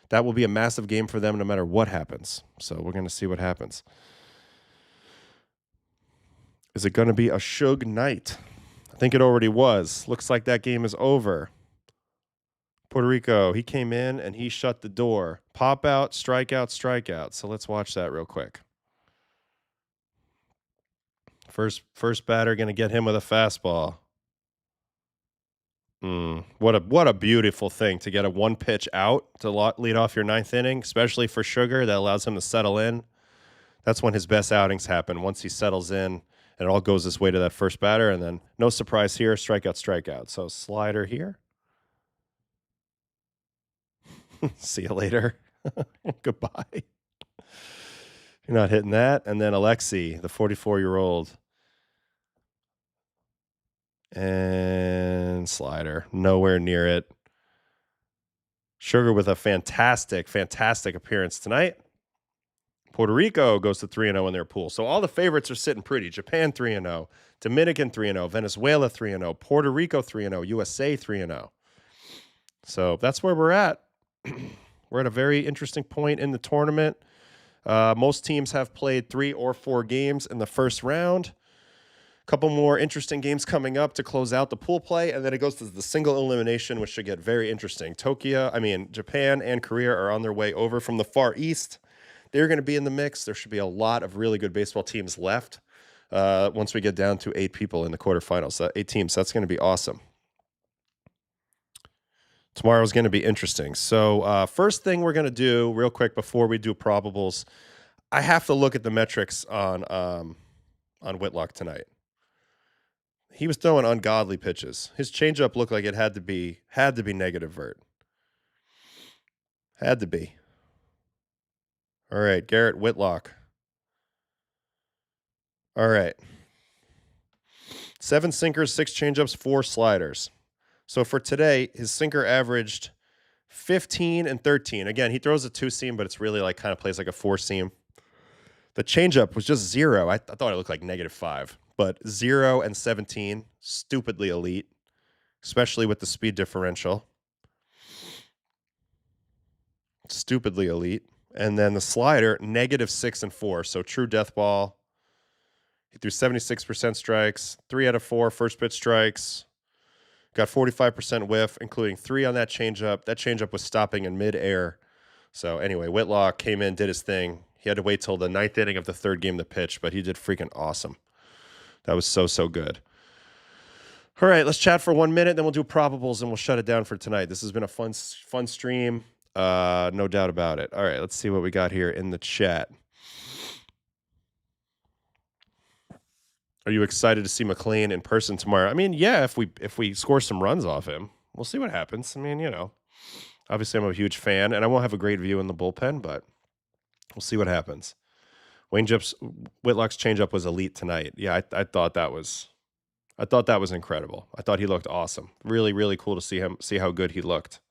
that will be a massive game for them no matter what happens. So we're going to see what happens. Is it going to be a Suge night? I think it already was. Looks like that game is over. Puerto Rico, he came in and he shut the door. Pop out, strikeout, strikeout. So let's watch that real quick. First batter going to get him with a fastball. What a beautiful thing to get a one pitch out to lead off your ninth inning, especially for Sugar. That allows him to settle in. That's when his best outings happen, once he settles in and it all goes this way to that first batter. And then no surprise here, strikeout, strikeout. So slider here. See you later. Goodbye. You're not hitting that. And then Alexi, the 44-year-old. And slider. Nowhere near it. Sugar with a fantastic, fantastic appearance tonight. Puerto Rico goes to 3-0 in their pool. So all the favorites are sitting pretty. Japan 3-0. Dominican 3-0. Venezuela 3-0. Puerto Rico 3-0. USA 3-0. So that's where we're at. We're at a very interesting point in the tournament. Most teams have played 3 or 4 games in the first round. A couple more interesting games coming up to close out the pool play, and then it goes to the single elimination, which should get very interesting. Japan and Korea are on their way over from the Far East. They're going to be in the mix. There should be a lot of really good baseball teams left once we get down to 8 people in the quarterfinals. 8 teams. That's going to be awesome. Tomorrow's going to be interesting. So first thing we're going to do real quick before we do probables, I have to look at the metrics on Whitlock tonight. He was throwing ungodly pitches. His changeup looked like it had to be negative vert. Had to be. All right, Garrett Whitlock. All right. 7 sinkers, 6 changeups, 4 sliders. So for today, his sinker averaged 15 and 13. Again, he throws a 2-seam, but it's really like kind of plays like a 4-seam. The changeup was just 0. I thought it looked like -5, but 0 and 17, stupidly elite, especially with the speed differential. Stupidly elite. And then the slider, -6 and 4, so true death ball. He threw 76% strikes, 3 out of 4 first pitch strikes. Got 45% whiff, including 3 on that changeup. That changeup was stopping in midair. So anyway, Whitlock came in, did his thing. He had to wait till the 9th inning of the 3rd game to pitch, but he did freaking awesome. That was so good. All right, let's chat for 1 minute, then we'll do probables and we'll shut it down for tonight. This has been a fun stream, no doubt about it. All right, let's see what we got here in the chat. Are you excited to see McLean in person tomorrow? I mean, yeah, if we score some runs off him, we'll see what happens. I mean, obviously I'm a huge fan, and I won't have a great view in the bullpen, but we'll see what happens. Whitlock's changeup was elite tonight. Yeah, I thought that was incredible. I thought he looked awesome. Really, really cool to see how good he looked.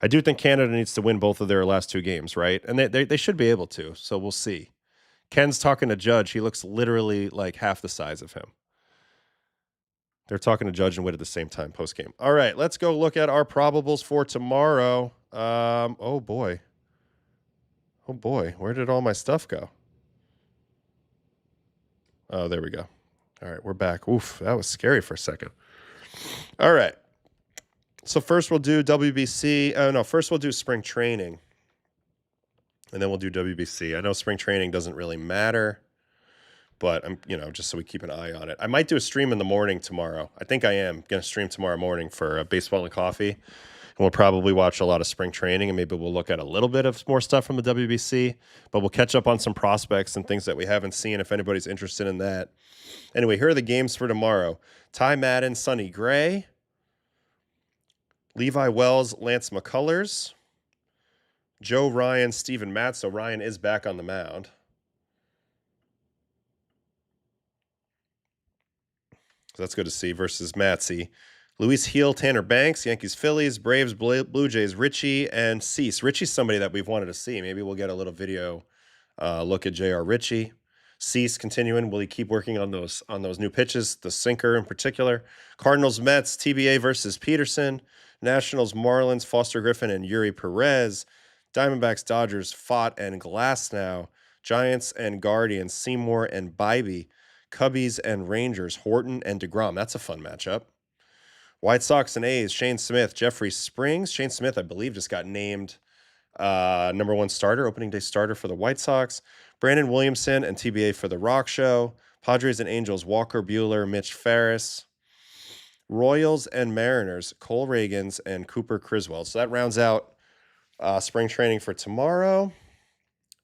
I do think Canada needs to win both of their last 2 games, right? And they should be able to, so we'll see. Ken's talking to Judge. He looks literally like half the size of him. They're talking to Judge and Witt at the same time post-game. All right, let's go look at our probables for tomorrow. Oh, boy. Where did all my stuff go? Oh, there we go. All right, we're back. Oof, that was scary for a second. All right. So first we'll do WBC. First we'll do spring training. And then we'll do WBC. I know spring training doesn't really matter, but I'm, just so we keep an eye on it. I might do a stream in the morning tomorrow. I think I am going to stream tomorrow morning for baseball and coffee. And we'll probably watch a lot of spring training, and maybe we'll look at a little bit of more stuff from the WBC, but we'll catch up on some prospects and things that we haven't seen if anybody's interested in that. Anyway, here are the games for tomorrow. Ty Madden, Sonny Gray. Levi Wells, Lance McCullers. Joe Ryan, Steven Matz. So Ryan is back on the mound. So that's good to see versus Matzy. Luis Heel, Tanner Banks, Yankees, Phillies, Braves, Blue Jays, Richie, and Cease. Richie's somebody that we've wanted to see. Maybe we'll get a little video look at J.R. Richie. Cease continuing. Will he keep working on those new pitches? The sinker in particular. Cardinals, Mets, TBA versus Peterson. Nationals, Marlins, Foster Griffin, and Yuri Perez. Diamondbacks, Dodgers, Fott and Glasnow. Giants and Guardians, Seymour and Bybee. Cubbies and Rangers, Horton and DeGrom. That's a fun matchup. White Sox and A's, Shane Smith, Jeffrey Springs. Shane Smith, I believe, just got named number 1 starter, opening day starter for the White Sox. Brandon Williamson and TBA for the Rock Show. Padres and Angels, Walker Buehler, Mitch Ferris. Royals and Mariners, Cole Reagans and Cooper Criswell. So that rounds out spring training for tomorrow.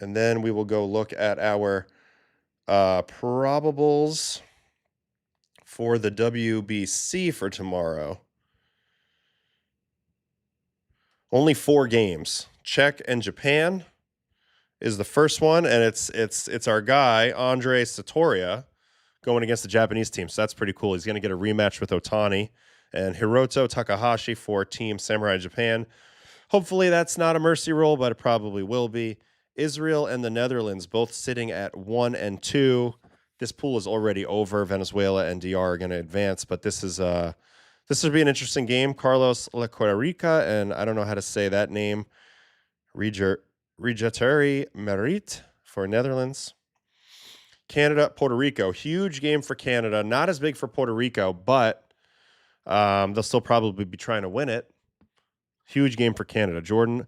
And then we will go look at our probables for the WBC for tomorrow. Only 4 games. Czech and Japan is the first one, and it's our guy Andre Satoria going against the Japanese team. So that's pretty cool. He's going to get a rematch with Otani and Hiroto Takahashi for Team Samurai Japan. Hopefully that's not a mercy roll, but it probably will be. Israel and the Netherlands both sitting at 1 and 2. This pool is already over. Venezuela and DR are going to advance, but this would be an interesting game. Carlos Lecorarica, and I don't know how to say that name, Rigeteri Merit for Netherlands. Canada, Puerto Rico. Huge game for Canada. Not as big for Puerto Rico, but they'll still probably be trying to win it. Huge game for Canada. Jordan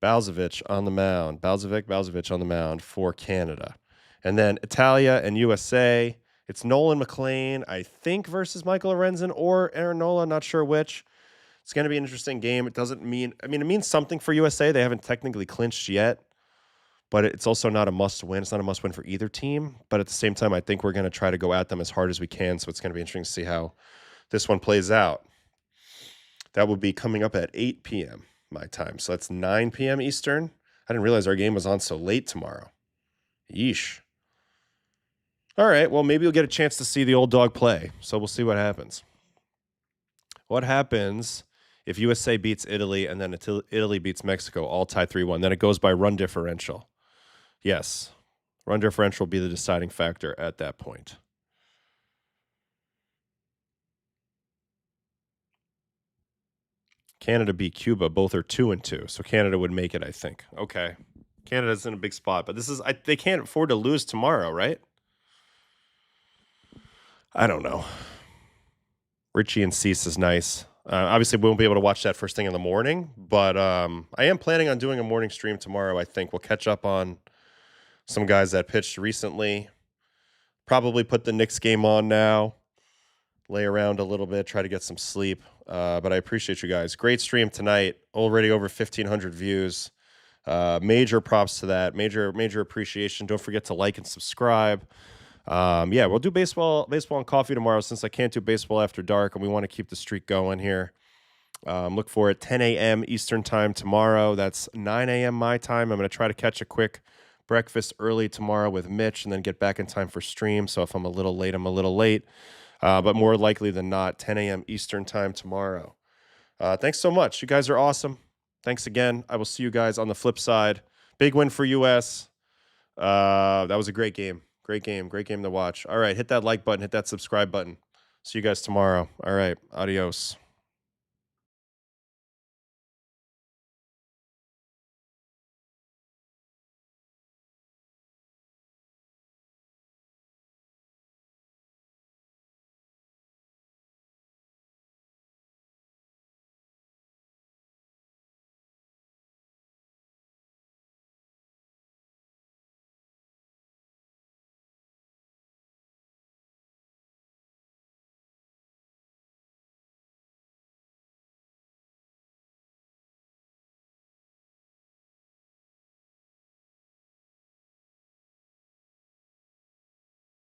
Balzovic on the mound. Balzovic on the mound for Canada. And then Italia and USA. It's Nolan McLean, I think, versus Michael Lorenzen or Aaron Nola. Not sure which. It's going to be an interesting game. It doesn't mean, it means something for USA. They haven't technically clinched yet, but it's also not a must win. It's not a must win for either team. But at the same time, I think we're going to try to go at them as hard as we can. So it's going to be interesting to see how this one plays out. That will be coming up at 8 p.m. my time. So that's 9 p.m. Eastern. I didn't realize our game was on so late tomorrow. Yeesh. All right, well, maybe you'll get a chance to see the old dog play. So we'll see what happens. What happens if USA beats Italy and then Italy beats Mexico, all tied 3-1? Then it goes by run differential. Yes, run differential will be the deciding factor at that point. Canada beat Cuba. Both are 2-2. So Canada would make it, I think. Okay. Canada's in a big spot, but they can't afford to lose tomorrow, right? I don't know. Richie and Cease is nice. Obviously, we won't be able to watch that first thing in the morning, but I am planning on doing a morning stream tomorrow, I think. We'll catch up on some guys that pitched recently. Probably put the Knicks game on now. Lay around a little bit, try to get some sleep. But I appreciate you guys. Great stream tonight. Already over 1,500 views. Major props to that. Major appreciation. Don't forget to like and subscribe. Yeah, we'll do baseball and coffee tomorrow since I can't do baseball after dark, and we want to keep the streak going here. Look for it 10 a.m. Eastern time tomorrow. That's 9 a.m. my time. I'm going to try to catch a quick breakfast early tomorrow with Mitch and then get back in time for stream. So if I'm a little late, I'm a little late. But more likely than not, 10 a.m. Eastern time tomorrow. Thanks so much. You guys are awesome. Thanks again. I will see you guys on the flip side. Big win for US. That was a great game. Great game to watch. All right, hit that like button, hit that subscribe button. See you guys tomorrow. All right, adios.